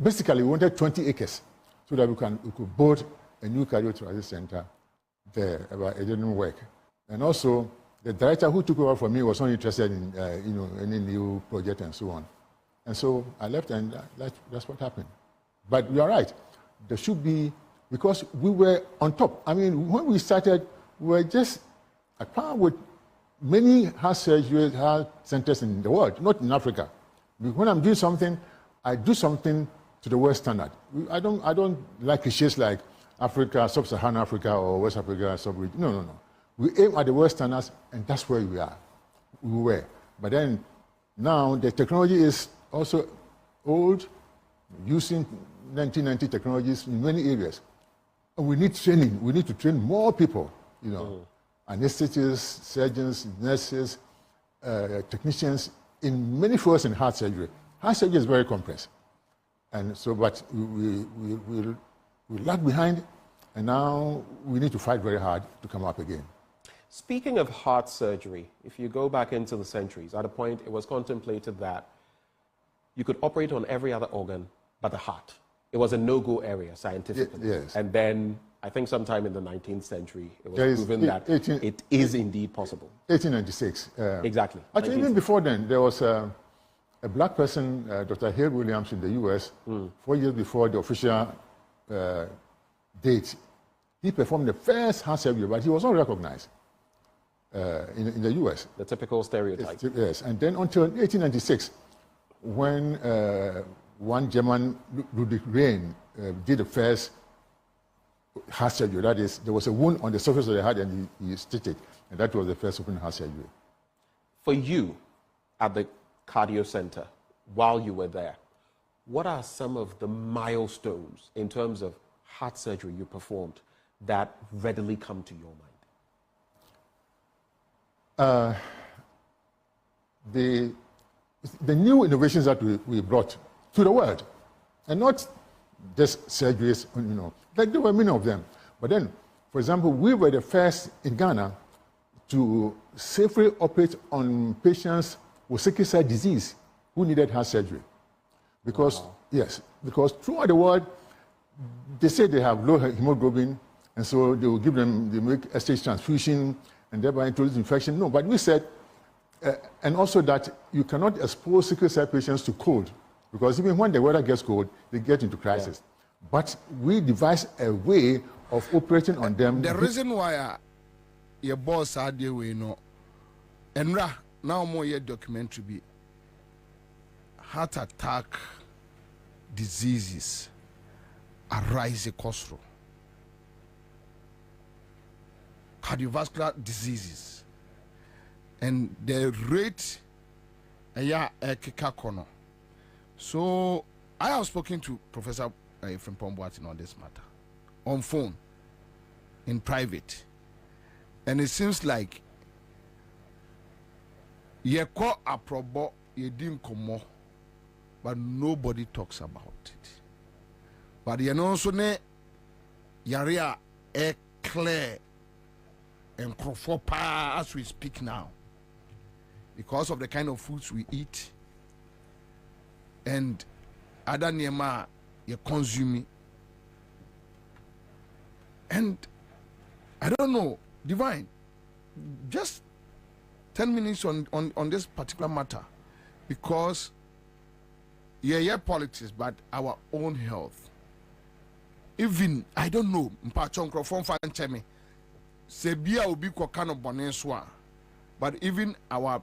Basically, we wanted 20 acres so that we could build a new Cardiothoracic Center there, but it didn't work. And also, the director who took over from me was not interested in any new project and so on. And so I left, and that's what happened. But you are right. There should be, because we were on top. I mean, when we started, we were just at par with many heart surgery heart centers in the world, not in Africa. When I'm doing something, I do something to the world standard. I don't like cliches like Africa, Sub-Saharan Africa, or West Africa, sub-region. No. We aim at the world standards, and that's where we are. We were. But then, now the technology is also old, using 1990 technologies in many areas. And we need training. We need to train more people, anesthetists, surgeons, nurses, technicians, in many fields in heart surgery. Heart surgery is very complex. And so, but we lag behind, and now we need to fight very hard to come up again. Speaking of heart surgery, if you go back into the centuries, at a point it was contemplated that you could operate on every other organ but the heart. It was a no-go area scientifically. Yes. And then I think sometime in the 19th century, it was proven that it is indeed possible. 1896. Exactly. Actually, even before then, there was a black person, Dr. Hale Williams, in the US, 4 years before the official date. He performed the first heart surgery, but he was not recognized in the US. The typical stereotype. Yes. And then until 1896, when one German, Ludwig Rain, did the first heart surgery. That is, there was a wound on the surface of the heart and he stitched it. And that was the first open heart surgery. For you, at the cardio center, while you were there, what are some of the milestones in terms of heart surgery you performed that readily come to your mind? The new innovations that we brought to the world, and not just surgeries, like there were many of them. But then, for example, we were the first in Ghana to safely operate on patients with sickle cell disease who needed heart surgery. Because, yes, because throughout the world, they say they have low hemoglobin, and so they will give them, they make stage transfusion, and thereby introduce infection. No, but we said, and also that you cannot expose sickle cell patients to cold, because even when the weather gets cold, they get into crisis. Yeah. But we devised a way of operating on them. The reason why your boss had the way, and now more your documentary be heart attack diseases arise across cardiovascular diseases, and the rate so I have spoken to Professor from Pomboatin on this matter on phone in private, and it seems like you call a probo you didn't come, but nobody talks about it. But you know, so ne yarea a clear and crofopa as we speak now, because of the kind of foods we eat and other nema you consume. And I don't know, Divine, just 10 minutes on this particular matter, because yeah, politics, but our own health. Even, I don't know, Mpachonko from Fanchemi, Sebia will be Kokano Boneswa, but even our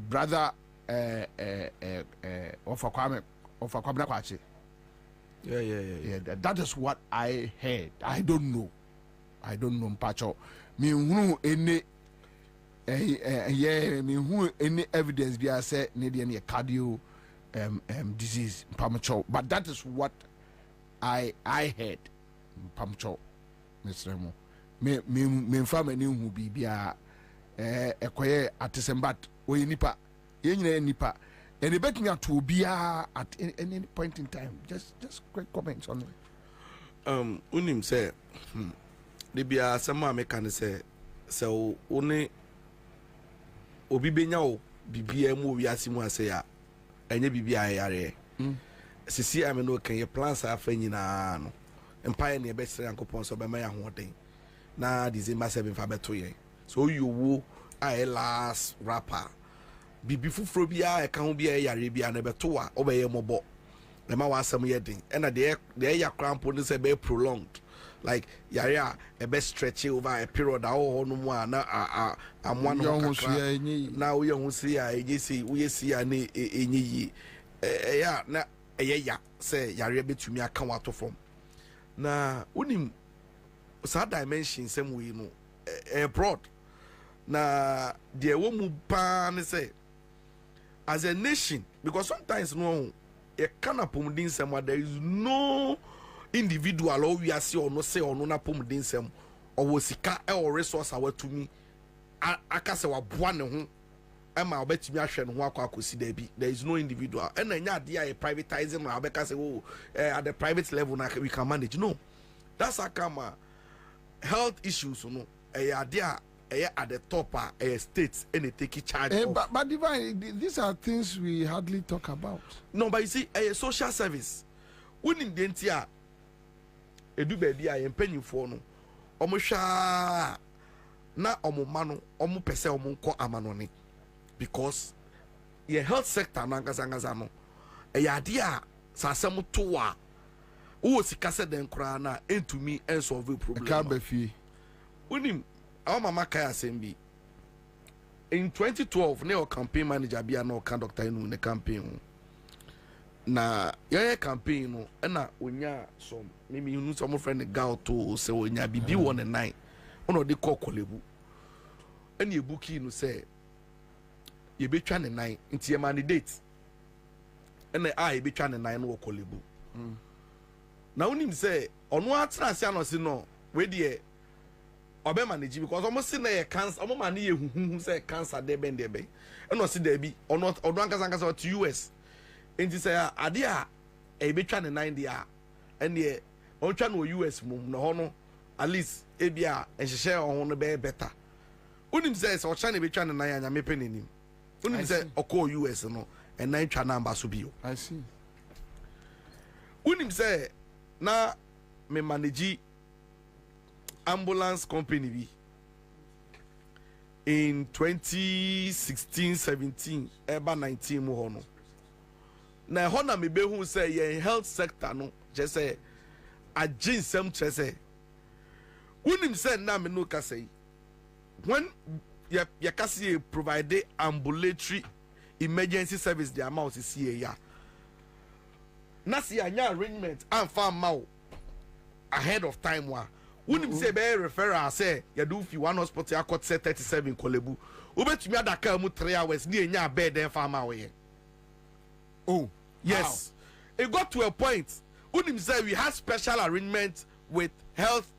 brother of Kwabena Kwachi. Yeah. That is what I heard. I don't know, Mpacho. Me who any me who any evidence be I say need any cardio disease Mpacho. But that is what I heard, Mpacho, Mr. Remo. Me family who be a koye atisembat we nipa yenye nipa. And they bet me to be at any point in time. Just quick comments on it. Unim say, they be a some American say, so only Obi Benyao, BBM, we are Simon say, and you be a Sisi, I mean, can your plans are failing and pioneer best uncle Ponso by my own thing. Now, this is massive in Fabeto. So you woo, I last rapper. Bibi fufuro bia e kan bia yare bia na betoa obeye mobo na ma wasam yedin and the ya cramp no say be prolonged, like yare a be stretch over a period no mu na amwa no na wo ye hu si a eji si wo ye si a na enyi ya na ya say yare betumi aka wato from na unim sa dimension sem we no broad na de wo mu pa ne say as a nation, because sometimes no, a kind of pumdin sem there is no individual or we are see or no say or no na pumdin sem or wasika or resource our to me. Akase wa buane ho ema obetimi ahwe no ho akwakosi da bi. There is no individual. And enya dia a privatizing na abeka say oh at the private level na we can manage. No. That's a kama health issues no. Dia at the top states and they take charge of. But Divine, these are things we hardly talk about. No, but you see, a social service. When in Dentia, a do baby, I am penny for no. Omusha na omumano, omu pese omunko amanoni. Because your health sector nangazangazano. A yadia sasemu toa. Who was kase den krana into me and solve the problem. Can't be fee. Unim. Our mama Kaya Sembi. In 2012, no campaign manager be no conductor in the campaign. na yɛyɛ campaign no ɛna onya some mimi hu some friend gout to sɛ onya bibi wɔ ne nan ɔna ɔde kɔ kɔlebu ɛna ebuki no sɛ yɛbɛtwa ne nan nti yɛma ne date ɛna yɛbɛtwa ne nan no wɔ kɔlebu na wonim sɛ ɔno atena ase anɔse no we deɛ ɔbɛma ne gyi because ɔmo si na yɛ cancer ɔmo ma ne yɛ huhuhu sɛ cancer de bɛn de bɛn ɛna ɔsi dɛbi ɔno ankasa ɔte US nti sɛ ade a ɛbɛtwa ne nan deɛ a ɛneɛ ɔntwa no wɔ US mu na hɔ no at least ebi a nhyehyɛ ɔho no bɛyɛ better wonim sɛ ɔkyɛ ne bɛtwa ne nan a nyame pɛ n'anim wonim sɛ ɔkɔɔ US no ɛnan twa namba so bio I see wonim sɛ na me manage ambulance company bi in 2016-17 eba 19 mu hɔ no na ɛhɔ na mebehu sɛ yɛn health sector no kyɛ sɛ agye nsɛm kyerɛ sɛ wonim sɛ na me no kasa yi when yɛkasa yɛ provide ambulatory emergency service the amount is here ya na si anya arrangement amfa ma wo ahead of time wa wonim say be referral say ya do fi one hospital akot say 37 kolebu obetumi adaka mu 3 hours ni enya bed den fa ma wo ye oh yes wow. It got to a point wonim say we had special arrangement with health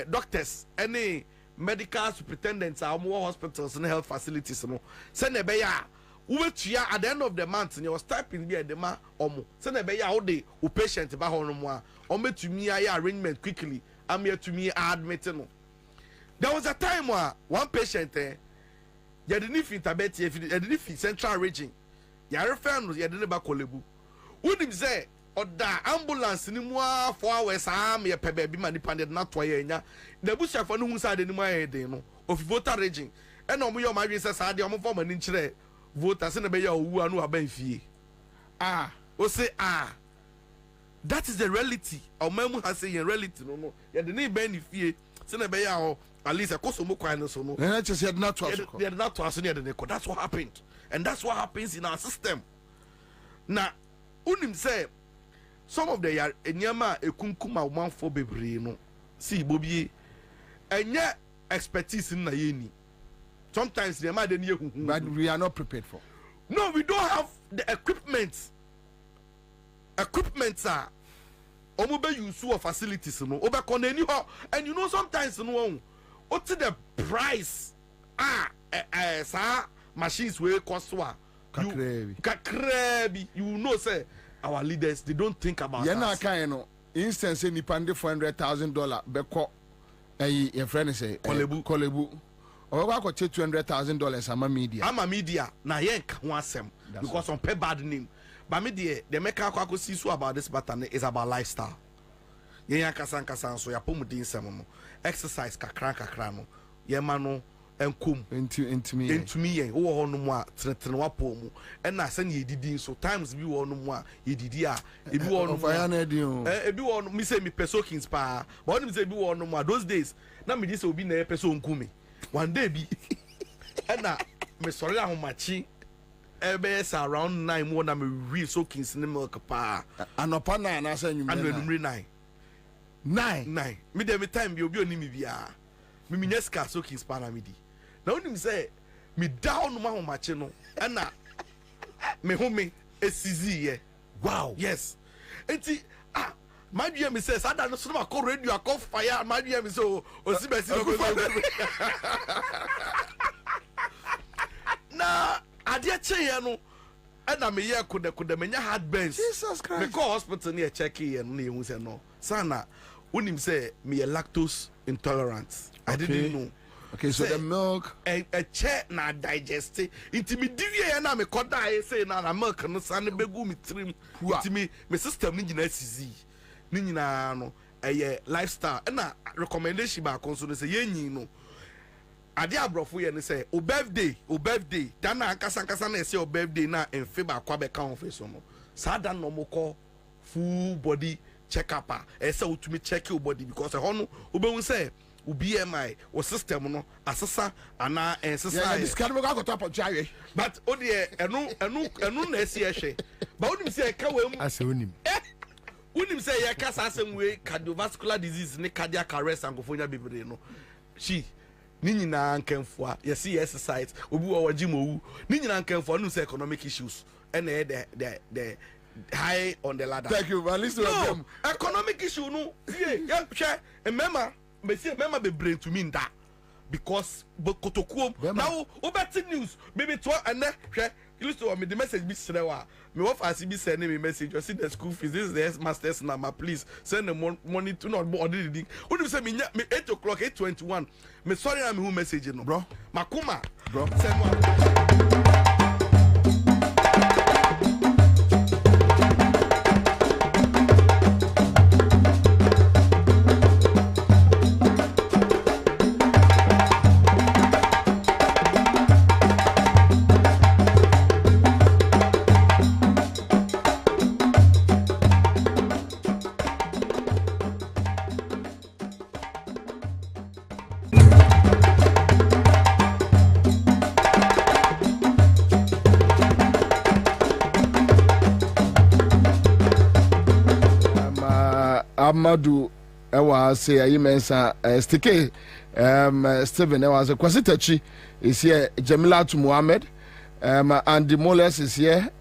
doctors any medical superintendents our hospitals and health facilities no say na be ya ubetua at the end of the month you was typing be the ma omo say na be ya wo de o patient ba ho no mo a ometumi aye arrangement quickly am here to me admit no there was a time where one patient you didn't fit tabet you didn't fit central region you refer no you didn't ba kolebu wonim say oda ambulance ni mu 4 hours am ye pebe bi mani panded na to ye nya na bushafo no hu sa de ni mu aye den no of voter region e na omo yo ma wi say sa de omo form ani nkire voter se na be ya owu anu aban fie o say that is the reality omamu has say reality no ye de ni ban ni fie se na be ya o at least akoso kwan no so no na just said not to aso they not to aso ne de ne ko that's what happened and that's what happens in our system na unim say some of the enyama ekunkuma manfo bebre no see Bobie enye expertise na yeni sometimes the man dey but we are not prepared for no we don't have the equipment are omo be use of facilities no obe kon any ho and you know sometimes no what the price sa machines wey cost wa kakrebi you know say our leaders they don't think about that. Na kan no instance ni pande $400,000 beko your friend say kolebu o ga ko $200,000 ama media na yen ka ho asem because on pay bad name but me the make akwa see so about this matter is about lifestyle yen kasa so ya pomudin sem no exercise kakra no yen ma no enkum entumi yen wo ho no mu a tretre wa po mu na se na yedidi so times bi wo no mu a yedidi a ebi wo no ebi wo no mi say mi pesokins pa but oni mi say ebi wo no mu a those days na me di say obi na e peso nkumi one day bi na me sorry ahomachi ebe is around 9 more na me real sokins ne milk pa anopa na na say anumre 9 me dey me time bi obi oni mi bia me minyeska sokins pa na me di na onim say me down no ahomachi no na me home esizi ye wow yes enti madua me say sada no so na call radio akọ fire madua me so osibesi no na ade che no na me ye koda menya hard burns Jesus Christ me call hospital near check here no ye hu say no sana unim say me lactose intolerant I didn't know. Okay, so the milk a chair na digest it me diwie na me koda I say na milk no san begu me trim it me system ni nyina sizi ni nyina no lifestyle na recommendation ba konso no say yenyi no ade abrofo ye ne say o birthday dan na ankasa na say o birthday na enfe ba kwa be kan ofe so no sa dan no moko full body check up say utumi check your body because hono obewu say o BMI o system no asesa ana ensesa this can go to top of jawe but o de enu na esi ehwe But unim say kawem. Ase unim. Unim say ya kasa asem we cardiovascular disease ne cardiac arrest and kofonya bebre no. She ni nyina nkanfo a see exercise obi wo GMO ni nyina nkanfo no say economic issues and the high on the ladder. Thank you, man. Listen to them. Economic issue no. Yeah, share. Remember, me say remember be brain to mean that because kotokuom now obeti news maybe to and share. You listen to me the message be serewa. Me what I see be sending me message. You see the school fees. This is the master's number. Please send the money to not more the thing. What do you say? Me 8 o'clock 8:21. Me sorry I'm who message no bro. Makuma bro. Send one. Amadu ewa say ayi mensa stike Steven ewa say Kwasitachi is here, Jamila to Muhammad Andy Moles is here,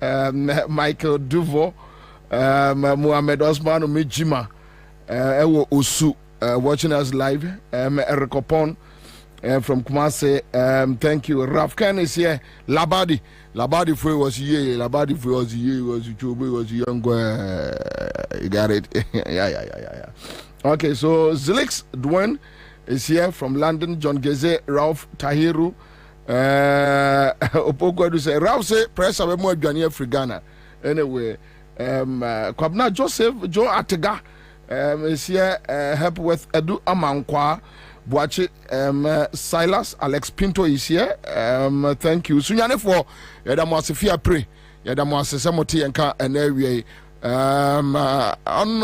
Michael Duvo, Muhammad Osman Mijima ewo Osu watching us live, Eric Opon from Kumase, thank you. Rafkan is here, Labadi Free was here, Labadi Free was here, was Chubu was young, you got it. Yeah. Okay, so Zilix Dwayne is here from London, John Geze, Ralph Tahiru, Opogo say Ralph say press away more Ghana Frigana. Anyway, Kwabena Joseph Joe Atega is here, help with Edu Amankwa. Boache Silas Alex Pinto is here. Thank you. Sunyane for Yadamwasifia pray. Yadamwasisamoti enka area. On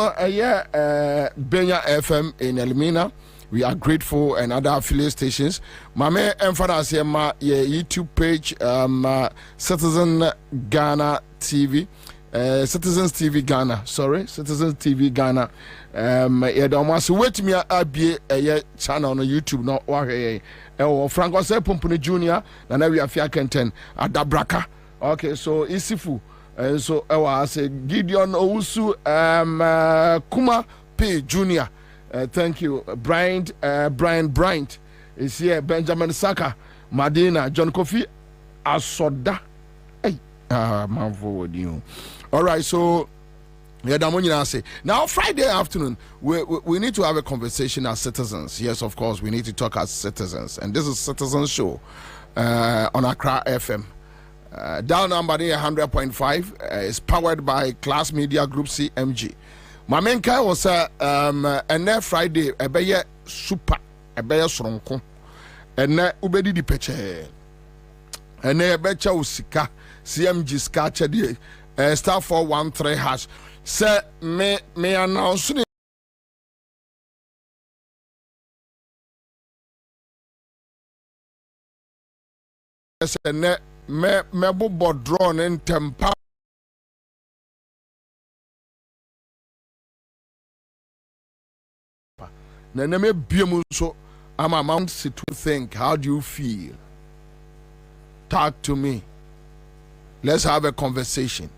Benya FM in Elmina. We are grateful and other affiliate stations. Mame Emfadas Yema YouTube page Citizen Ghana TV. Citizens TV Ghana, Citizens TV Ghana. Wait me a channel on YouTube, not Franco Se Pumpuni Jr. and we are Fiakenten at Dabraka. Okay, so Isifu, and so I say Gideon Owusu, Kuma P Jr. Thank you, Brian Bryant is here, Benjamin Saka, Madina, John Kofi, Asoda. Hey, man, forward you. All right, so now Friday afternoon we need to have a conversation as citizens. Yes, of course, we need to talk as citizens, and this is Citizen Show on Accra FM. Dial number 100.5 is powered by Class Media Group CMG. My main guy was and then Friday a super a beya sronko and then ubedi di peche and then a becha usika CMG skacha star 413 hash. Say me announce me bo drone in tempa na me biemu so I'm amount to think. How do you feel? Talk to me. Let's have a conversation.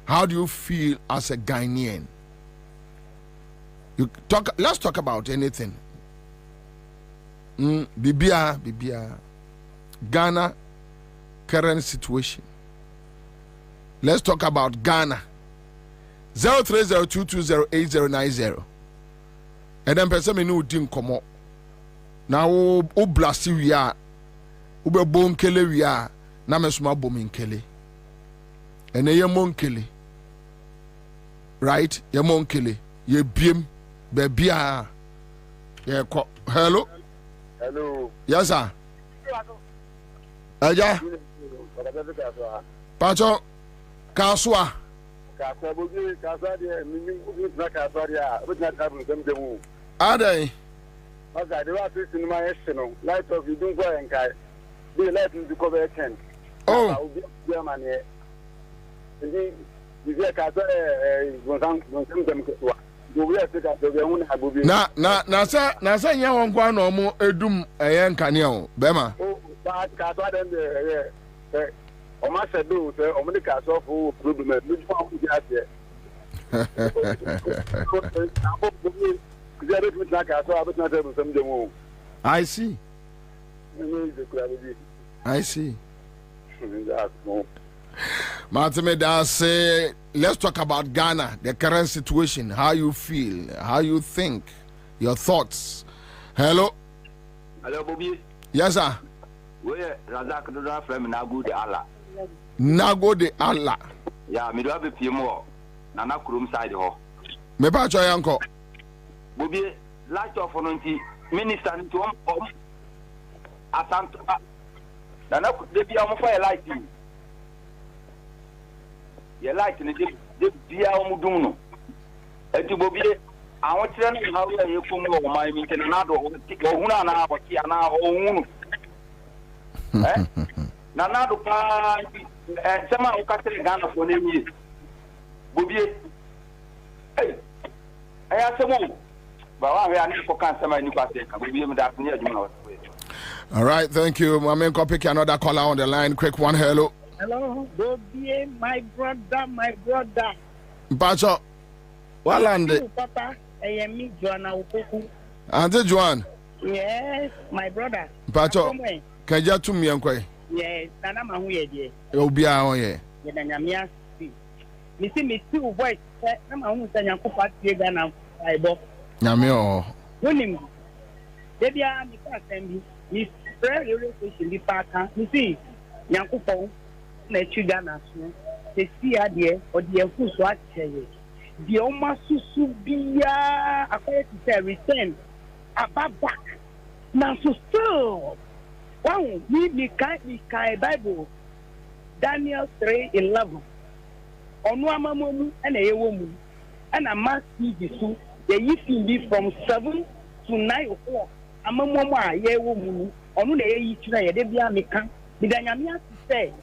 How do you feel as a Ghanaian? Let's talk about anything. Bibia. Ghana current situation. Let's talk about Ghana. 0302208090. And then person me no din komo. Now o blast we are. Ube bon kele we are. Na mesuma bomin kele. And ye monkele. Right? Ye monkele. Ye biem. Bebia. Ye ko. Hello? Hello. Yes, sir. Aja. Pacho. Kaswa. Adai. Okay, the last is in my light of you don't go and carry. They let me to cover 10. Oh, Germany. na say nya won kwa no mo edum nkane o bema I see. Martin, say, let's talk about Ghana, the current situation, how you feel, how you think, your thoughts. Hello, Bobie. Yes, sir. Where Razak do not from Nago de Allah. Nago de Allah. Yeah, me do have a few more. Nana Krum side ho. Me pa cho yanko. Bobie, light of onti minister to Asante. Nana de bi am for light you. Ye light ni de bia am dum no. Enti Bobie, awon tire no how you kum wo my mi ten na do ho huna na abaki ana ho hunu. Nana do pa sema o katre Ghana for nemi. Bobie. Hey. Aya semo. Ba wa we ani ko kan sema ni kwase ka Bobie me da ni adwuma. All right, thank you. I'm going to pick another caller on the line. Quick one, hello. Hello, Bobie, my brother. Pacho, what land? Papa, I am me, Joanna Ukoku. Auntie Joanne? Yes, my brother. Pacho, can you tell me, Uncle? Yes, Nana Mahuye, dear. You'll be out here. Yenamia, me see me two voice. I'm a woman, and I'm quite Ghana. I bought Namio. Winning. Debbie, I'm the Miss Prayer Station, the park. You see, Yanko, let you Ghana. They see a dear or dear who's what say. The Oma Susubia, according to say, return about back. Now, so still, wow, me kai Bible, Daniel 3:11. Onwamamu and a woman, and a mass TV, they used to be from 7 to 9 o'clock. Amamwa ye woman onu na ye tira ye de bia meka bidanyamia say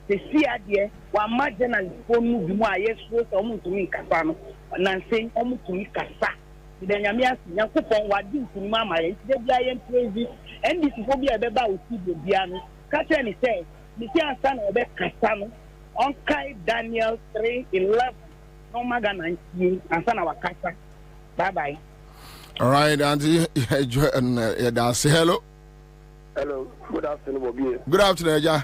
the see ade wa ma journalist phone bi mu aye so so mutumi kasa no na nsen omutumi kasa bidanyamia yakopon wadi ntumi mama ye de bia ye praise and this for bia be ba oti de bia no ka tell ni say ni si Ansah na be kasa no on kai Daniel 3:11 no maga 19 Ansah na wakasa. Bye bye. All right, Auntie, and say hello. Hello, good afternoon, Bobie. Good afternoon, Ja.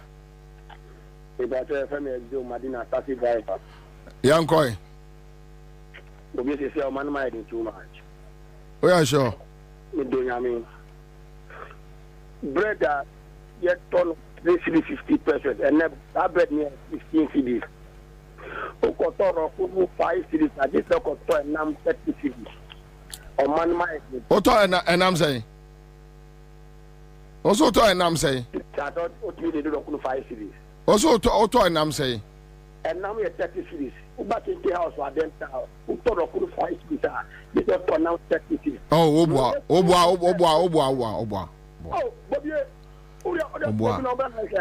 About family do Madina taxi driver. Young Koi. Bobie say your man might too much. Oh yeah, sure. Me doing I mean. Bread that yet ton 50%, and that bread near 15 CDs. Okotoro kubu 5 CDs. I just okoto and nam 30 CDs. Oto and I'm saying. Also, to and I'm saying. I thought what you did on 5 cities. Also, to and I'm saying. And now we are 30 cities. Who back in the house or then who thought of 5 cities? They just pronounce 30 cities. Oh, Obwa. Oh,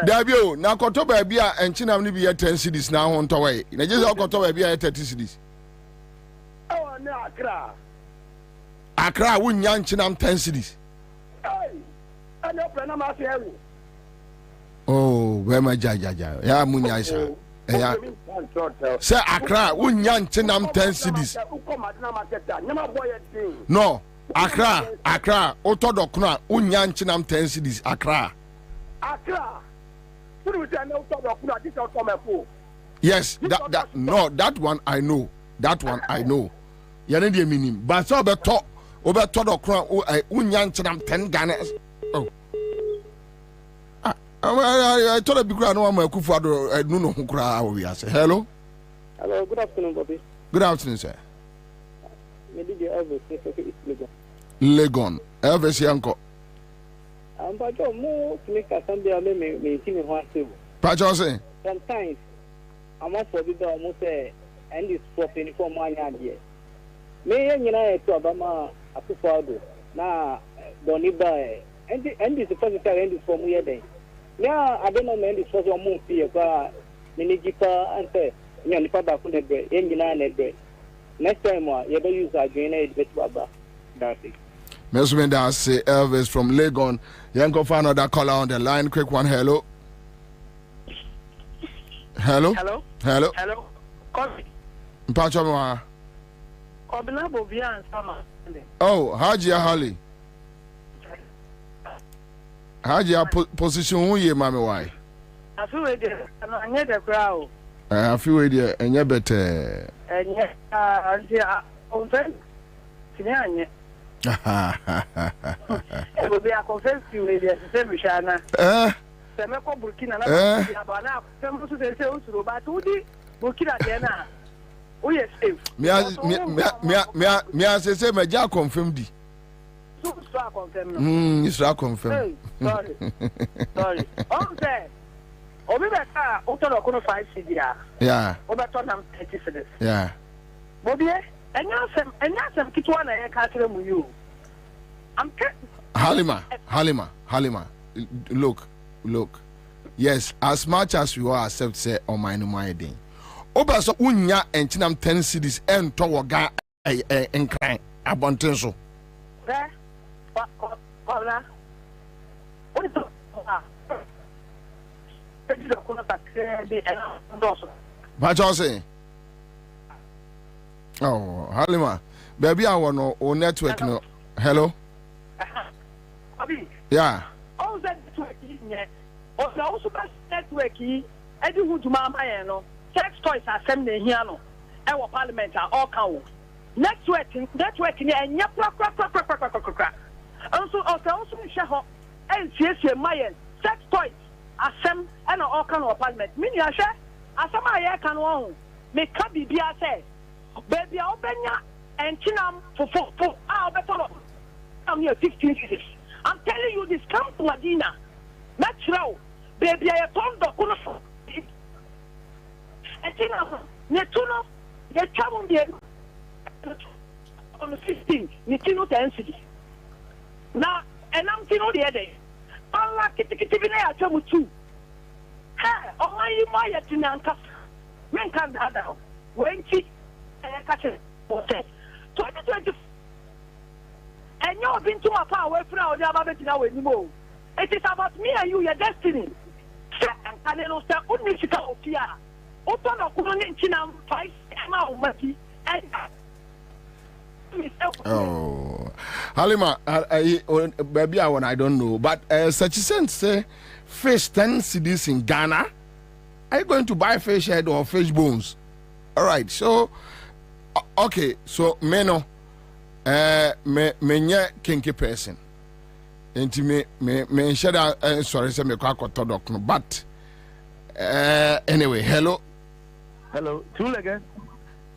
Dabio, now Kotoba Bia and Chinam Libya 10 cities now on the way. In a just Kotoba Bia 30 cities. Oh, no, Accra. Accra wouldn't yan Chinam 10 cities. Oh, where my jaja? Yeah, Munya, sir. Yeah. Say Accra wouldn't yan Chinam 10 cities. No, Accra, Otodokuna, Unyan Chinam 10 cities, Accra. Yes, that one I know. Yanedi meaning. But so be talk over Todokuna, Unyan Chinam 10 Ghana. Oh. I told a big crowd no one could father. I don't know who cry. Hello. Hello, good afternoon, Bobie. Good afternoon, sir. Legon. Elvis Yanko. But you move to make a Sunday, me one too. Pacho say. Sometimes I'm not for the almost say, and it's for 24 years. Me, you know, to Obama, a father. Now, don't need buy. And this is first time this from me. Yeah, I don't know, man, this was your move here, but Minigipa and say, nya nipa ba ko ne bre yen nyina na bre next time you be use again na it betu aba that's it. Mesmen that say Elvis from Legon. You go find another caller on the line. Quick one. Hello. Hello. Hello. Hello. Hello. Kobi. Mpacho. Kwabena Bobie Ansah. Oh, Hajia Holly. Hajia position who ye mami why? I feel it and the crowd. I feel it and you better. And yet, on friend. It will be a confess to you, the same Shana. Semeko Burkina, Abana, some who say, but who did Burkina Diana? Oh, yes, me, I say, my jack confirmed. It's not confirmed. Sorry. Oh, there. Over 5 CD. Yeah. Over 30 cities. Yeah. Bobie, and some Kitwana and Catherine with you. I'm Halima. Look. Yes, as much as you are accept say on my day. Oba so unya entinam 10 cities and to waga en cry abonten so. There. What? What you say? Oh, Halima. Baby, I want no network no. Hello? Yeah. Oh, that network is also network is who to mama no. Sex toys are sending here no. Our parliament are all count. Network and also share and see my sex toys are some and all kind of apartment. Mini I share as some I can own. Make up be say. Baby, I'll be and Chinam for I'll better. I'm here 15 cities. I'm telling you this come to Medina. Natural. Baby, I told the Kuno. And Chinam, Netuno, the travel there on the 15th, Nitino density. Now, and I'm Tino the other day. Allah Kitikivina, I tell you too. Hey, oh, my Yatinanka. Men can't have that. When she catch it, 2020. And you've been to my power away from our job now anymore. It is about me and you, your destiny. And then also, only she can appear. Open up on Chinam 5 Mati and. Oh, Halima, baby, I don't know, but such a sense say fish 10 CDs in Ghana. Are you going to buy fish head or fish bones? All right, so okay, so me kinky person. And me share sorry, say me kwakotodok, but anyway, hello. Hello, two again.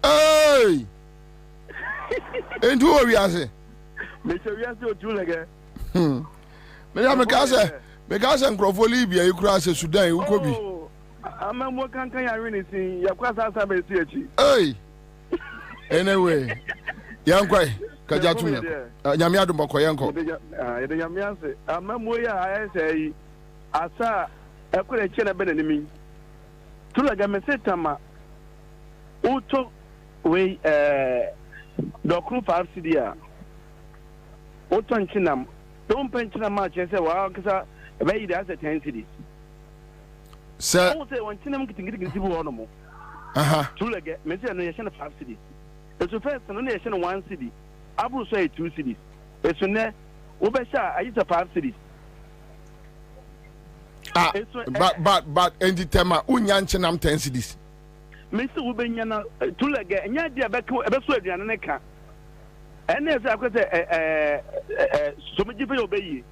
Hey. And who are we asking? Mr. Yasu Julega. Because I'm Libya, you cross Sudan, you could be. I'm working. Can you really see your class? Hey, anyway, young quay, Kajatu, Yamiado Mokoyanko. Yamiase, I'm a moya. I say, I saw a good chin of enemy. Tulaga Uto, we, the crew 5 CDA. Oton Chinam, don't pension a match and say, well, because I made as a 10 cities. Sir, I say, when Chinam getting civil animal. Two leg, Messiah nation of 5 cities. It's a first nation of 1 city. I will say 2 cities. It's a net, Ubesha, I use a 5 cities. But, and the tema, Unyan Chinam 10 cities. Mr. Ubeniana, two leg, and yet, dear Becco, a persuade and a car. And as I could say, so much if you obey.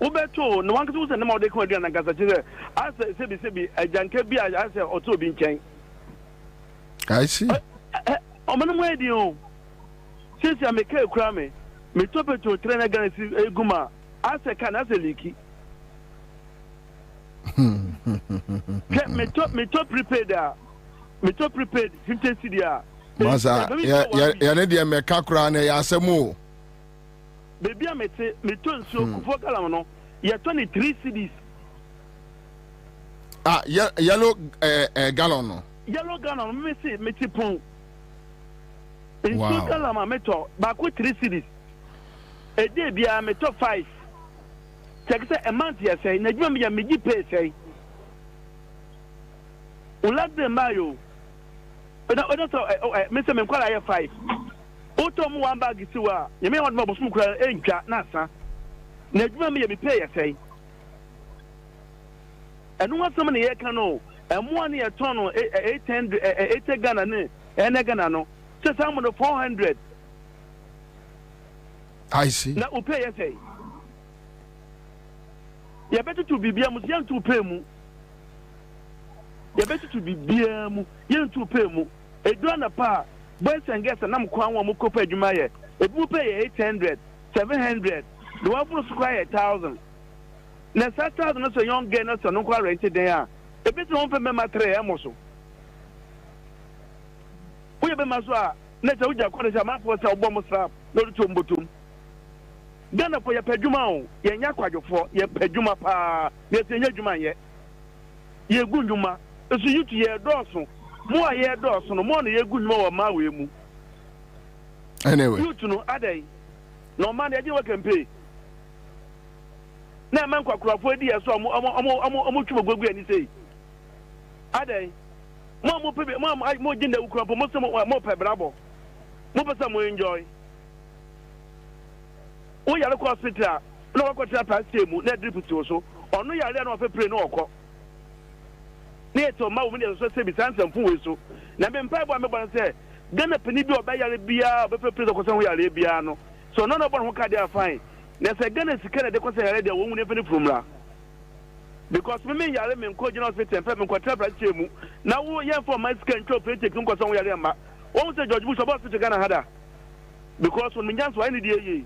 Ubeto, no one could use a number of the Korean and Gaza. I said, Sebi, a Jankabi, I said, or two being changed. I see. Oman radio. Since I make a crime, me top it to a trainer against a guma. I said, can I say leaky? Me top prepared. Me top prepared 50 CDR. Masa, ya ne dia me kakra na ya asemu. Baby me turn so kufo kala no. Ya 23 CDs. Yellow gallon no. Yellow gallon me see me tipon. Wow. In total am meto back with 3 cities. A day bia meto 5. Check say a month here say na djuma me gi pay say. Ulag de mayo. Oda so me say me kwala here 5. Otom one bag siwa. Ye me want mo bosum kura entwa na asa. Na djuma me pay say. Enu wasem na ye kan no. Emo na ye ton no 800 8 Ghana ne. Ene Ghana no. Say some 400. I see. Na upay ye say. You better to be bia mu yan to pay mu. You better to be bia mu yan to pay mu. E do na pa boys and girls na mo kwan wo mo ko pay adwuma ye. E bu pay 800, 700. The one for square 1,000. Na 1,000 so young girl na so no kwa rent den a. E better won pay mema 3 e mo so. Wo ye be ma so a na se wo ja kwa se ma for se obo mo slap no to mbotum. Ghana for your peduma o ye nya kwadwofo ye peduma pa ye tenya dwuma ye ye gunduma so yutu ye doso mo a ye doso no mo no ye gunduma wa ma we mu anyway yutu no adai no man ye wa campaign na man kwakurafo di ye so omo twugo gogu ani sei adai mo pebe mo jinda ukurapo mo se mo pebrabo mo pesa mo enjoy we yare ko hospital no ko tira pastor mu na drip to so onu yare na ofe pray no okọ na eto ma wo me so se bi sansan fu we so na me mpa bo me bon se Ghana pani bi oba yare bia obe pray ko san wo yare bia no so no bon ho ka dia fine na se Ghana sikere de ko san yare de wo ne fini from la because me yare me ko general hospital mpa me ko tira pastor mu na wo ye for my scan to pray take ko san wo yare ma wo se George Bush oba hospital Ghana hada because when me jans why ni dey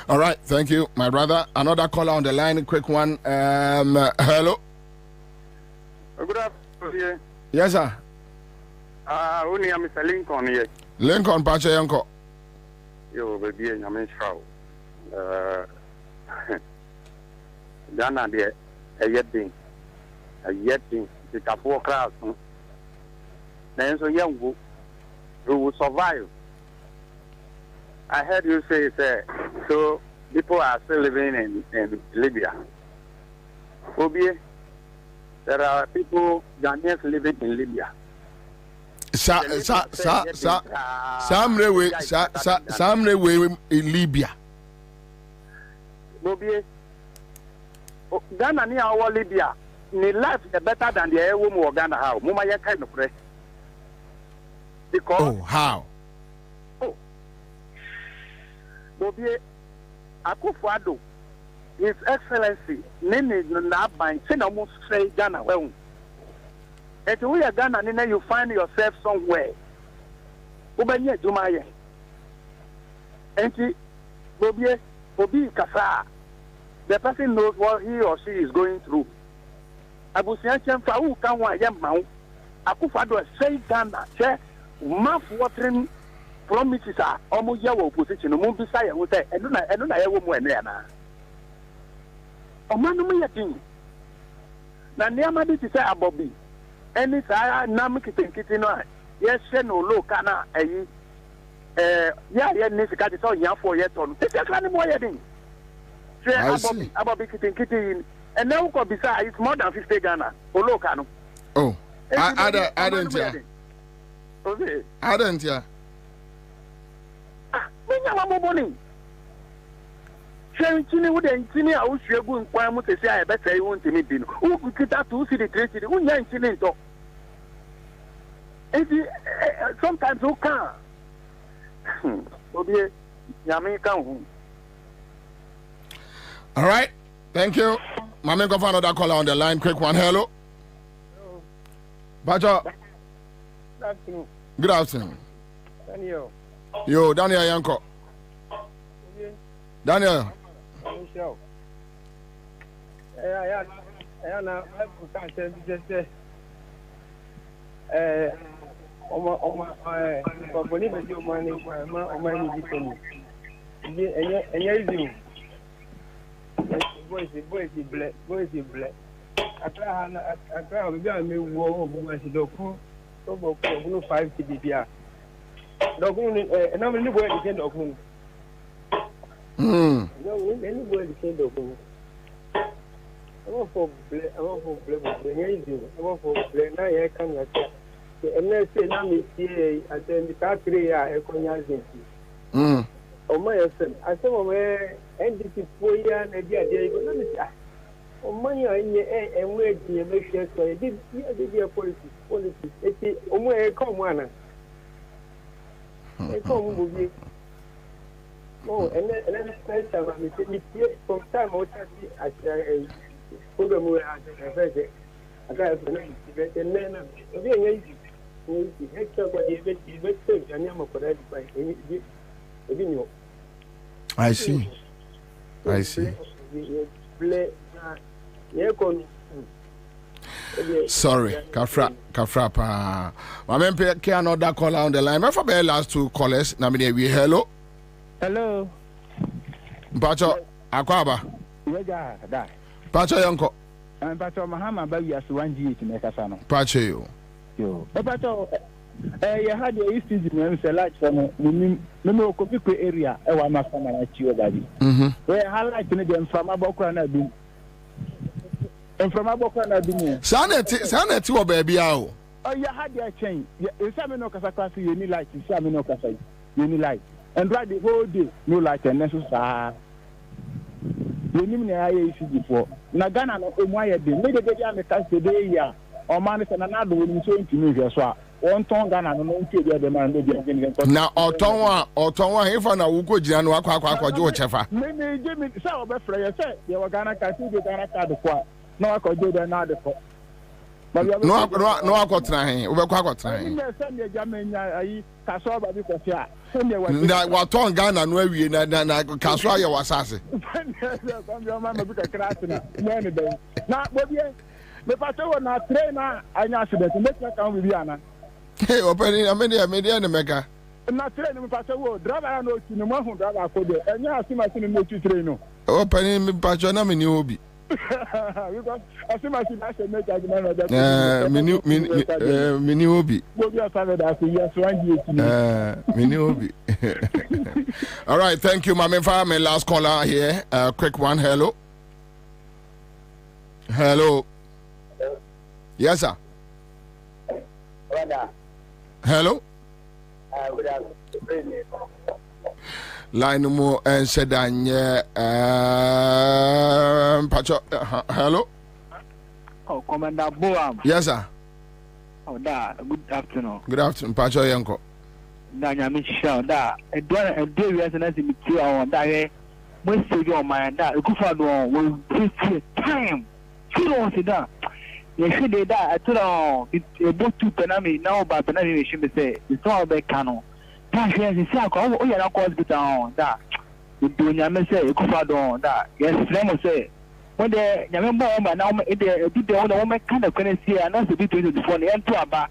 all right, thank you, my brother. Another caller on the line, a quick one. Hello. Good afternoon. Yes, sir. Only I'm Mr. Lincoln here. Lincoln, Pacha Yanko. Yo, baby, I'm in show. Ghana, there, a yetting, the couple of crowds. Then so young who will survive. I heard you say, so people are still living in Libya. Bobie, there are people, Ghanaians living in Libya. Samrewe in Libya. Bobie, Ghana near our Libya, ni life is better than the air woman of Ghana. How? Muma ya kind of press. Because oh, how? Bobie Akufo-Addo, His Excellency, Nene Naban, almost say Ghana. Well, and we are Ghana, Nene, you find yourself somewhere. Ubanye Jumaye. And Bobie Kasa, the person knows what he or she is going through. Abusianchem Fau Kanwa Yamau, Akufo-Addo say Ghana, say, mouth watering. Promises are almost your opposition. No be say and na ya wo mu ene na. O manu me yatin. Na niama bi ti say Bobie. Any say na me kitenkiti no. Yes no low kana ayi. Ya ni sika ti so yan for yet on. Ti ka ni mo yedin. Say Bobie kitenkiti and now ko bi say it's more than 50 Ghana. O low kanu. Oh. I don't yeah. Menya wa moboni. Chini wo de ntini a wo hwegu nkwan mu tese a beta yi wo ntimi bi no. Wo kita 2 cedi 3 cedi wo nya ntini nto. Enti sometimes wo kan. Bobie nyame kan hu. All right. Thank you. Mame go for another caller on the line. Quick one. Hello. Bajo. Good afternoon. Good afternoon. Daniel. Yo, Daniel Yanko. Daniel. boys black. Akra obi a me wo obu ma si doku. So go no 5 TB bia. Doku ni na me ni boy di ken doku. No, any boy di ken doku. I want for black. I want for black. Now here come ya. And let's say now me see at the car 3 year ekonya zinti. O my son, I said o me NDC 4 year na dia go na me say. O my and we dey make sure so e dey policy. E o mo e come one. E come Bobie. Oh, and then first time I me from time I see program we had I got and then I see. Sorry, Kafra pa. I can another caller on the line. My for the last 2 callers. Na me we hello. Hello. Pacho Akwaba. Wega da. Pacho Yonko. Pacho Mahama ba wi aso 1G me kasa no. Pacho yo. Yo. Pacho you had the ECG me say like so no ko pico area e wa ma fama na chi obadi. We highlight ne dem from abokra na dum. From abokra na dum. Saneti wo ba bia o. Oh you had the change. You say me no kasa kwase you need light, you say me no kasa you need light. And right the whole day, no light and necessary. You need me ECG for. Na Ghana no omwa day. Me dey dey am cast today here. O man say na na do we so ntimi hwe so a. Won ton Ghana no ntimi dey man dey dey. Na oton he fa na wo ko jira no akwa jo chefa. Me Jimmy say obefra ye say ye wa Ghana card dey Ghana card kwa. Na akọjo dey na de ko. No akọtra he. Wo be kwa akọtra he. Me say me jamanya ayi kaso ba bi kwafia. Na waton Ghana no awie na kaso aye wasase. Na Bobie me pato na train na anya accident me kan we bi ana. Hey, openi amede na meka. Na train me pato wo driver na otu ni mo hu driver ko de enya asima sini me otu train no. Openi me pato na me ni obi. Because asima sini ase me charge man na that. Mini obi. Bobie asave da say yes 1G. Mini obi. All right, thank you, my family. Last caller here. Quick one. Hello. Yes, sir. Hello. Line mo and said Pacho. Hello. Oh, Commander Boam. Yes, sir. Oh, da. Good afternoon. Good afternoon, Pacho Yanko. Da nyame hia da do we as na se mi ti on da he mo se jo my da ekufa do we free time feel on se da ye hwe de da atoro e bo tu penami na o ba penami me hwe say e so be kano da hwe se akọ o ya na cause bit on da do nyame say ekufa do da yes frame say when the nyame bo ba na e de de o me kind of kwenesi na se bi 2024 na ento aba.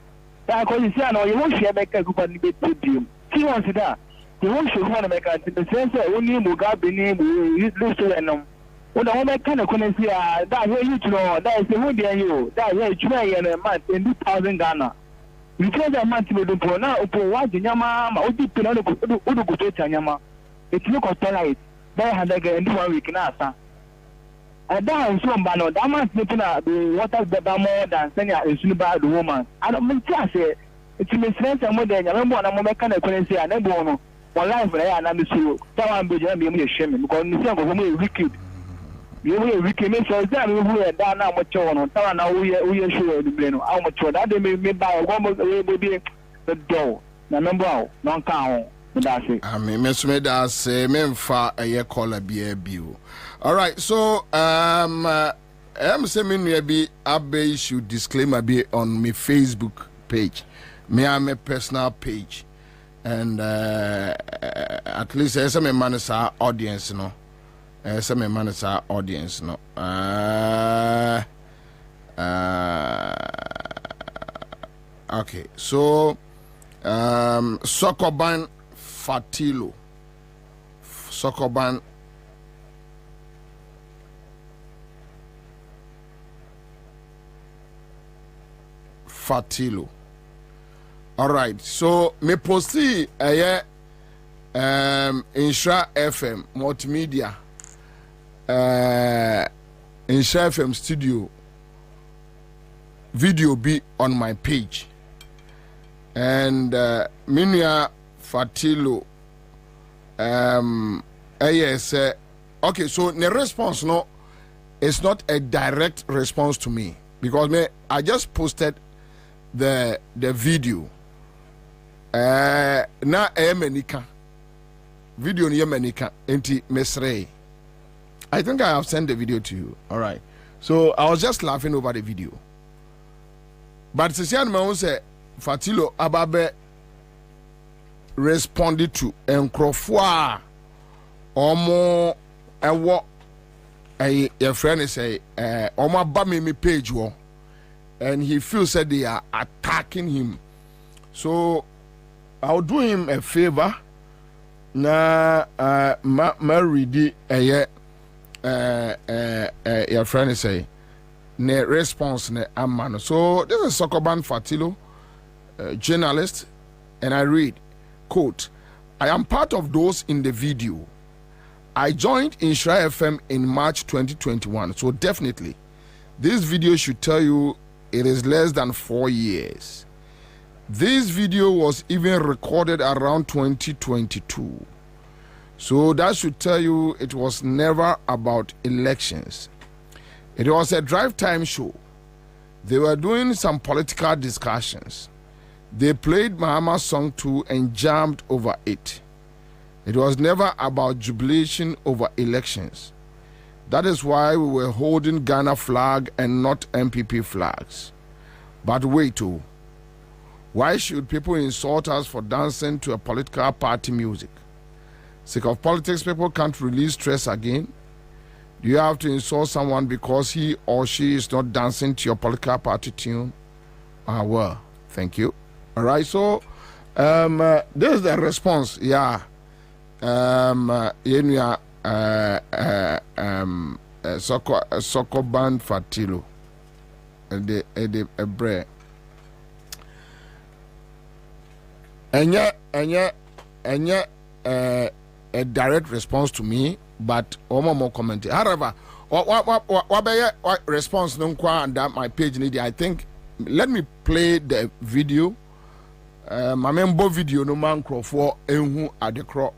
Because you see, I know you won't share make a group and debate with you. See, once that you won't show one make a sense only Mugabe name, you lose to them. When the woman kind of couldn't see that way, you know, that is the one day you that way, you may in a month in 2,000 Ghana. You tell that month to do now, what the Yama, or deep in other good to Yama. It's look at light. They had again 1 week in Ansah. Down some bano, that man sleeping at the water the more than sending a super the woman. I don't mean to say it's my friends and modern. I remember I'm a kind of currency and then one life and I'm so that be ashamed because you think of wicked. You will wicked so that we are down now much on town now we are sure the brain how much that they may buy one be the door. Number non count. I mean, Miss Medas, Memfa, a year caller be a bill. All right, so I'm saying maybe Abe should disclaimer be on my Facebook page. Me am a personal page, and at least as a man is our audience, no. As a man is our audience, no. Okay, so Sokoban Fatilo. Sokoban Fatilo. All right, so me posti Insha FM multimedia Insha FM studio video be on my page, and Minia Fatilo okay, so the response no, it's not a direct response to me because I just posted the video. Na menika video ni menika enti mesre. I think I have sent the video to you. All right, so I was just laughing over the video, but Sisian Mahon said Fatilo Ababe responded to Nkrofwa Omo ewo your friend say Omo Bami page wo, and he feels that they are attacking him. So I'll do him a favor. Na read your friend say ne response ne amano. So this is Sokoban Fatilo, journalist, and I read, quote, I am part of those in the video. I joined Insha FM in March 2021, so definitely this video should tell you it is less than 4 years. This video was even recorded around 2022. So that should tell you it was never about elections. It was a drive time show. They were doing some political discussions. They played Mahama's song too and jammed over it. It was never about jubilation over elections. That is why we were holding Ghana flag and not MPP flags. But wait, why should people insult us for dancing to a political party music? Sick of politics, people can't release stress again. Do you have to insult someone because he or she is not dancing to your political party tune? Well, thank you. All right, so this is the response. Yeah. Sokoban Fatilo. Ebre. Enya a direct response to me, but more comment. However, what response no and that my page need. I think let me play the video. My member video no man crow for enhu at the crop.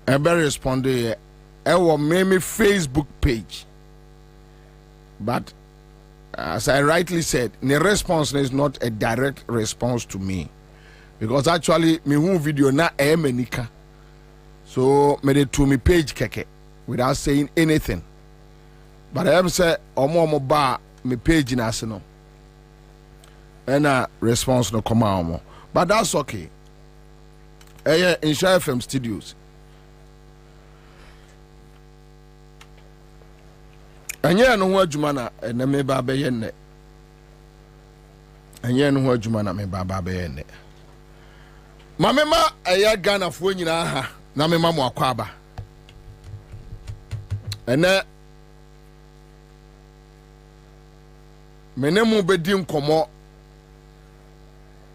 I better respond to our maybe Facebook page. But as I rightly said, the response is not a direct response to me. Because actually, me who video na menika. So me de to me page keke without saying anything. But I have said omo ba me page na no. And a response no come out. But that's okay. Insha FM studios. Anya no ho adwuma na me ba be ye nne. Anya no ho adwuma na me ba be ye nne. Ma me ma eya Ghana fo nyina ha na me ma mo akwa aba. Ene menemu bedi nkomo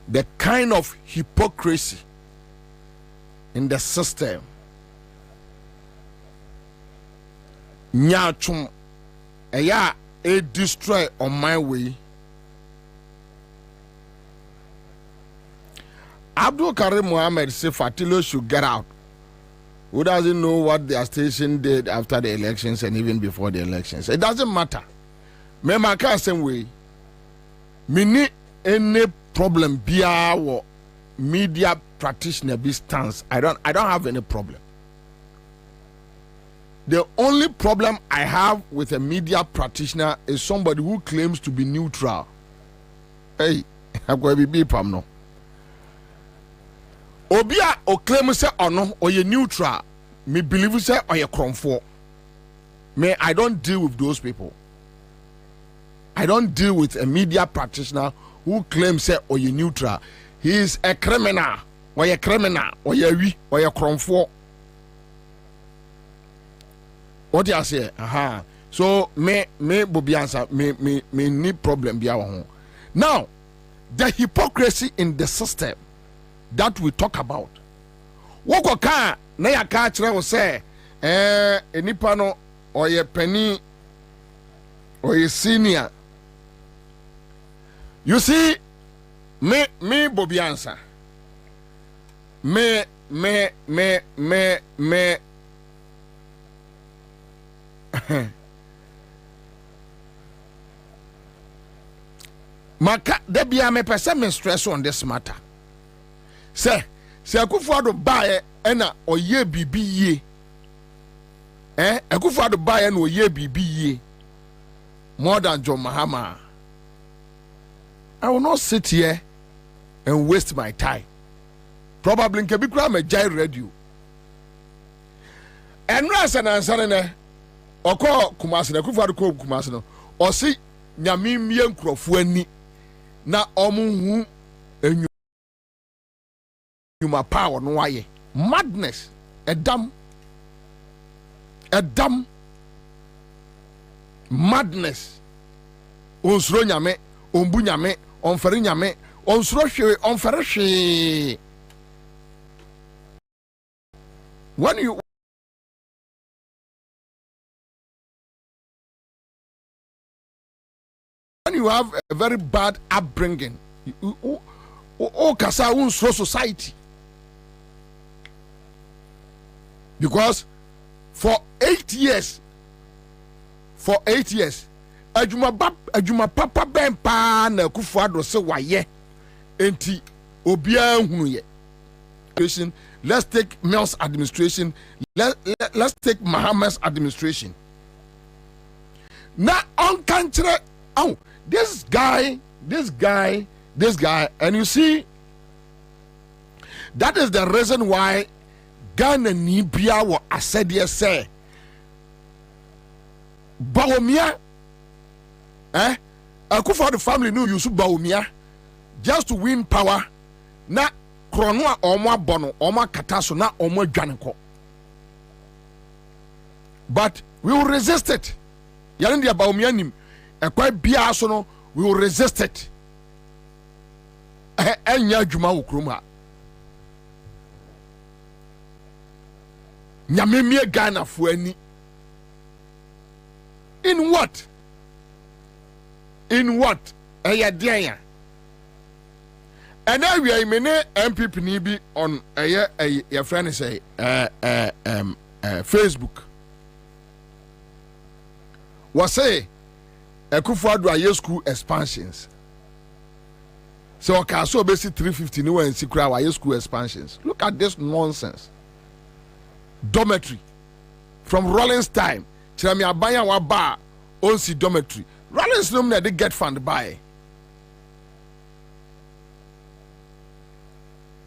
the kind of hypocrisy in the system. Nyachum eya a destroy on my way. Abdul Karim Mohammed say Fatilo should get out. Who doesn't know what their station did after the elections and even before the elections? It doesn't matter. Me maka same way. Me ni any problem bia wo media practitioner be stance. I don't have any problem. The only problem I have with a media practitioner is somebody who claims to be neutral. Hey, I'm going to be pam no. Obia o claim say ono or you neutral. Me believe say or you cromfo. Me, I don't deal with those people. I don't deal with a media practitioner who claims say or you neutral. He is a criminal or you criminal or you we or you cromfo. What do you say? Aha. So me Bobie Ansah me need problem bia ho. Now, the hypocrisy in the system that we talk about. Woko ka na ya ka kire wo say enipa no oye pani oye senior. You see me Bobie Ansah. Me Maka debia me pese me stress on this matter. Se Akufo-Addo bae na oye bibi ye. Akufo-Addo bae na oye bibi ye. More than John Mahama. I will not sit here and waste my time. Probably can be crime a giant radio. And Rasa na Ansah Oko Kumasi na Akufo-Addo ko Kumasi no osi nyame mie nkrofo ani na omunhu enyuma power no waye madness edam madness onsuro nyame ombu nyame onfere nyame onsuro hwe onfere hwe when you have a very bad upbringing, kasa unsuro society. Because for 8 years, adwuma papa ben pa na Akufo-Addo se waye enti obia hunu ye. Let's take Mills administration, let's take Mahama's administration. Na on country this guy, and you see, that is the reason why Ghana ni bia wo asede say Bawumia Akufo-Addo family no use Bawumia just to win power na krono a omo abono omo kataso na omo dwaneko. But we will resist it. Yale dia Bawumia nim ekwa bia so no we will resist it. Enya adwuma wo krom ha. Nyamemie Ghana fo ani. In what? Eyadian. And now we are in MPP ni bi on your friend say Facebook. Was say Akufo-Addo aye school expansions. So okay, so basically 350 new and secret aye school expansions. Look at this nonsense. Dormitory from Rollins time. Chirami abaya wa ba onsi dormitory. Rollins no na they get fund by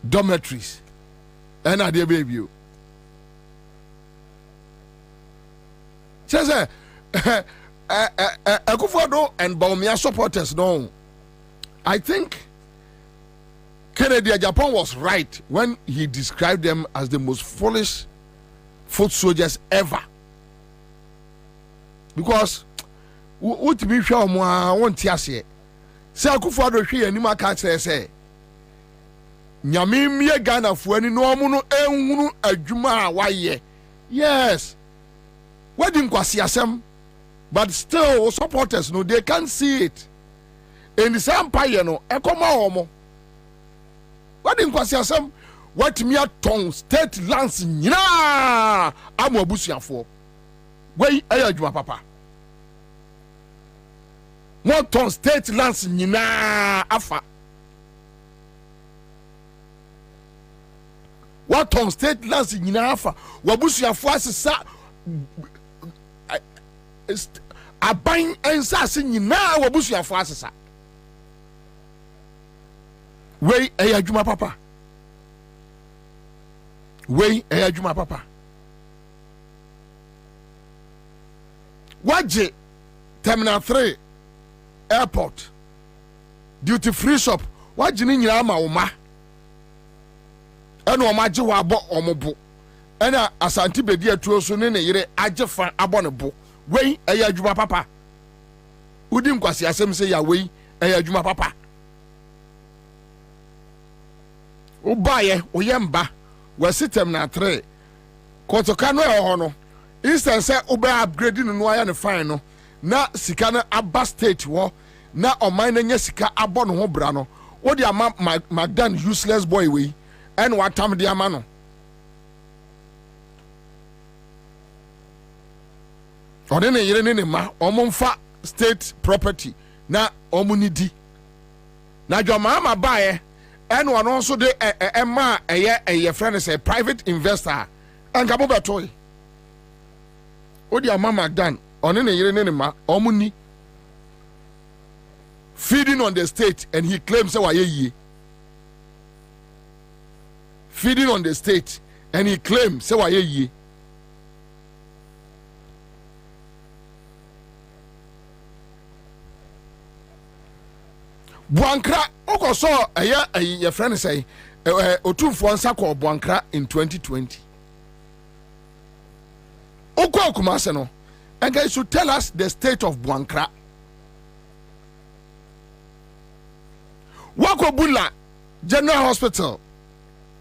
dormitories. And I dear baby. Says Akufo-Addo and Bawumia supporters, no. I think Kennedy Japan was right when he described them as the most foolish foot soldiers ever. Because what me show mo won ti ase. Say Akufo-Addo hwe anima ka kire say nyame mie Ghana fo ani no omo no enhunu adwuma a waye. Yes. Wedding kwasi asem, but still supporters no they can't see it. In the same empire no ekoma omo. Wedding kwasi asem what me aton state lands nyina amo abusuafo. Wey ayadwuma papa. What on state lands nyina afa. What on state lands nyina afa. Wabusuafo asesa aban Ansah nyina wabusuafo asesa. Wey ayadwuma papa. Wey ayadwuma papa. Waje Terminal 3 airport duty free shop waje ni nyina ma woma eno omaje wa abo omobo ena Asante bedi atuo so ne yire ajefa abo ne bo wei ayadwuma papa udi nkwasi asem se ya wei ayadwuma papa ubaye oyemba wasi Terminal 3 kotoka no e ho no instance ube upgrade no aya ne fine no na sika na aba state wo na oman na nya sika abo no ho bra no wo dia magdan useless boy we en watam dia ma no ode ne yire ne ma omomfa state property na omunidi na joma ma bae en wono so de ma eye friend say private investor enka bo betoy odi amama dan one ne yire ne ma omuni feeding on the state and he claims say waye feeding on the state and he claims say waye Buankra okoso your friend say otumfo Ansah ko Buankra in 2020 Oko Kumase no and guys should tell us the state of Buankra. Wakobula General Hospital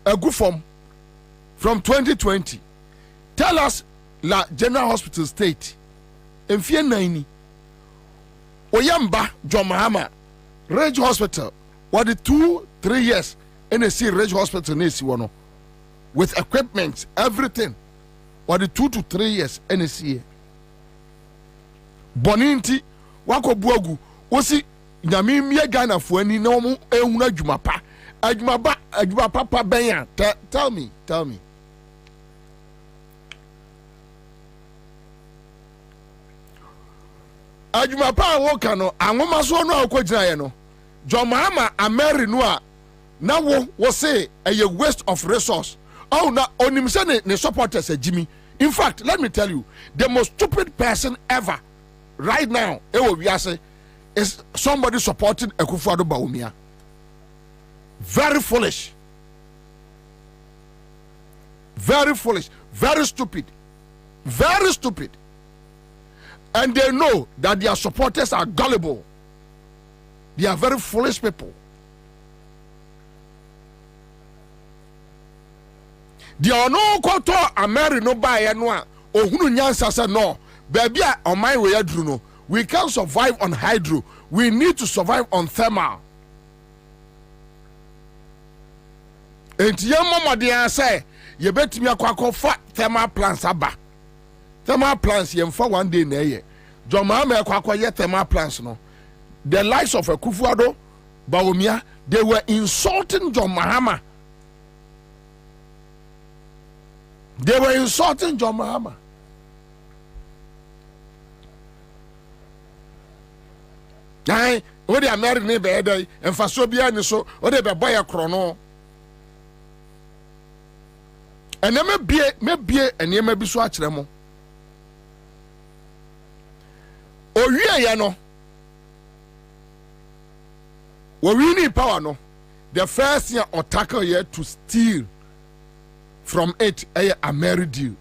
a good form from 2020. Tell us la General Hospital state in Fie 90 Oyamba John Mahama Reg Hospital what the 2-3 years NSC Reg Hospital nesi wono with equipment everything what the 2 to 3 years NSC Boninti wako buagu osi nyame mie Ghana fo ani na omo ehunu adwuma papa benya tell me adwuma pa wo ka no anwoma so no akogina ye no John Mahama Ameri no a na wo say a waste of resource oh na onim se ne supporters Jimmy. In fact let me tell you the most stupid person ever right now is somebody supporting Akufo-Addo Bawumia. Very foolish, very stupid, and they know that their supporters are gullible. They are very foolish people. They are no koto Ameri no buy no ohunu nyansa say no baby on my way adru no we can't survive on hydro, we need to survive on thermal. Enti ye mama dey say ye betimi akwa fa thermal plants aba. Thermal plants ye mfa one day na ye. John Mahama akwa ye thermal plants no. The likes of Akufo-Addo Bawumia, they were insulting John Mahama. They were insulting John Mahama. Aye, what they are married neighbor and for so be so, or they be boy a chrono. And then maybe and you may be swatch them. owie no we need power no the first year or tackle here to steal from it a married deal.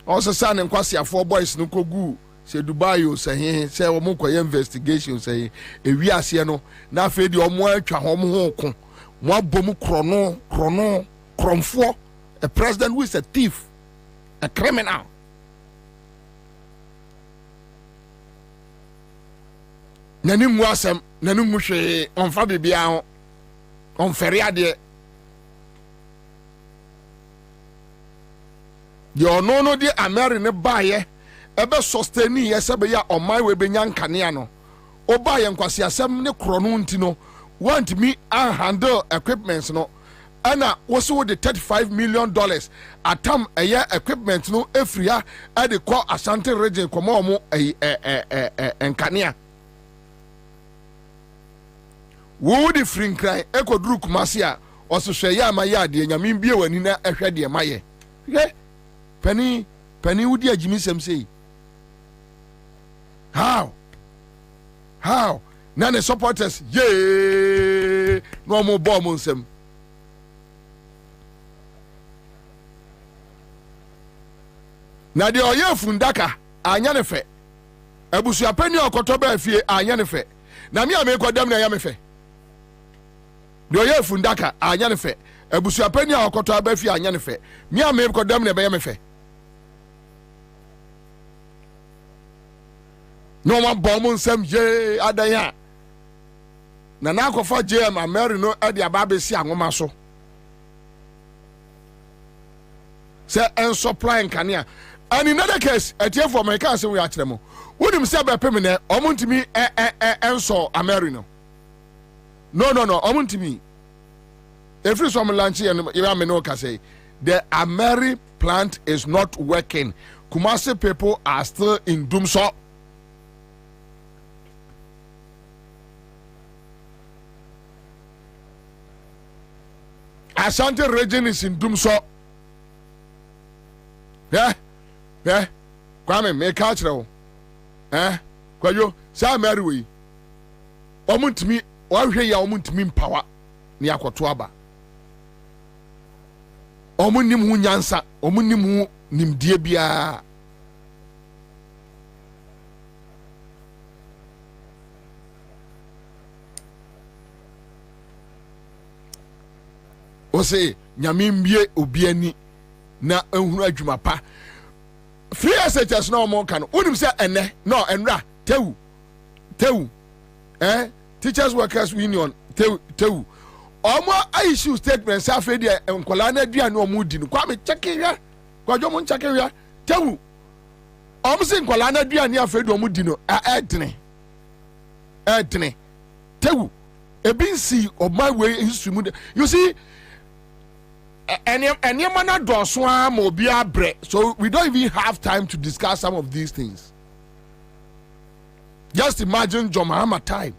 Also son and kwasi 4 boys no kogu say Dubai o say omo koye investigation say e wi ase no na fe di omo atwa homo ho ko mo abom krono kromfo a president who is a thief, a criminal. Nani mu asem nani mu hwe on fa bibia ho on fere ade yo no de ameri ne baye ebe sustain ye be ya oman we be nyankane no obaye nkwase asem ne krono ntino want me and handle equipments no ana also the $35 million atam equipment no efria e de call Ashanti region komo omo enkanea wo de frinkran ekoduru kumase a osohwe ya amaye de nyame bie wani na ehwe de maye penny wudi ajimi sem say how na the supporters no more bomb on sem na de oye fundaka anya ne fe abusu apani okoto ba fie anya ne fe na me amekodam na ya me fe de oye fundaka anya ne fe abusu apani okoto ba fie anya ne fe me amekodam na be ya me fe no one bomb on sem adanya na akofa GM Ameri no e de ababe si anwoma so say en supply nkania. And in other case, a tear for my cousin we are tremo. Wouldn't say by permanent, omuntimi Ansah Amerino. No, omuntimi. Every some lunch and Iramenoka say the Ameri plant is not working. Kumasi people are still in Dumso. Ashanti region is in Dumso. Kwame me catch now. Kwayo sa Mary we. Omuntimi ohwe ya omuntimi mpawa ne akoto aba. Omunnim hu nyansa, omunnim hu nimdie bia. Ose nyame mbie obiani na ehunu adwuma pa. Free SHS no more can. Unim say ene no enra tewu teachers workers union tewu omo issue statement say afi de enkola na dua na omo di no kwa me checke hwa kwajo mo checke hwa tewu omo se enkola na dua ni afi de omo di no edene tewu ebinsi of my way history mu you see and mana doswa mo bia bre, so we don't even have time to discuss some of these things. Just imagine John Mahama time,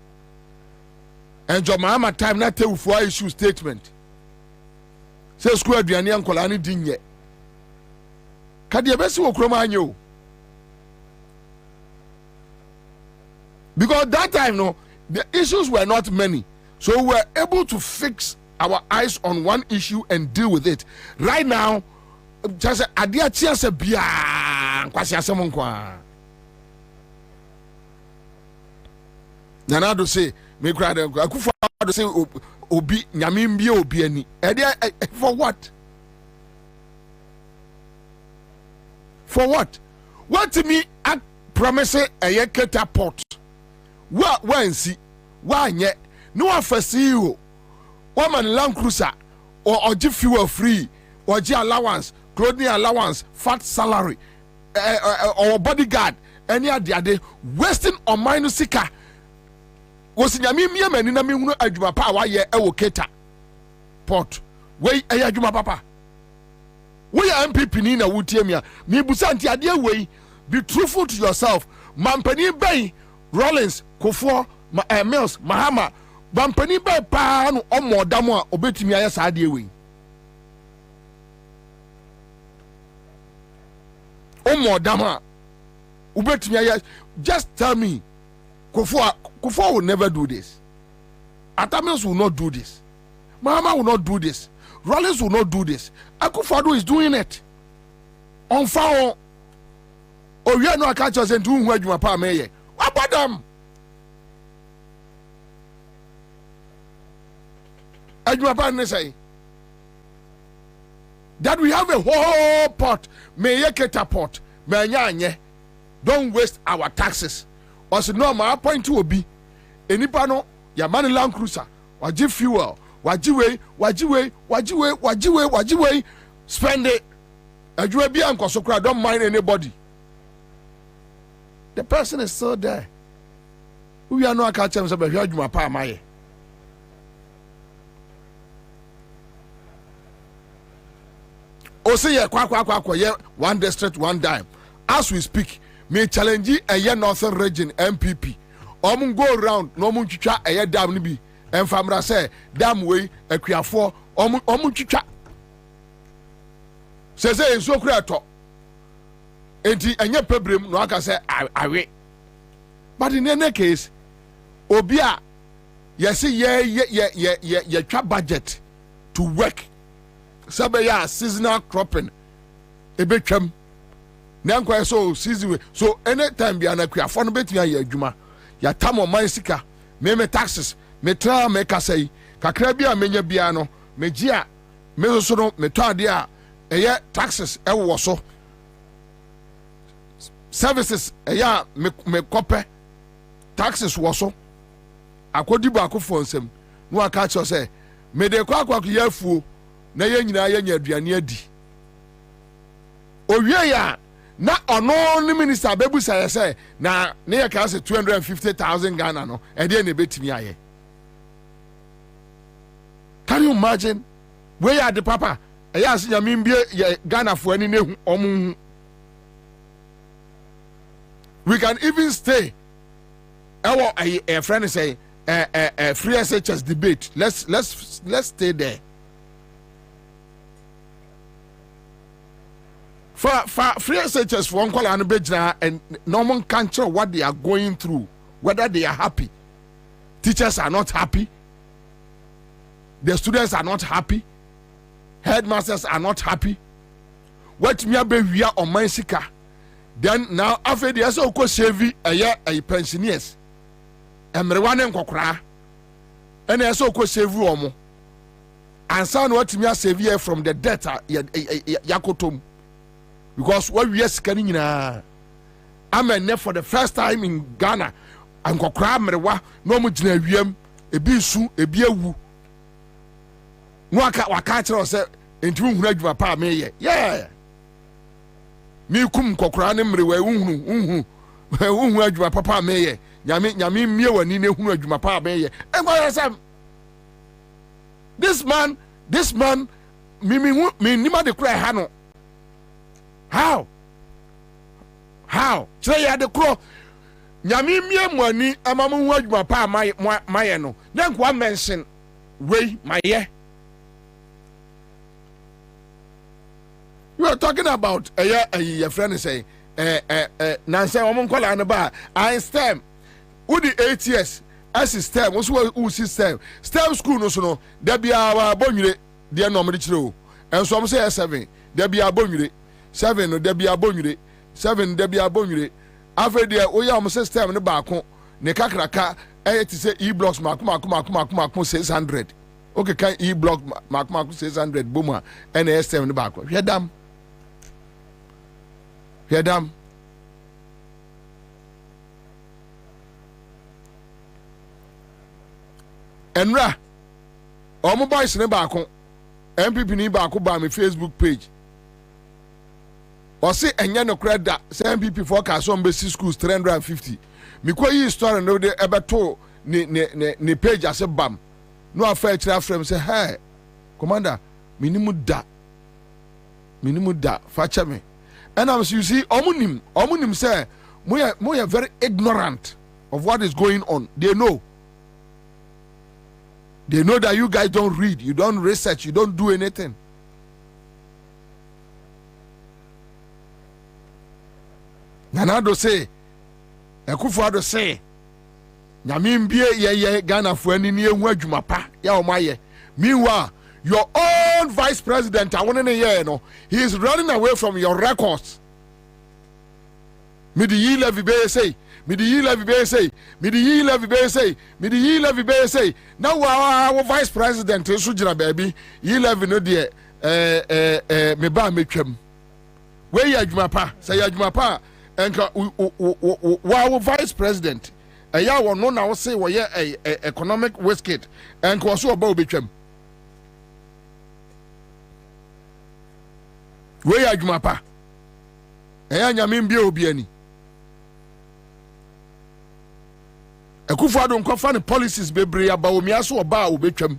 and John Mahama time na tell for issue statement say school aduane ankola ni dinye kade ebesi wo kroma anyo, because that time no the issues were not many, so we were able to fix our eyes on one issue and deal with it. Right now, just adia chiase bia kwasi asem nkwa. Nana do say me cry akufa do say obi nyame mbie obi ani. For what? For what? What to me I promise a yeketa pot. Wa wansi wa nye no afasi o. Woman Land Cruiser or fuel free or G allowance, clothing allowance, fat salary, or bodyguard, any other wasting or minus sika. Was in Yamim and in a minute ajuma power ye evocata pot. Way a yajuma papa. We are MPP Nina Wutemia, me busanti adia way, be truthful to yourself. Mampani Bay, Rollins, Kofor, Mills, Mahama. Bampani by pan or more damo obetimi ayas adie o more dama Just tell me, Kufuor will never do this. Atamis will not do this. Mahama will not do this. Rollins will not do this. Akufo-Addo is doing it. On fire. Oh, we are not catchers and doing what you are paying. What about them? And you are say that we have a whole pot. May you get a pot. Don't waste our taxes. Was no my point to be any pano, your money Land Cruiser, waji fuel, wajiwe, spend it. And you will be uncle, so I don't mind anybody. The person is still there. We are not catching him, but you are my pa my. Say yeah, one district, one dime. As we speak, me challenge a year northern region MPP. Go around, no mun chicha a year dam nibi. And famra say, damn way, a queer for chicha. Says in so creator. Enti and your problem, no, I can say, I wait. But in any case, Obia, yes, yeah, trap budget to work. Sabaya seasonal cropping a bit chum. Nanko so season so anytime be an aqua for no bet ya juma. Ya tam on my sika, me taxes, me tra me say, Kakrabia menya biano, me gia, me sono, me tadia, a year taxes, e so services, a year me copper, taxes was so. I could do back for some. No, I catch us say, me de quack year fool. Na ye nyina ye nya aduane adi owie ya na ono ni minister bebu say na ne ye ka say 250,000 Ghana no e de na betimi aye. Can you imagine where you are the papa e ya se nyame mbie Ghana fo ani ne hu omu. We can even stay a friend say free SHS debate. Let's stay there. For free SHS for uncle and Bejna and no one can tell what they are going through, whether they are happy. Teachers are not happy. The students are not happy. Headmasters are not happy. What me be we are on my sika. Then now after the so ko save a pensioners. Emrewane nkokra. And so ko save omo. Ansah what me save from the debt yakotom. Because what we are scanning I'm a net for the first time in Ghana. I'm going to cry, no much in a VM, a bisu, a beer woo. No, I can't tell us into whom my pa may. Yeah. Me cum cocranim, who my papa may. Yamin, me, and in whom my pa may. And why am this man, me, Nima de cry, Hano. How? Say ya the crow. Nyami mie money amamu waduma pa my no. Then one mention way my ye. You are talking about a friend say Nancy woman call an bar. I stem. Who the 8 years as STEM was who system. STEM school no so no. There be our bonure dear normally true. And some say 7. There be our bonure. 7 no debi abonwire 7 debi abonwire afre de o ya mo system ne ba ko ne kakraka ti say e blocks maku 600 okay kan e block maku 600 boma and system ne ba ko hwedam enra o mo boys ne ba ko MPP ni ba ko ba me Facebook page. Or say enye no credit MPP forecast on basic schools 350. Me ko yi story no de ebeto ne page as bam. No affair tira frame say hey commander minimum da facha me. And I'm you see omunim say we are very ignorant of what is going on. They know that you guys don't read, you don't research, you don't do anything. Nanado say Akufo-Addo say nyame mbie ye Ghana fo ani ne ehu adwuma pa ya o maye. Meanwhile, your own vice president, I want to hear, he is running away from your records. Midi yi levy be say, midi yi levy be say, midi yi levy be say, midi yi levy be say. Now our vice president, Sujira baby, yi levy no de me ba me twam. Where ya adwuma pa, say adwuma pa, enka our vice president. Ya wo no na wo say wo ye economic whiskey, enka wo so oba obetwam. Where ya adwuma pa. Eya nyame mbie obi ani. Akufo-Addo nkwafa ne policies bebre aba o miaso oba obetwam.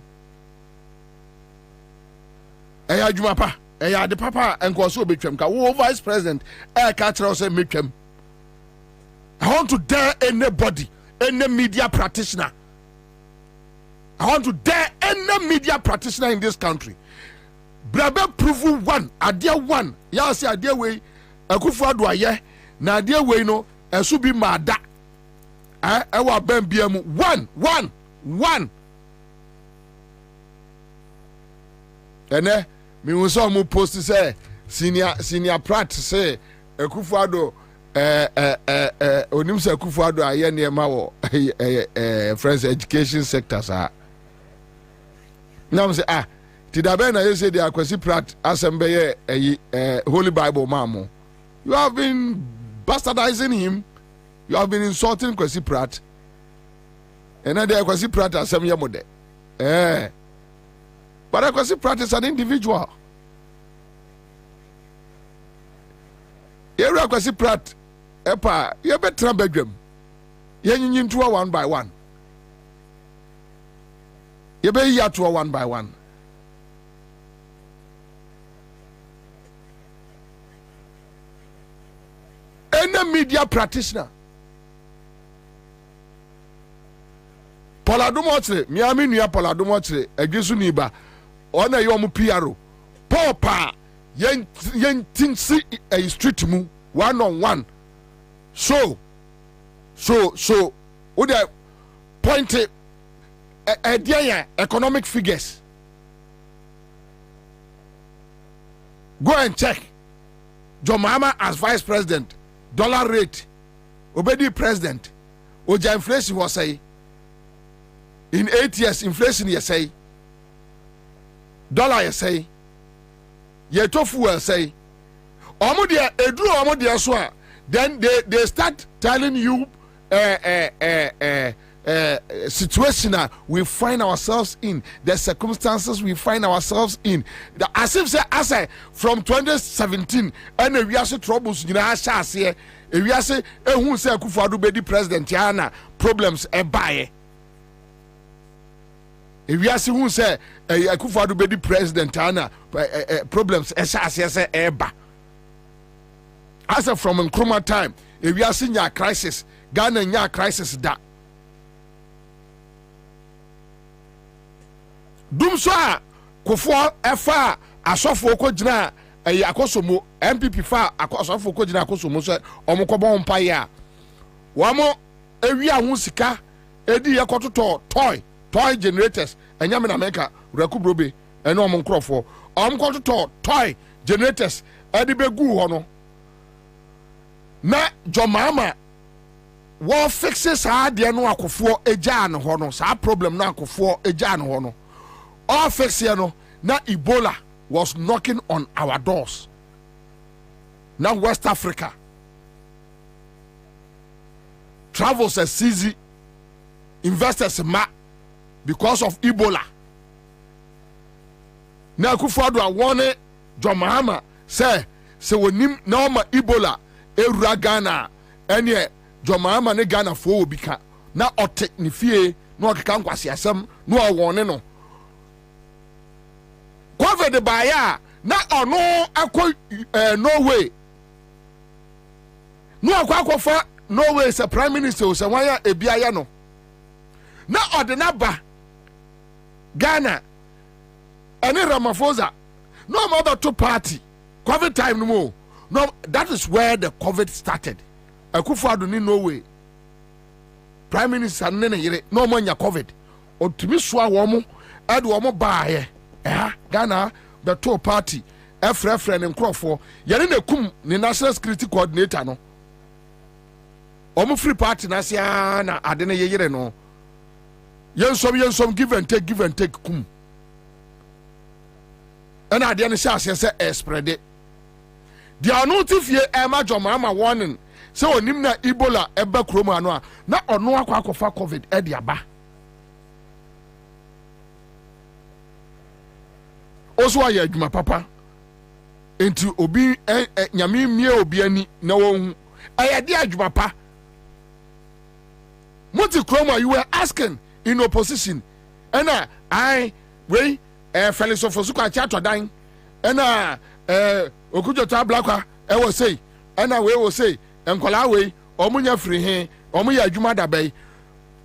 Eya adwuma pa, eya de papa enko so obetwam ka wo vice president ka tell say metwam. I want to dare anybody, any media practitioner. I want to dare any media practitioner in this country. Brabe prove one, idea one. Ya say idea way Akufo-Addo aye na idea way no esu bi mada. Ewa ben biam one. Ene me wo so mo post say senior prat say Akufo-Addo onim say Akufo-Addo aye ne ma wo friends education sector sa. Now say Tidabe na you say the Akwasi Pratt assemble Holy Bible mamo. You have been bastardizing him. You have been insulting Kwasi Pratt. And then the Akwasi Pratt assemble mode. But Akwasi Pratt is an individual. Here Akwasi Pratt epa you better bedroom. You into one by one. You be here to one by one. Any media practitioner. Poladumotre, miami nuya Poladumotre, egisu niba, ona yomu PRO. Popa, yen tinsi a street mu, 1-on-1. So, would I point a economic figures? Go and check. John Mahama as vice president. Dollar rate, Obedi president, Oja inflation was say in 8 years inflation you say dollar you say ye tofu you say omodia edru omodia so then they start telling you situation we find ourselves in, the circumstances we find ourselves in. As if say from 2017 and we are troubles you know here we are say who say Akufo-Addo be the president yana problems buy we are say who say Akufo-Addo be the president yana problems say eba as from Nkrumah time we are seeing a crisis Ghana nya crisis da dum so a kofo efa asofo ko gina akosomo MPP fa asofo ko gina akosomo so omokobo mpa ya wamo ewi ahu sika edi yekototo toy generators enyame na meka rekubrobe ene omonkrofo omkototo toy generators edi begu ho no na jomama wo fixes ha de no akofo eja no ho no sa problem no akofo eja no ho no all fix here no na Ebola was knocking on our doors. Now West Africa travels as easy, investors ma because of Ebola. Now Akufo-Addo warning John Mahama say wonim na ma Ebola ewura Ghana ene John Mahama ne Ghana fo obika na otek ne fie na okeka nkwase asem na owone no COVID baya na ono akọ Norway no akọ Norway is a prime minister so wanya ebiaya no na odena ba Ghana ene Ramaphosa no more to party COVID time no more no that is where the COVID started Akufo-Addo ni Norway prime minister ne yere no mo nya covid otumi so a wo mo ade wo mo baaye Ghana beto party efrefre ne nkrofo yere na kum ne national security coordinator no omo free party na sia na ade ne yere no yensom give and take kum and ade ne sha se spread it the anotifie major mama warning so onim na Ebola eba kromo ano a na ono akwa covid e de aba oso aye adwuma papa enti obi nyame mie obi ani na won aye de adwuma pa muti kromo you were asking in opposition ena we Felix Ofosuku achato dan ena okujota blakwa e wo say ena we wo say enkola we omunya free he omuya adwuma dabai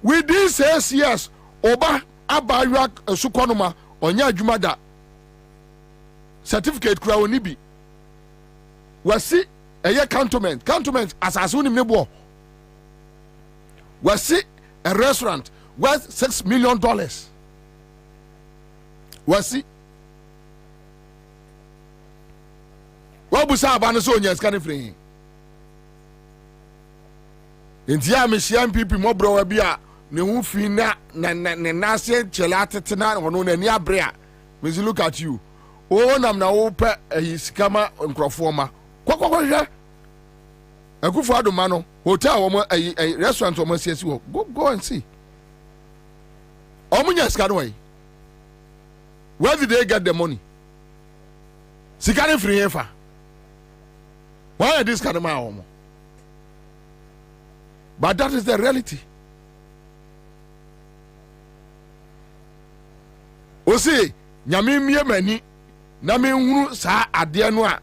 within 6 years oba abaywa sukonoma onya adwuma da certificate kura oni bi wasi eye cantonment asase oni mebo wasi a restaurant worth $6 million wasi wabusa abane so onya scan free ntia me hia MPP mobro wa bia ne hu fi na nase chele atetena wono na ni abre a me look at you o nam na wo pe sikama nkrofo ma kokokwe Akufo-Addo ma no hotel wo restaurant wo siesi wo go and see omunya scan way where did they get the money sikani free efa why are this kind of man? But that is the reality. Osi nyame mie mani na me hunu sa ade no a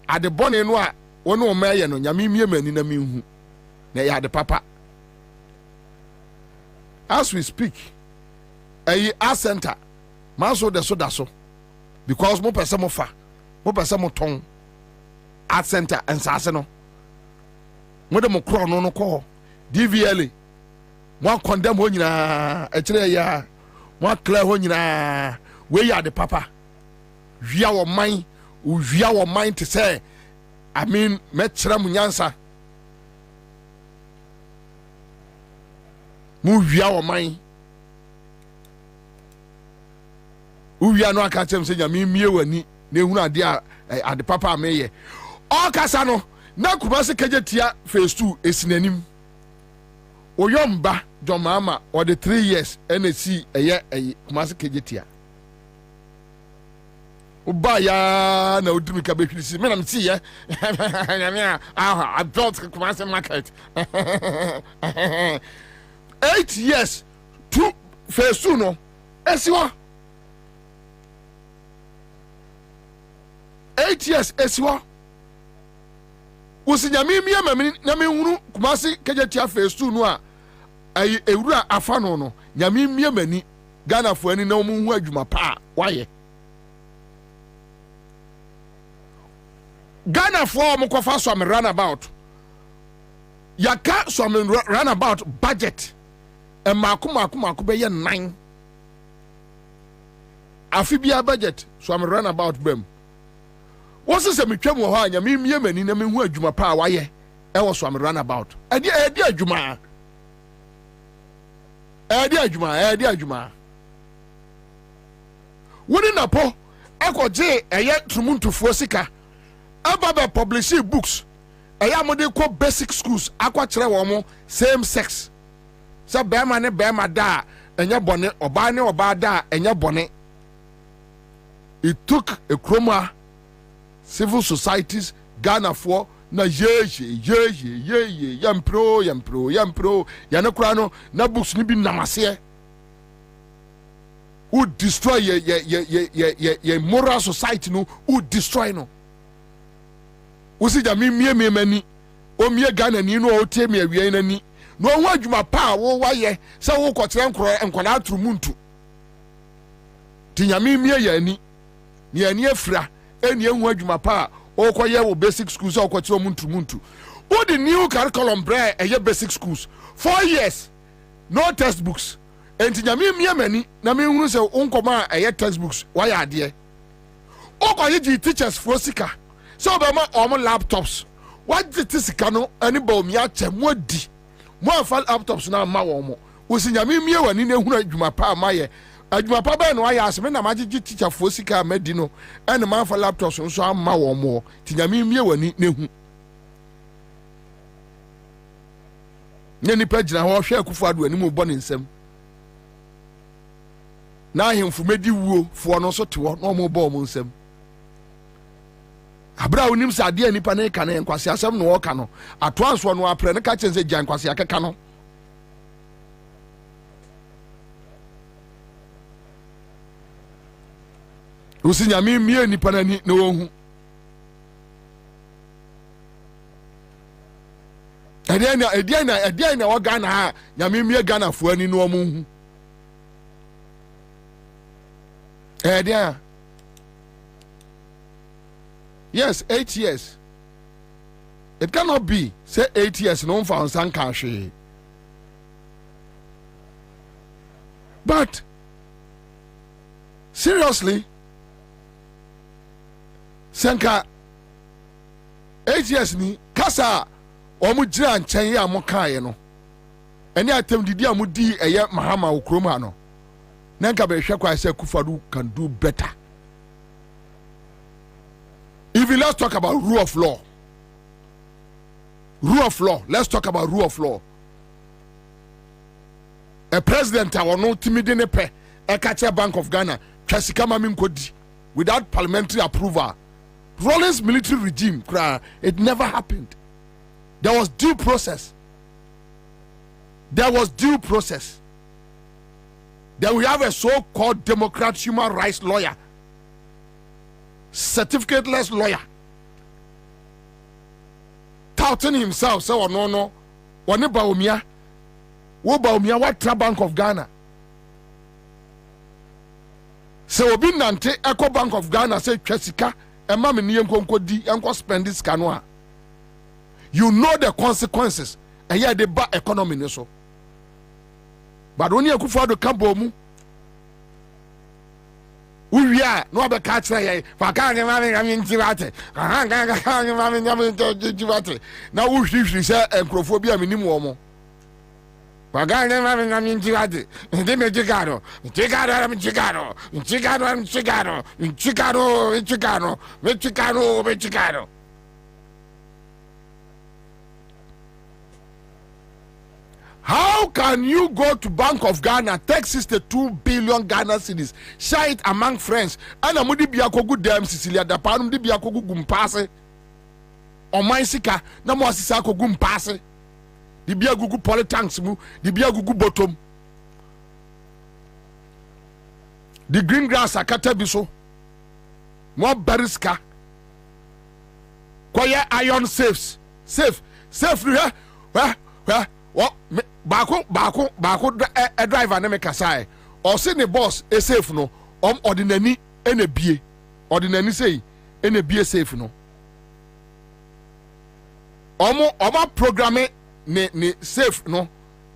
ade bone no a wono o maye no nyame mie mani na me hu na ya ade papa. As we speak, a center manso de so da so because mo pese mo fa mo pese mo ton at center Ansah no mo de mo kro no ko DVLA mo condemn ho nyina e kire ya mo clear ho nyina we ya de papa wia wo man to say I mean me kire mu nyansa mu wia wo man uwia no aka chem se nyame mie wani na ehunu ade papa ameye o kasa no na Kumasi kejetia phase 2 esinanim oyomba jomama or the 3 years NC eye Kumasi kejetia uba ya na udumi ka behwisi me na mti ye nyame I built Kumasi market 8 years 2 phase 2 no esiwa 8 years esiwa usinyame mie mamini na me hunu Kumasi kejetia phase 2 no a ayi ewura afa no nyame mie mani Ghana fo ani na wo hu adwuma pa waye Ghana fo mo kofa so am runabout yaka so am runabout budget e mako be ye 9 afibia budget so am runabout bem wose se metwam ho anya me mie mani na me hu adwuma pa waye e wo so am runabout edi adwuma edi adwuma woni na po akoje eye trumuntufuo sika ababa publish books eya mo de ko basic schools akwa kire wo mo same sex so bema ne bema da enya bone oba ne oba da enya bone. It took a chroma civil societies Ghana for na yampro yana kura no na books ni bi namase who destroy ye moral society no who destroy no usi jami mie mani o mie Ghana ni no o tie me awie nani no ho adwuma pa wo waye se wo kotere nkora atrumuntu tinyami mie ya ani ni ani afira eni ehu adwuma pa o koye wo basic school so kotere omuntu What the new curriculum bre basic schools 4 years no textbooks enti nyame miamani na me hunu se unkoma textbooks why ade o ko ye teachers for sika so be ma laptops what the sika no ani ba omi ache mo di mo afa laptops na ma wo mo wosi nyame mie wani na hunu adwuma pa amaye adwuma pa ba no aye aseme na magigi teacher for sika amadi no ene ma afa laptops nso amma wo mo ti nyame mie wani na hu nye nipa gyina hɔ hwɛ akufo ado anim bɔ ne nsam na ahemfo medi wuo fo no so te hɔ na ɔmo bɔ ɔmo nsam abra onim sa ade nipa ne ka ne nkwase asɛm no wɔka no ato anso no apre ne ka kyɛn sɛ gyan nkwase akeka no usi nyame mie nipa na ni na wɔhu Ediana wa Ghana ha nyame mie Ghana fo ani no omu hu yes 8 years it cannot be say 8 years no found san kanhwe but seriously senka 8 years ni kasa omu jira nchen ya mo kae no ene atem didi amudi eye mahama okrom ha no nanka be hwe kwa say Kufadu can do better. Even let's talk about rule of law. Let's talk about rule of law. A president I no timide ne pe e kache Bank of Ghana twasika mami nkodi without parliamentary approval. Rawlings military regime it never happened. There was due process. Then we have a so-called Democrat human rights lawyer, certificateless lawyer, touting himself. So no, what Bank of Ghana? So obi nante Eco Bank of Ghana say Chesika, and mammy ni enko spend this canoa. You know the consequences. And here the bad economy so. But when you go for the Kambomu, we are no other catch. Now who should say acrophobia minimum? Chicano. How can you go to Bank of Ghana, take 62 billion Ghana cedis, share it among friends, and a mudi biakogu dem Sicilia, the panum di biakogu gumpase, or my sika, no more sisako gumpase, the biagugu politanks mu, the biagugu bottom, the green grass akata biso, more bariska, quiet iron safe, where, what bako a driver na make say or say the boss is safe no ordinary ene bie ordinary say ene bie safe no omo programme ne safe no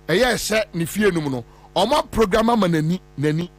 eye se ne fie num no omo programme ma nani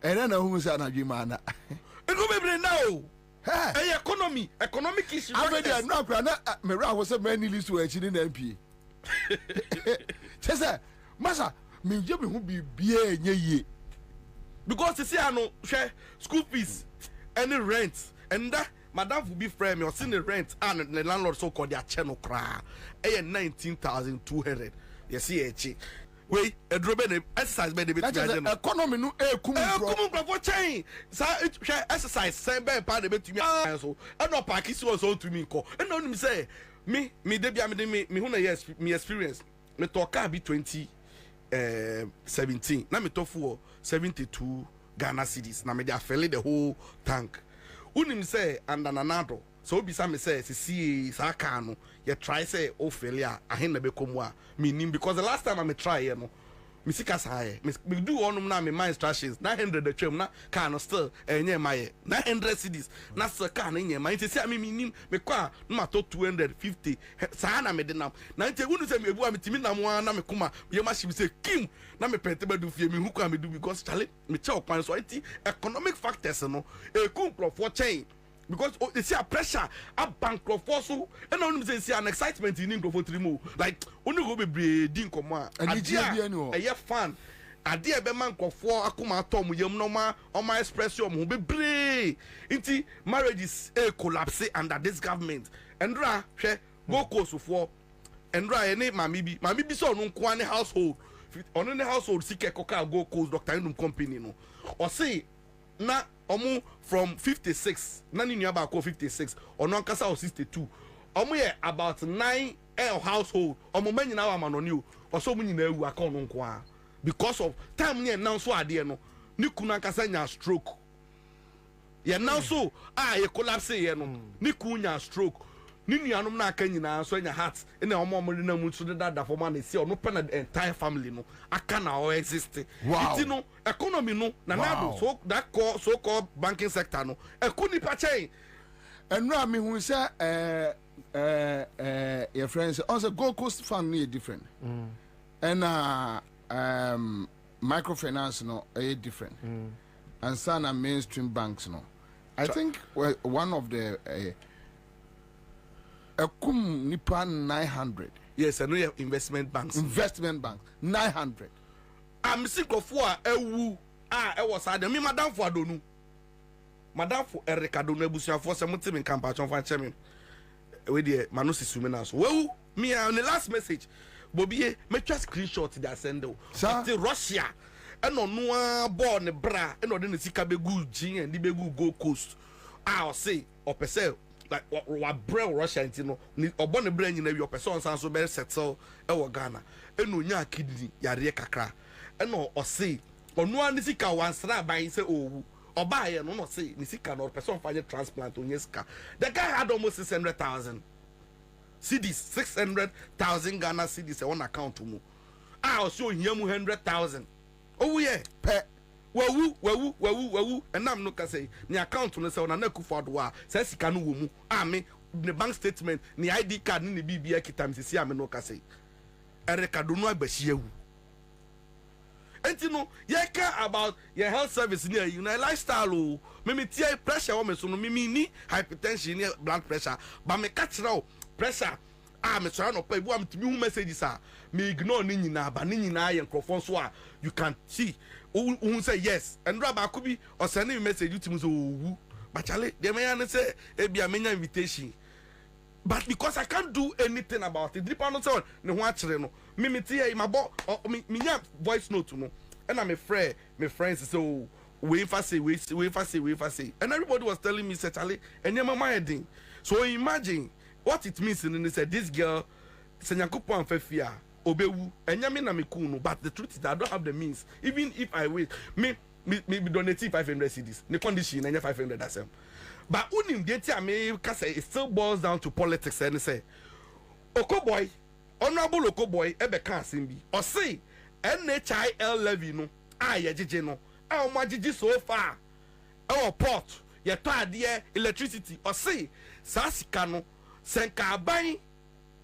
And then who say na jimana. E go be now. Hey, economic issue. I mean, no, me ra was a many list to actually in MP. Say, Masa, me je me who be ye. Because you see, I know share school fees, any rent, and that madam will be frame or seen the rent and the landlord so called their channel cry. 19,200. You see, wait, a drobin exercise by the economy no for change. So exercise same by part of it to me. So I know Pakis was all to me. And no me say me Debbie me who yes me experience. Me talk be 2017. Now me talk for 72 Ghana cedis. Now me they fill the whole tank. Unim say and another. So bisa me say see sakano you try say oh failure ahen na be komwa meaning because the last time I try you know me sika say me do on na me mind instructions 900 the trim na can still enye my 900 cedis na so can enye my say me meaning me kwa na to 250 sa na me de nam na nte unu say me ebu am timi nam na me kuma ye ma shi say kim na me pente be do fie me hu kwa me do because chale me che okwan so enti economic factors no e kun for chain because they see a pressure a bankrupt so and only say an excitement in for 3 more like only go be breeding come on a year fan a dear be man for akuma tom yam no ma on my expression who be brave into marriages a collapse under this government and ra go course for and ra any mami be so no kwane household on the household seek coca go course doctor in company no or say na omu from 56 nani ni about 56 ono nkasa o 62 omu ye about 9 household omu manyi na wa manoni o oso mu nyina ewu aka ono nko a because of time ni now so ade no ni kunu nkasa nya stroke ye now so ye collapse ye no ni kunu nya stroke ni nuanom na aka nyina so nya heart ina omo na mu so da for man see ono pen the entire family no aka na o exist it no economy no na nado so that so called banking sector no ekuni pa chain enra me hu say your friends also Gold Coast fund no different and microfinance no different and some mainstream banks no I think one of the kum nipa 900. Yes, I know you have investment banks. 900. I'm sick of what ewu was I me madam for adonu. Madam for Erica Donu ebusia for some team in campaign for chairman. We dey manusi sumena so. Well, me on the last message. Bobie make just screenshot that send to Russia. And no born bra and no den sika be good gin and the be good Gold Coast. I'll say or per se like what brain Russia intino ni obon brain nyina your person so be settle e wo Ghana eno nya kidney yare kakra eno o say onu an sika wansra ban say owu oba ye no say ni sika no person fa transplant onye sika the guy had almost 600,000 cedis 600,000 Ghana cedis on account mu I show him 100,000 oh yeah pe wawu and I'm not say ni account no say na Kufuor wa say sika no wo mu me the bank statement ni ID card ni BBA kitam sisi ame no ka say Erica Donu agbahiewu enti no ye care about your health service ni you na lifestyle o me tie pressure wo me so no me ni hypertension ni blood pressure ba me ka kira o pressure me try no pa ibu am timi hu messages me ignore ni nyina ba ni nyina ye nkrofon so you can see who say yes and rabba could be or sending message you to so but chale the man say e be amenya invitation but because I can't do anything about it depend on so no ho akere no me tie my bo me voice note no and I'm afraid my friends so we say and everybody was telling me say chale enye mama heading so imagine what it means and they said this girl senyakopo anfafia obewu enyame na mekunu but the truth is that I don't have the means even if I wish me donate 500 cedis the condition enya 500 asem but unim de ti ame ka say it still boils down to politics and say Okoboy honorable Okoboy ebe ka asem bi o say NHIL levy no yejeje no o ma jeje so far o port ye to ade electricity o say sa sika no senka ban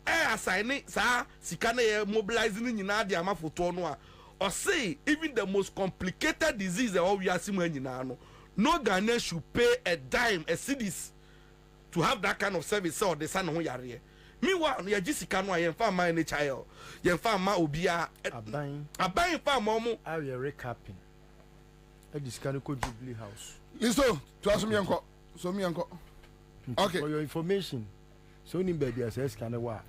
assign sa sika na mobilizing nyina de ama foto no a or say even the most complicated disease that we are seeing now, no Ghanaian should pay a dime, a cedis, to have that kind of service or the son who are here. Meanwhile, you just can't why you find my child, you find my obia, a buying farm, momo, I will recapping. A Discanico Jubilee House. Listen, trust me, uncle. So, me, uncle. Okay. For your information, so in baby says, Canawa,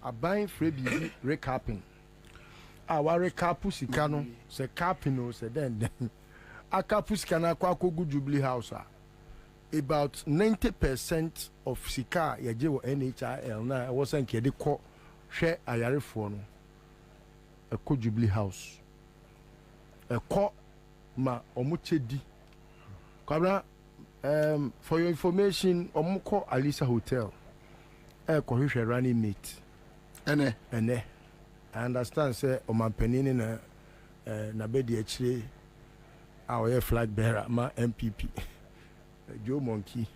a buying free busy recapping. Our recapu sicano, se capino, se then. A capus cana quaco good Jubilee House. About 90% of Sika Yajewo NHIL now wasn't a co share a yarifone. A co Jubilee House. A co ma omuchedi. Kwabena, for your information, omuko Alisa Hotel. A cohesion running mate. Ene. I understand, say, Oman Penini na bedi actually our flag bearer, ma MPP. Joe Monkey.